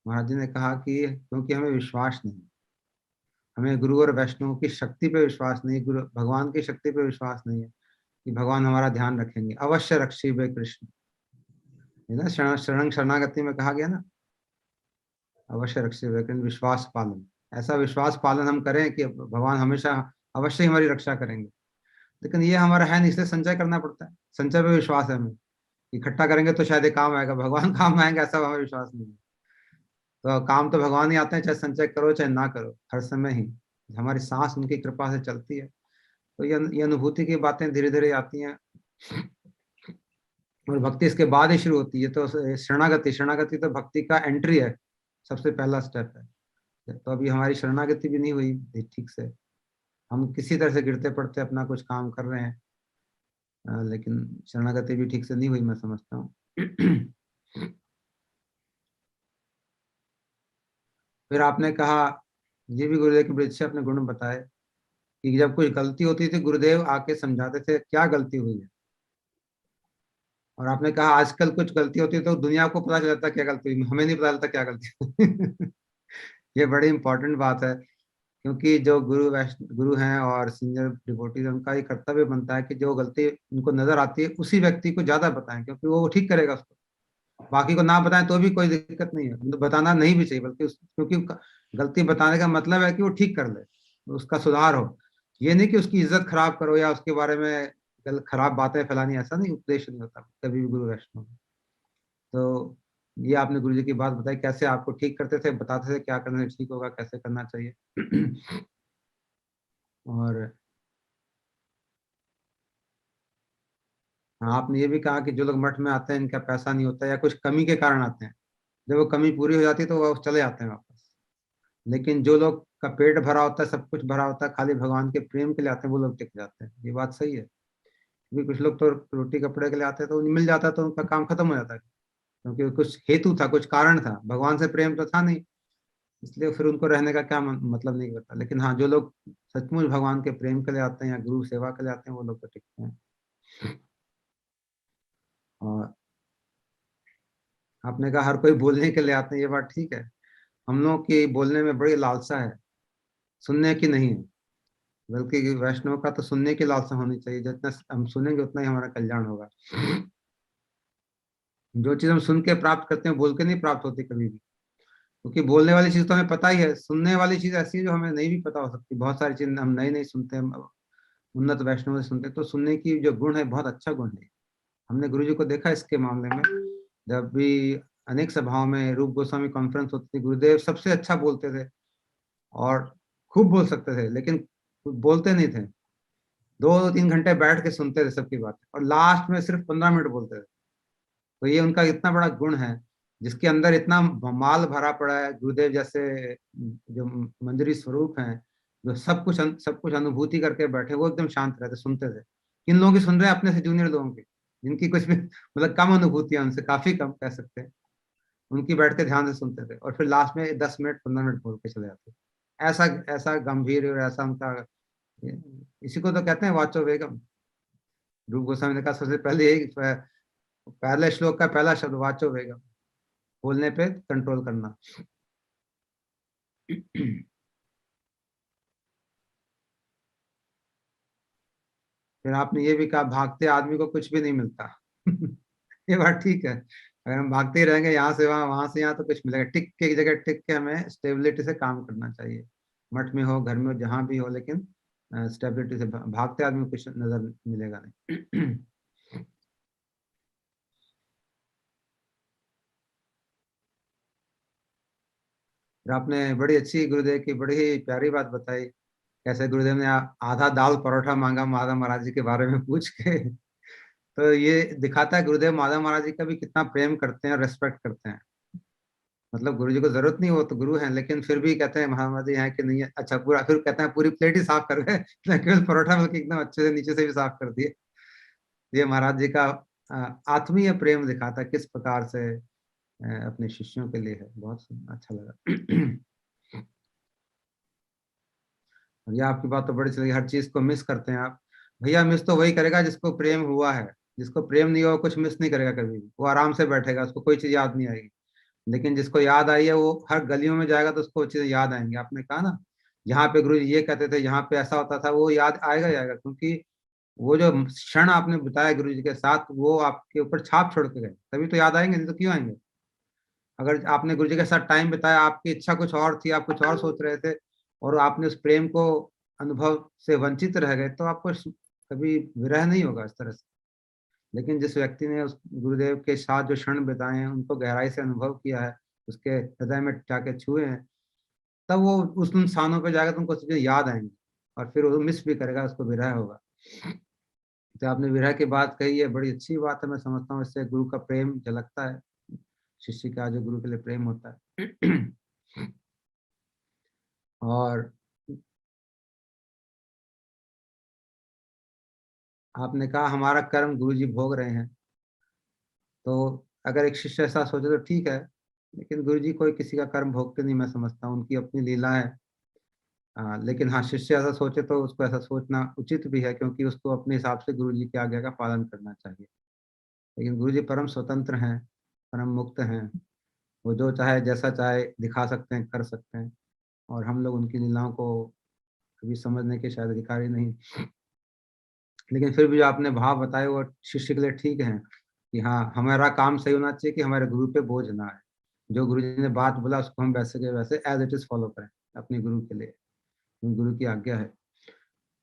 महाराज जी ने कहा कि क्योंकि हमें विश्वास नहीं, हमें गुरु और वैष्णव की शक्ति पे विश्वास नहीं, गुरु भगवान की शक्ति पे विश्वास नहीं है कि भगवान हमारा ध्यान रखेंगे। अवश्य रक्षिबे कृष्ण, है ना, शरण शरणागति में कहा गया ना, अवश्य रक्षे लेकिन विश्वास पालन, ऐसा विश्वास पालन हम करें कि भगवान हमेशा अवश्य ही हमारी रक्षा करेंगे। लेकिन ये हमारा है नहीं, इसलिए संचय करना पड़ता है। संचय पे विश्वास है हमें, इकट्ठा करेंगे तो शायद ये काम आएगा, भगवान काम आएंगे ऐसा हमें विश्वास नहीं है। तो काम तो भगवान ही आते हैं, चाहे संचय करो चाहे ना करो, हर समय ही हमारी सांस उनकी कृपा से चलती है। तो ये अनुभूति की बातें धीरे धीरे आती हैं, और भक्ति इसके बाद ही शुरू होती है। तो शरणागति, शरणागति तो भक्ति का एंट्री है, सबसे पहला स्टेप है। तो अभी हमारी शरणागति भी नहीं हुई ठीक से, हम किसी तरह से गिरते पड़ते अपना कुछ काम कर रहे हैं, लेकिन शरणागति भी ठीक से नहीं हुई, मैं समझता हूँ। फिर आपने कहा, ये भी गुरुदेव के बड़े अच्छे अपने गुण बताए कि जब कुछ गलती होती थी गुरुदेव आके समझाते थे क्या गलती हुई है। और आपने कहा आजकल कुछ गलती होती है तो दुनिया को पता चल जाता है क्या गलती हुई, हमें नहीं पता चलता क्या गलती हुई। ये बड़ी इंपॉर्टेंट बात है, क्योंकि जो गुरु हैं और सीनियर डिवोटीज, उनका ये कर्तव्य बनता है कि जो गलती उनको नजर आती है उसी व्यक्ति को ज्यादा बताएं, क्योंकि वो ठीक करेगा उसको। बाकी को ना बताएं तो भी कोई दिक्कत नहीं है, तो बताना नहीं भी चाहिए, बल्कि क्योंकि गलती बताने का मतलब है कि वो ठीक कर ले, उसका सुधार हो। ये नहीं कि उसकी इज्जत खराब करो या उसके बारे में खराब बातें फैलानी, ऐसा नहीं, उद्देश्य नहीं होता कभी भी गुरु वैष्णव। तो ये आपने गुरु जी की बात बताई, कैसे आपको ठीक करते थे, बताते थे क्या करने से ठीक होगा, कैसे करना चाहिए। और हाँ, आपने ये भी कहा कि जो लोग मठ में आते हैं इनका पैसा नहीं होता या कुछ कमी के कारण आते हैं, जब वो कमी पूरी हो जाती है तो वो चले जाते हैं वापस। लेकिन जो लोग का पेट भरा होता है, सब कुछ भरा होता है, खाली भगवान के प्रेम के लिए आते हैं, वो लोग टिक जाते हैं। ये बात सही है, क्योंकि कुछ लोग तो रोटी कपड़े के लिए आते हैं, तो उन्हें मिल जाता है तो उनका काम खत्म हो जाता है, क्योंकि कुछ हेतु था, कुछ कारण था, भगवान से प्रेम तो था नहीं, इसलिए फिर उनको रहने का क्या मतलब नहीं करता। लेकिन हाँ, जो लोग सचमुच भगवान के प्रेम के लिए आते हैं या गुरु सेवा के लिए आते हैं, वो लोग तो टिकते हैं। और आपने कहा हर कोई बोलने के लिए आते हैं, ये बात ठीक है। हम लोग की बोलने में बड़ी लालसा है, सुनने की नहीं है। बल्कि वैष्णव का तो सुनने की लालसा होनी चाहिए, जितना हम सुनेंगे उतना ही हमारा कल्याण होगा। जो चीज हम सुन के प्राप्त करते हैं, बोल के नहीं प्राप्त होती कभी भी, क्योंकि बोलने वाली चीज तो हमें पता ही है, सुनने वाली चीज ऐसी है जो हमें नहीं भी पता हो सकती। बहुत सारी चीज हम नई नई सुनते हैं, उन्नत वैष्णव से सुनते हैं, तो सुनने की जो गुण है बहुत अच्छा गुण है। हमने गुरु जी को देखा इसके मामले में, जब भी अनेक सभाओं में रूप गोस्वामी कॉन्फ्रेंस होती थी, गुरुदेव सबसे अच्छा बोलते थे और खूब बोल सकते थे, लेकिन बोलते नहीं थे। 2-3 घंटे बैठ के सुनते थे सबकी बातें, और लास्ट में सिर्फ 15 मिनट बोलते थे। तो ये उनका इतना बड़ा गुण है, जिसके अंदर इतना माल भरा पड़ा है, गुरुदेव जैसे जो मंजरी स्वरूप हैं, जो सब कुछ अनुभूति करके बैठे, वो एकदम शांत रहते, सुनते थे। किन लोगों की सुन रहे हैं? अपने से जूनियर लोगों की, जिनकी कुछ भी मतलब कम अनुभूति है, उनसे काफी कम कह सकते हैं, उनकी बैठ के ध्यान से सुनते थे, और फिर लास्ट में 10 मिनट 15 मिनट बोल के चले जाते। ऐसा ऐसा गंभीर और ऐसा उनका, इसी को तो कहते हैं वाचो वेगम। रूप गोस्वामी ने कहा सबसे पहले यही, पहले श्लोक का पहला शब्द वाचो वेगम, बोलने पे कंट्रोल करना। फिर आपने ये भी कहा भागते आदमी को कुछ भी नहीं मिलता। ये बात ठीक है, अगर हम भागते ही रहेंगे यहाँ से वहां से यहाँ, तो कुछ मिलेगा? टिक के एक जगह टिक के हमें स्टेबिलिटी से काम करना चाहिए, मठ में हो, घर में हो, जहां भी हो, लेकिन स्टेबिलिटी से। भागते आदमी को कुछ नजर मिलेगा नहीं। फिर आपने बड़ी अच्छी, गुरुदेव की बड़ी ही प्यारी बात बताई, कैसे गुरुदेव ने आधा दाल परोठा मांगा माधव महाराज जी के बारे में पूछ के। तो ये दिखाता है गुरुदेव माधव महाराज जी का भी कितना प्रेम करते हैं, रेस्पेक्ट करते हैं। मतलब गुरु जी को जरूरत नहीं, वो तो गुरु हैं, लेकिन फिर भी कहते हैं महाराज जी हैं कि नहीं है, अच्छा पूरा, फिर कहते हैं पूरी प्लेट ही साफ कर गए, न केवल परोठा बल्कि एकदम अच्छे से नीचे से भी साफ कर दिए। ये महाराज जी का आत्मीय प्रेम दिखाता है, किस प्रकार से अपने शिष्यों के लिए है। बहुत अच्छा लगा। और ये आपकी बात तो बड़ी चली, हर चीज को मिस करते हैं आप। भैया मिस तो वही करेगा जिसको प्रेम हुआ है, जिसको प्रेम नहीं हुआ कुछ मिस नहीं करेगा कभी भी, वो आराम से बैठेगा, उसको कोई चीज याद नहीं आएगी। लेकिन जिसको याद आई है, वो हर गलियों में जाएगा तो उसको वो चीजें याद आएंगी। आपने कहा ना, यहाँ पे गुरु जी ये कहते थे, यहाँ पे ऐसा होता था, वो याद आएगा ही आएगा, क्योंकि वो जो क्षण आपने बिताया गुरु जी के साथ, वो आपके ऊपर छाप छोड़ के गए, तभी तो याद आएंगे, नहीं तो क्यों आएंगे। अगर आपने गुरु जी के साथ टाइम बिताया, आपकी इच्छा कुछ और थी, आप कुछ और सोच रहे थे, और आपने उस प्रेम को अनुभव से वंचित रह गए, तो आपको कभी विरह नहीं होगा इस तरह से। लेकिन जिस व्यक्ति ने उस गुरुदेव के साथ जो क्षण बिताए हैं, उनको गहराई से अनुभव किया है, उसके हृदय में जाके छुए हैं, तब वो उस उन स्थानों पे जाकर तुमको चीजें याद आएंगी, और फिर वो मिस भी करेगा, उसको विरह होगा। तो आपने विरह की बात कही है, बड़ी अच्छी बात है, मैं समझता हूँ इससे गुरु का प्रेम झलकता है, शिष्य का जो गुरु के लिए प्रेम होता है। और आपने कहा हमारा कर्म गुरु जी भोग रहे हैं, तो अगर एक शिष्य ऐसा सोचे तो ठीक है, लेकिन गुरु जी कोई किसी का कर्म भोगते नहीं, मैं समझता हूँ उनकी अपनी लीला है। लेकिन हाँ, शिष्य ऐसा सोचे तो उसको ऐसा सोचना उचित भी है, क्योंकि उसको अपने हिसाब से गुरु जी की आज्ञा का पालन करना चाहिए। लेकिन गुरु जी परम स्वतंत्र हैं, परम मुक्त हैं, वो जो चाहे जैसा चाहे दिखा सकते हैं, कर सकते हैं, और हम लोग उनकी लीलाओं को कभी समझने के शायद अधिकारी नहीं। लेकिन फिर भी जो आपने भाव बताए वो शिष्य के लिए ठीक है, कि हाँ, हमारा काम सही होना चाहिए कि हमारे गुरु पे बोझ ना आए। जो गुरु जी ने बात बोला उसको हम वैसे के वैसे एज इट इज फॉलो करें अपने गुरु के लिए, गुरु की आज्ञा है।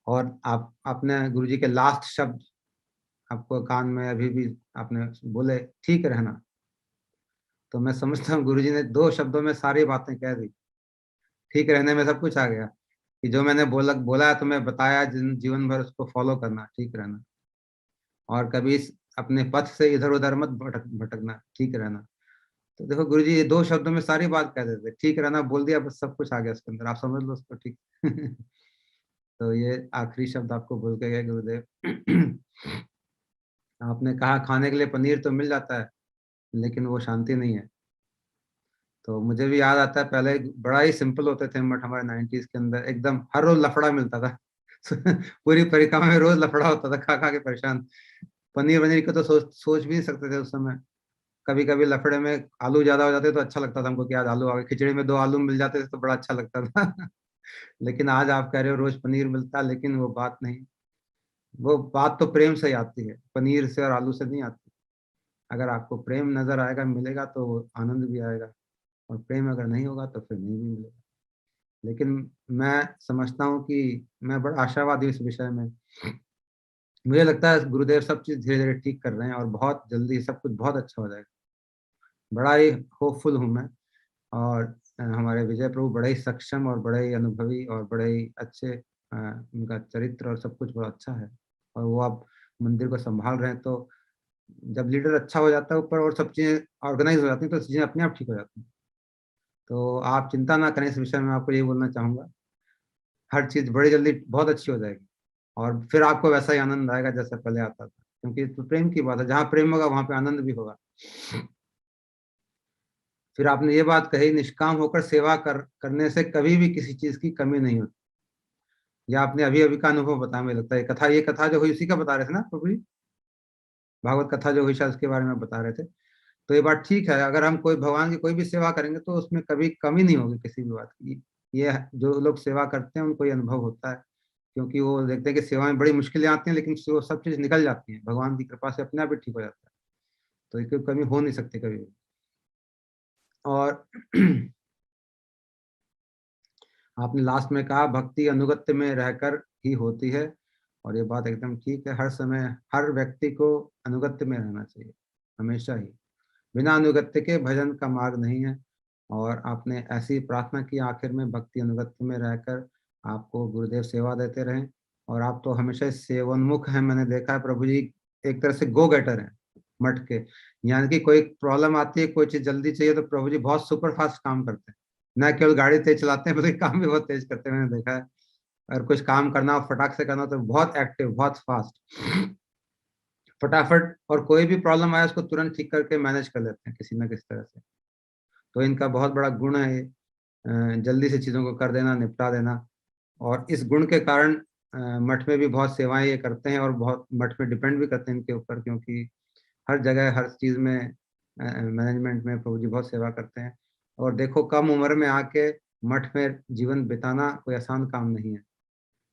और आपने गुरु जी के लास्ट शब्द आपको कान में अभी भी आपने बोले, ठीक रहना, तो मैं समझता हूँ गुरु जी ने 2 शब्दों में सारी बातें कह दी। ठीक रहने में सब कुछ आ गया, कि जो मैंने बोला है तुम्हें बताया, जीवन भर उसको फॉलो करना, ठीक रहना, और कभी अपने पथ से इधर-उधर मत भटकना, ठीक रहना। तो देखो गुरु जी ये 2 शब्दों में सारी बात कह देते, ठीक रहना बोल दिया, बस सब कुछ आ गया उसके अंदर, आप समझ लो उसको, ठीक। तो ये आखिरी शब्द आपको बोल के गए गुरुदेव। आपने कहा खाने के लिए पनीर तो मिल जाता है, लेकिन वो शांति नहीं है। तो मुझे भी याद आता है, पहले बड़ा ही सिंपल होते थे मठ हमारे 90s के अंदर, एकदम हर रोज लफड़ा मिलता था। पूरी परिक्रमा में रोज लफड़ा होता था, खा खा के परेशान। पनीर वनीर को तो सोच भी नहीं सकते थे उस समय। कभी कभी लफड़े में आलू ज्यादा हो जाते तो अच्छा लगता था हमको, कि आज आलू आ गए, खिचड़ी में 2 आलू मिल जाते थे तो बड़ा अच्छा लगता था। लेकिन आज आप कह रहे हो रोज पनीर मिलता है, लेकिन वो बात नहीं, वो बात तो प्रेम से ही आती है, पनीर से और आलू से नहीं आती। अगर आपको प्रेम नजर आएगा, मिलेगा, तो आनंद भी आएगा, और प्रेम अगर नहीं होगा तो फिर नहीं भी मिलेगा। लेकिन मैं समझता हूँ कि मैं बड़ा आशावादी हूँ इस विषय में। मुझे लगता है गुरुदेव सब चीज़ धीरे-धीरे ठीक कर रहे हैं, और बहुत जल्दी सब कुछ बहुत अच्छा हो जाएगा। बड़ा ही होपफुल हूँ मैं, और हमारे विजय प्रभु बड़े ही सक्षम और बड़े ही अनुभवी और बड़े ही अच्छे, उनका चरित्र और सब कुछ बड़ा अच्छा है। और वो अब मंदिर को सँभाल रहे हैं, तो जब लीडर अच्छा हो जाता है ऊपर, और सब चीज़ें ऑर्गनाइज़ हो जाती हैं, तो चीज़ें अपने आप ठीक हो जाती हैं। तो आप चिंता ना करें इस विषय में, आपको यही बोलना चाहूँगा। हर चीज़ बड़ी जल्दी बहुत अच्छी हो जाएगी, और फिर आपको वैसा ही आनंद आएगा जैसा पहले आता था। क्योंकि तो प्रेम की बात है, जहाँ प्रेम होगा वहाँ पे आनंद भी होगा। फिर आपने ये बात कही, निष्काम होकर सेवा करने से कभी भी किसी चीज़ की कमी नहीं होती। या आपने अभी-अभी का अनुभव बताया, मुझे लगता है ये कथा जो हुई उसी का बता रहे थे ना प्रभु जी? भागवत कथा जो हुई शायद उसके बारे में बता रहे थे। तो ये बात ठीक है, अगर हम कोई भगवान की कोई भी सेवा करेंगे तो उसमें कभी कमी नहीं होगी किसी भी बात की। ये जो लोग सेवा करते हैं उनको ये अनुभव होता है, क्योंकि वो देखते हैं कि सेवा में बड़ी मुश्किलें आती हैं, लेकिन वो सब चीज़ निकल जाती हैं, भगवान की कृपा से अपने आप ही ठीक हो जाता है। तो ये कोई कमी हो नहीं सकती कभी भी। और आपने लास्ट में कहा भक्ति अनुगत्य में रहकर ही होती है, और ये बात एकदम ठीक है। हर समय हर व्यक्ति को अनुगत्य में रहना चाहिए, हमेशा ही। बिना अनुगत्य के भजन का मार्ग नहीं है। और आपने ऐसी प्रार्थना की आखिर में, भक्ति अनुगत्य में रहकर आपको गुरुदेव सेवा देते रहें। और आप तो हमेशा सेवोन्मुख हैं, मैंने देखा है प्रभु जी, एक तरह से गो गेटर हैं मठ के। यानी कि कोई प्रॉब्लम आती है, कोई चीज़ जल्दी चाहिए, तो प्रभु जी बहुत सुपर फास्ट काम करते हैं। न केवल गाड़ी तेज चलाते हैं, बल्कि काम भी बहुत तेज करते हैं, मैंने देखा है। अगर कुछ काम करना हो, फटाक से करना हो, तो बहुत एक्टिव, बहुत फास्ट, फटाफट, और कोई भी प्रॉब्लम आए उसको तुरंत ठीक करके मैनेज कर लेते हैं किसी न किसी तरह से। तो इनका बहुत बड़ा गुण है ये, जल्दी से चीज़ों को कर देना, निपटा देना। और इस गुण के कारण मठ में भी बहुत सेवाएँ ये करते हैं, और बहुत मठ में डिपेंड भी करते हैं इनके ऊपर, क्योंकि हर जगह, हर चीज़ में मैनेजमेंट में प्रभु जी बहुत सेवा करते हैं। और देखो, कम उम्र में आके मठ में जीवन बिताना कोई आसान काम नहीं है।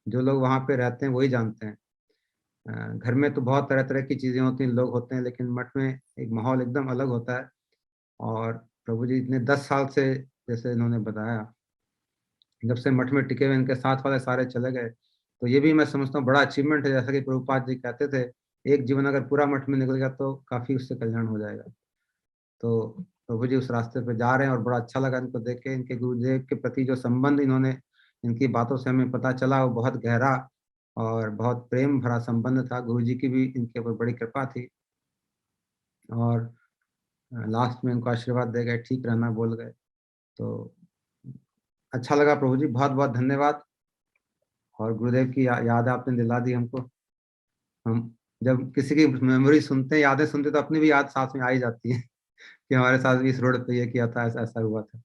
जो लोग वहाँ पे रहते हैं वही जानते हैं। घर में तो बहुत तरह तरह की चीजें होती हैं, लोग होते हैं, लेकिन मठ में एक माहौल एकदम अलग होता है। और प्रभु जी इतने 10 साल से, जैसे इन्होंने बताया, जब से मठ में टिके हुए, इनके साथ वाले सारे चले गए, तो ये भी मैं समझता हूँ बड़ा अचीवमेंट है। जैसा कि प्रभुपाद जी कहते थे, एक जीवन अगर पूरा मठ में निकल गया तो काफी उससे कल्याण हो जाएगा। तो प्रभु जी उस रास्ते पे जा रहे हैं, और बड़ा अच्छा लगा इनको देख के। इनके गुरुदेव के प्रति जो संबंध इन्होंने, इनकी बातों से हमें पता चला, वो बहुत गहरा और बहुत प्रेम भरा संबंध था। गुरु जी की भी इनके ऊपर बड़ी कृपा थी। और लास्ट में इनको आशीर्वाद दे गए, ठीक रहना बोल गए। तो अच्छा लगा प्रभु जी, बहुत बहुत धन्यवाद। और गुरुदेव की याद आपने दिला दी हमको। हम जब किसी की मेमोरी सुनते हैं, यादें सुनते हैं, तो अपनी भी याद साथ में आ ही जाती है कि हमारे साथ भी इस रोड पे ये किया था, ऐसा ऐसा हुआ था।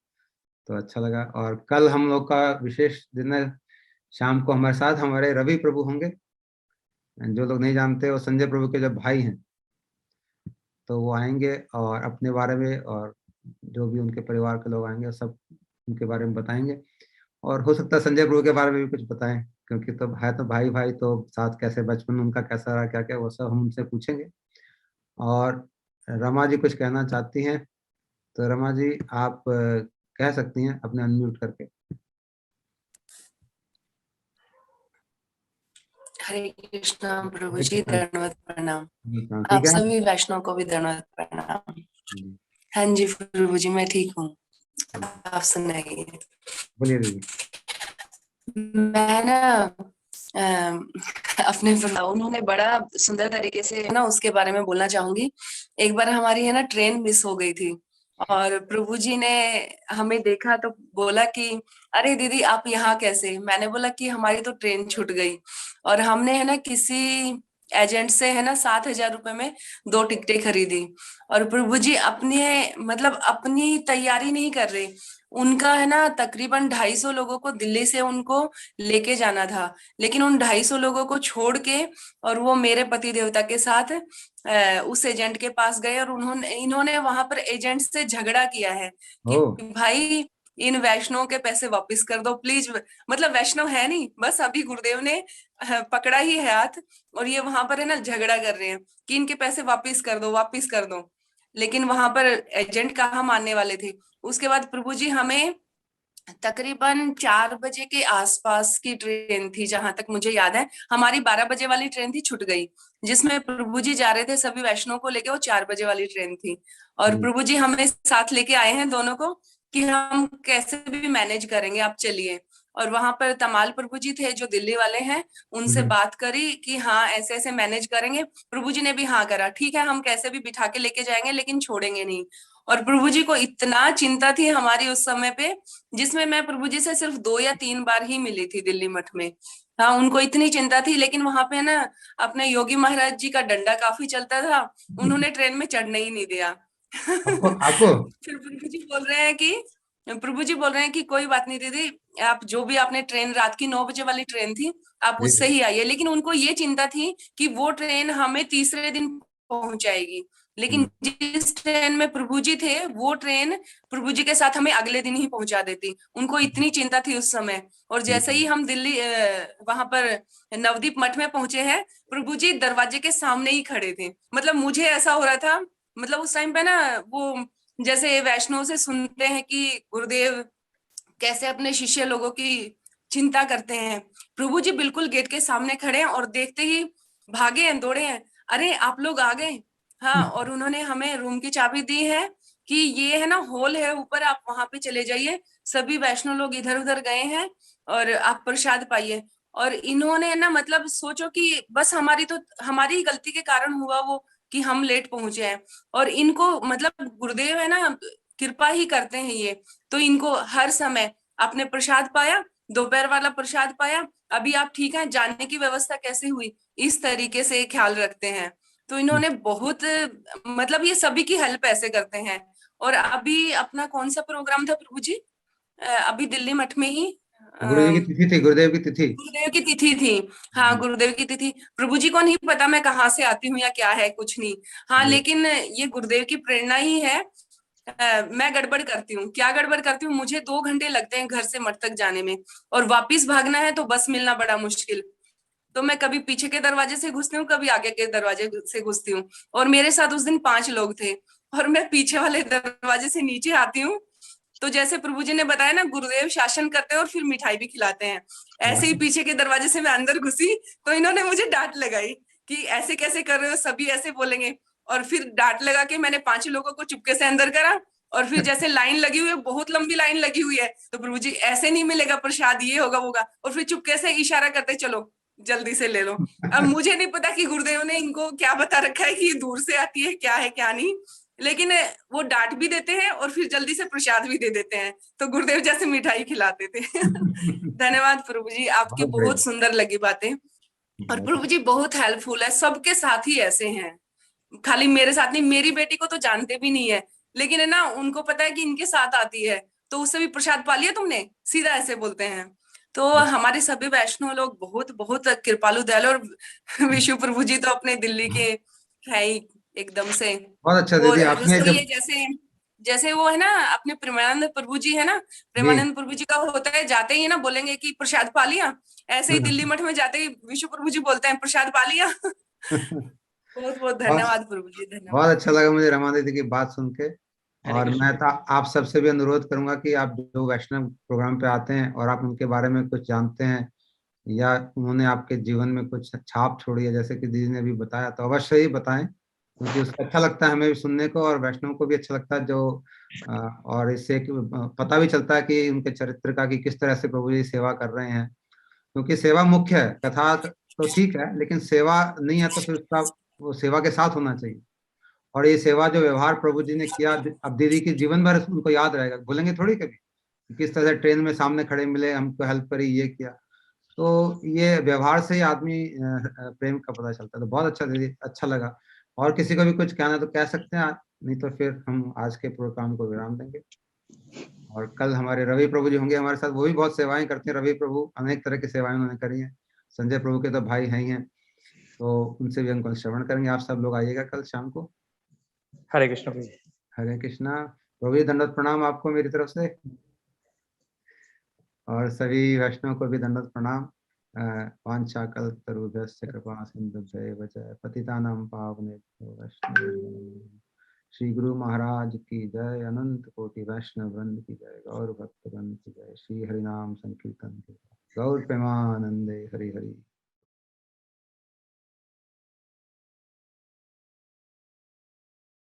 तो अच्छा लगा। और कल हम लोग का विशेष दिन है। शाम को हमारे साथ हमारे रवि प्रभु होंगे। जो लोग नहीं जानते, वो संजय प्रभु के जो भाई हैं, तो वो आएंगे और अपने बारे में, और जो भी उनके परिवार के लोग आएंगे सब उनके बारे में बताएंगे। और हो सकता है संजय प्रभु के बारे में भी कुछ बताएं, क्योंकि तो है तो भाई भाई, तो साथ कैसे बचपन उनका कैसा रहा, क्या क्या, वो सब हम उनसे पूछेंगे। और रमा जी कुछ कहना चाहती हैं, तो रमा जी आप कह सकती हैं अपने अनम्यूट करके। हरे कृष्णा प्रभु हरे जी, कृष्ण। दंडवत प्रणाम। ठीक आप है। सभी वैष्णव को भी दंडवत प्रणाम। हाँ जी प्रभु जी, मैं ठीक हूँ। आप सुनाइए। बोलिए दीदी। मैं ना अपने उन्होंने बड़ा सुंदर तरीके से ना उसके बारे में बोलना चाहूंगी। एक बार हमारी है ना ट्रेन मिस हो गई थी, और प्रभु जी ने हमें देखा तो बोला कि अरे दीदी आप यहाँ कैसे। मैंने बोला कि हमारी तो ट्रेन छूट गई। और हमने है ना किसी एजेंट से है ना 7,000 रुपए में 2 टिकटें खरीदी। और प्रभु जी अपने मतलब अपनी तैयारी नहीं कर रहे। उनका है ना तकरीबन 250 लोगों को दिल्ली से उनको लेके जाना था, लेकिन उन 250 लोगों को छोड़ के और वो मेरे पति देवता के साथ उस एजेंट के पास गए, और उन्होंने इन्होंने वहां पर एजेंट से झगड़ा किया है ओ। कि भाई इन वैष्णव के पैसे वापस कर दो प्लीज। मतलब वैष्णव है नहीं, बस अभी गुरुदेव ने पकड़ा ही है हाथ, और ये वहां पर है ना झगड़ा कर रहे हैं कि इनके पैसे वापस कर दो, वापस कर दो। लेकिन वहां पर एजेंट कहाँ मानने वाले थे। उसके बाद प्रभु जी हमें तकरीबन 4 बजे के आसपास की ट्रेन थी, जहां तक मुझे याद है। हमारी 12 बजे वाली ट्रेन थी, छूट गई। जिसमें प्रभु जी जा रहे थे सभी वैष्णव को लेके, वो 4 बजे वाली ट्रेन थी। और प्रभु जी हमें साथ लेके आए हैं दोनों को कि हम कैसे भी मैनेज करेंगे, आप चलिए। और वहां पर तमाल प्रभु जी थे जो दिल्ली वाले हैं, उनसे बात करी कि हाँ ऐसे ऐसे मैनेज करेंगे। प्रभु जी ने भी हाँ करा, ठीक है हम कैसे भी बिठा के लेके जाएंगे, लेकिन छोड़ेंगे नहीं। और प्रभु जी को इतना चिंता थी हमारी उस समय पे, जिसमें मैं प्रभु जी से सिर्फ 2 या 3 बार ही मिली थी दिल्ली मठ में। हाँ उनको इतनी चिंता थी, लेकिन वहां पे ना अपने योगी महाराज जी का डंडा काफी चलता था। उन्होंने ट्रेन में चढ़ने ही नहीं दिया। आपको आपको फिर प्रभु जी बोल रहे हैं कि कोई बात नहीं दीदी, आप जो भी आपने ट्रेन, रात की 9 बजे वाली ट्रेन थी, आप जी उससे ही आइए। लेकिन उनको ये चिंता थी कि वो ट्रेन हमें तीसरे दिन पहुंचाएगी, लेकिन जिस ट्रेन में प्रभु जी थे वो ट्रेन प्रभु जी के साथ हमें अगले दिन ही पहुंचा देती। उनको इतनी चिंता थी उस समय। और जैसे ही हम दिल्ली वहां पर नवदीप मठ में पहुंचे हैं, प्रभु जी दरवाजे के सामने ही खड़े थे। मतलब मुझे ऐसा हो रहा था, मतलब उस टाइम पे ना वो जैसे वैष्णव से सुनते हैं कि गुरुदेव कैसे अपने शिष्य लोगों की चिंता करते हैं। प्रभु जी बिल्कुल गेट के सामने खड़े हैं, और देखते ही भागे हैं, दौड़े हैं, अरे आप लोग आ गए। हाँ, और उन्होंने हमें रूम की चाबी दी है कि ये है ना हॉल है ऊपर, आप वहां पे चले जाइए। सभी वैष्णव लोग इधर उधर गए हैं और आप प्रसाद पाइए। और इन्होंने ना मतलब सोचो कि बस हमारी ही गलती के कारण हुआ वो कि हम लेट पहुंचे हैं। और इनको मतलब गुरुदेव है ना कृपा ही करते हैं ये। तो इनको हर समय आपने प्रसाद पाया, दोपहर वाला प्रसाद पाया, अभी आप ठीक हैं, जाने की व्यवस्था कैसे हुई, इस तरीके से ख्याल रखते हैं। तो इन्होंने बहुत मतलब ये सभी की हेल्प ऐसे करते हैं। और अभी अपना कौन सा प्रोग्राम था प्रभु जी, अभी दिल्ली मठ में ही गुरु जी की तिथि थी, गुरुदेव की तिथि। गुरुदेव की तिथि थी। हाँ जी गुरुदेव की तिथि। प्रभु जी को नहीं पता मैं कहाँ से आती हूँ या क्या है, कुछ नहीं। हाँ जी लेकिन ये गुरुदेव की प्रेरणा ही है। मैं गड़बड़ करती हूँ, क्या गड़बड़ करती हूँ, मुझे 2 घंटे लगते हैं घर से मठ तक जाने में, और वापिस भागना है तो बस मिलना बड़ा मुश्किल। तो मैं कभी पीछे के दरवाजे से घुसती हूँ, कभी आगे के दरवाजे से घुसती हूँ। और मेरे साथ उस दिन 5 लोग थे और मैं पीछे वाले दरवाजे से नीचे आती हूँ। तो जैसे प्रभु जी ने बताया ना, गुरुदेव शासन करते हैं और फिर मिठाई भी खिलाते हैं, ऐसे ही पीछे के दरवाजे से मैं अंदर घुसी तो इन्होंने मुझे डांट लगाई कि ऐसे कैसे कर रहे हो, सभी ऐसे बोलेंगे। और फिर डांट लगा के मैंने 5 लोगों को चुपके से अंदर करा। और फिर जैसे लाइन लगी हुई है, बहुत लंबी लाइन लगी हुई है, तो प्रभु जी ऐसे नहीं मिलेगा प्रसाद, ये होगा वो होगा, और फिर चुपके से इशारा करते चलो जल्दी से ले लो। अब मुझे नहीं पता कि गुरुदेव ने इनको क्या बता रखा है कि ये दूर से आती है, क्या है क्या नहीं, लेकिन वो डांट भी देते हैं और फिर जल्दी से प्रसाद भी दे देते हैं, तो गुरुदेव जैसे मिठाई खिलाते थे। धन्यवाद प्रभु जी, आपकी बहुत बहुत बढ़िया। सुंदर लगी बातें। और प्रभु जी बहुत हेल्पफुल है, सबके साथ ही ऐसे हैं, खाली मेरे साथ नहीं, मेरी बेटी को तो जानते भी नहीं है, लेकिन है ना उनको पता है कि इनके साथ आती है, तो उससे भी प्रसाद पा लिया तुमने, सीधा ऐसे बोलते हैं। तो हमारे सभी वैष्णव लोग बहुत बहुत कृपालु दयालु, और विशु प्रभु जी तो अपने दिल्ली के है ही एकदम से। बहुत अच्छा वो दीदी, आपने रसोई जब है, जैसे जैसे वो है ना अपने प्रेमानंद प्रभु जी है ना, जी प्रेमानंद प्रभु जी का होता है, जाते ही है ना बोलेंगे कि प्रसाद पा लिया, ऐसे ही दिल्ली मठ में जाते ही विशु प्रभु जी बोलते हैं प्रसाद पा लिया। बहुत बहुत बहुत धन्यवाद प्रभु जी, बहुत धन्यवाद। अच्छा लगा मुझे रमा दीदी की बात सुन के। हरे और कृष्ण। मैं तो आप सबसे भी अनुरोध करूंगा कि आप जो वैष्णव प्रोग्राम पे आते हैं और आप उनके बारे में कुछ जानते हैं या उन्होंने आपके जीवन में कुछ छाप छोड़ी है, जैसे कि दीदी ने भी बताया, तो अवश्य ही बताएं, क्योंकि उसका अच्छा लगता है हमें भी सुनने को, और वैष्णव को भी अच्छा लगता है जो और इससे पता भी चलता है कि उनके चरित्र का, कि किस तरह से प्रभु जी सेवा कर रहे हैं। क्योंकि सेवा मुख्य है, कथा तो ठीक है, लेकिन सेवा नहीं है तो फिर उसका वो सेवा के साथ होना चाहिए। और ये सेवा जो व्यवहार प्रभु जी ने किया, अब दीदी की जीवन भर उनको याद रहेगा, भूलेंगे थोड़ी कभी, किस तरह से ट्रेन में सामने खड़े मिले, हमको हेल्प करी, ये किया। तो ये व्यवहार से ही आदमी प्रेम का पता चलता है। तो बहुत अच्छा दीदी, अच्छा लगा। और किसी को भी कुछ कहना है तो कह सकते हैं, नहीं तो फिर हम आज के प्रोग्राम को विराम देंगे। और कल हमारे रवि प्रभु जी होंगे हमारे साथ, वो भी बहुत सेवाएं करते हैं। रवि प्रभु अनेक तरह की सेवाएं उन्होंने करी हैं, संजय प्रभु के तो भाई हैं ही हैं, तो उनसे भी हम कल श्रवण करेंगे। आप सब लोग आइएगा कल शाम को। हरे कृष्ण प्रभु। हरे कृष्णा। प्रभु जी दंडवत प्रणाम आपको मेरी तरफ से, और सभी वैष्णव को भी दंडवत प्रणाम। वाञ्छाकल्पतरुभ्यश्च कृपा सिन्धुभ्यैव च पतितानां पावनेभ्यो वैष्णवेभ्यो। श्री गुरु महाराज की जय, अनंत कोटि वैष्णव वृंद की जय, गौर भक्त वृंद की जय, श्री हरिनाम संकीर्तन की जय, गौर प्रेमानंदे हरि हरि।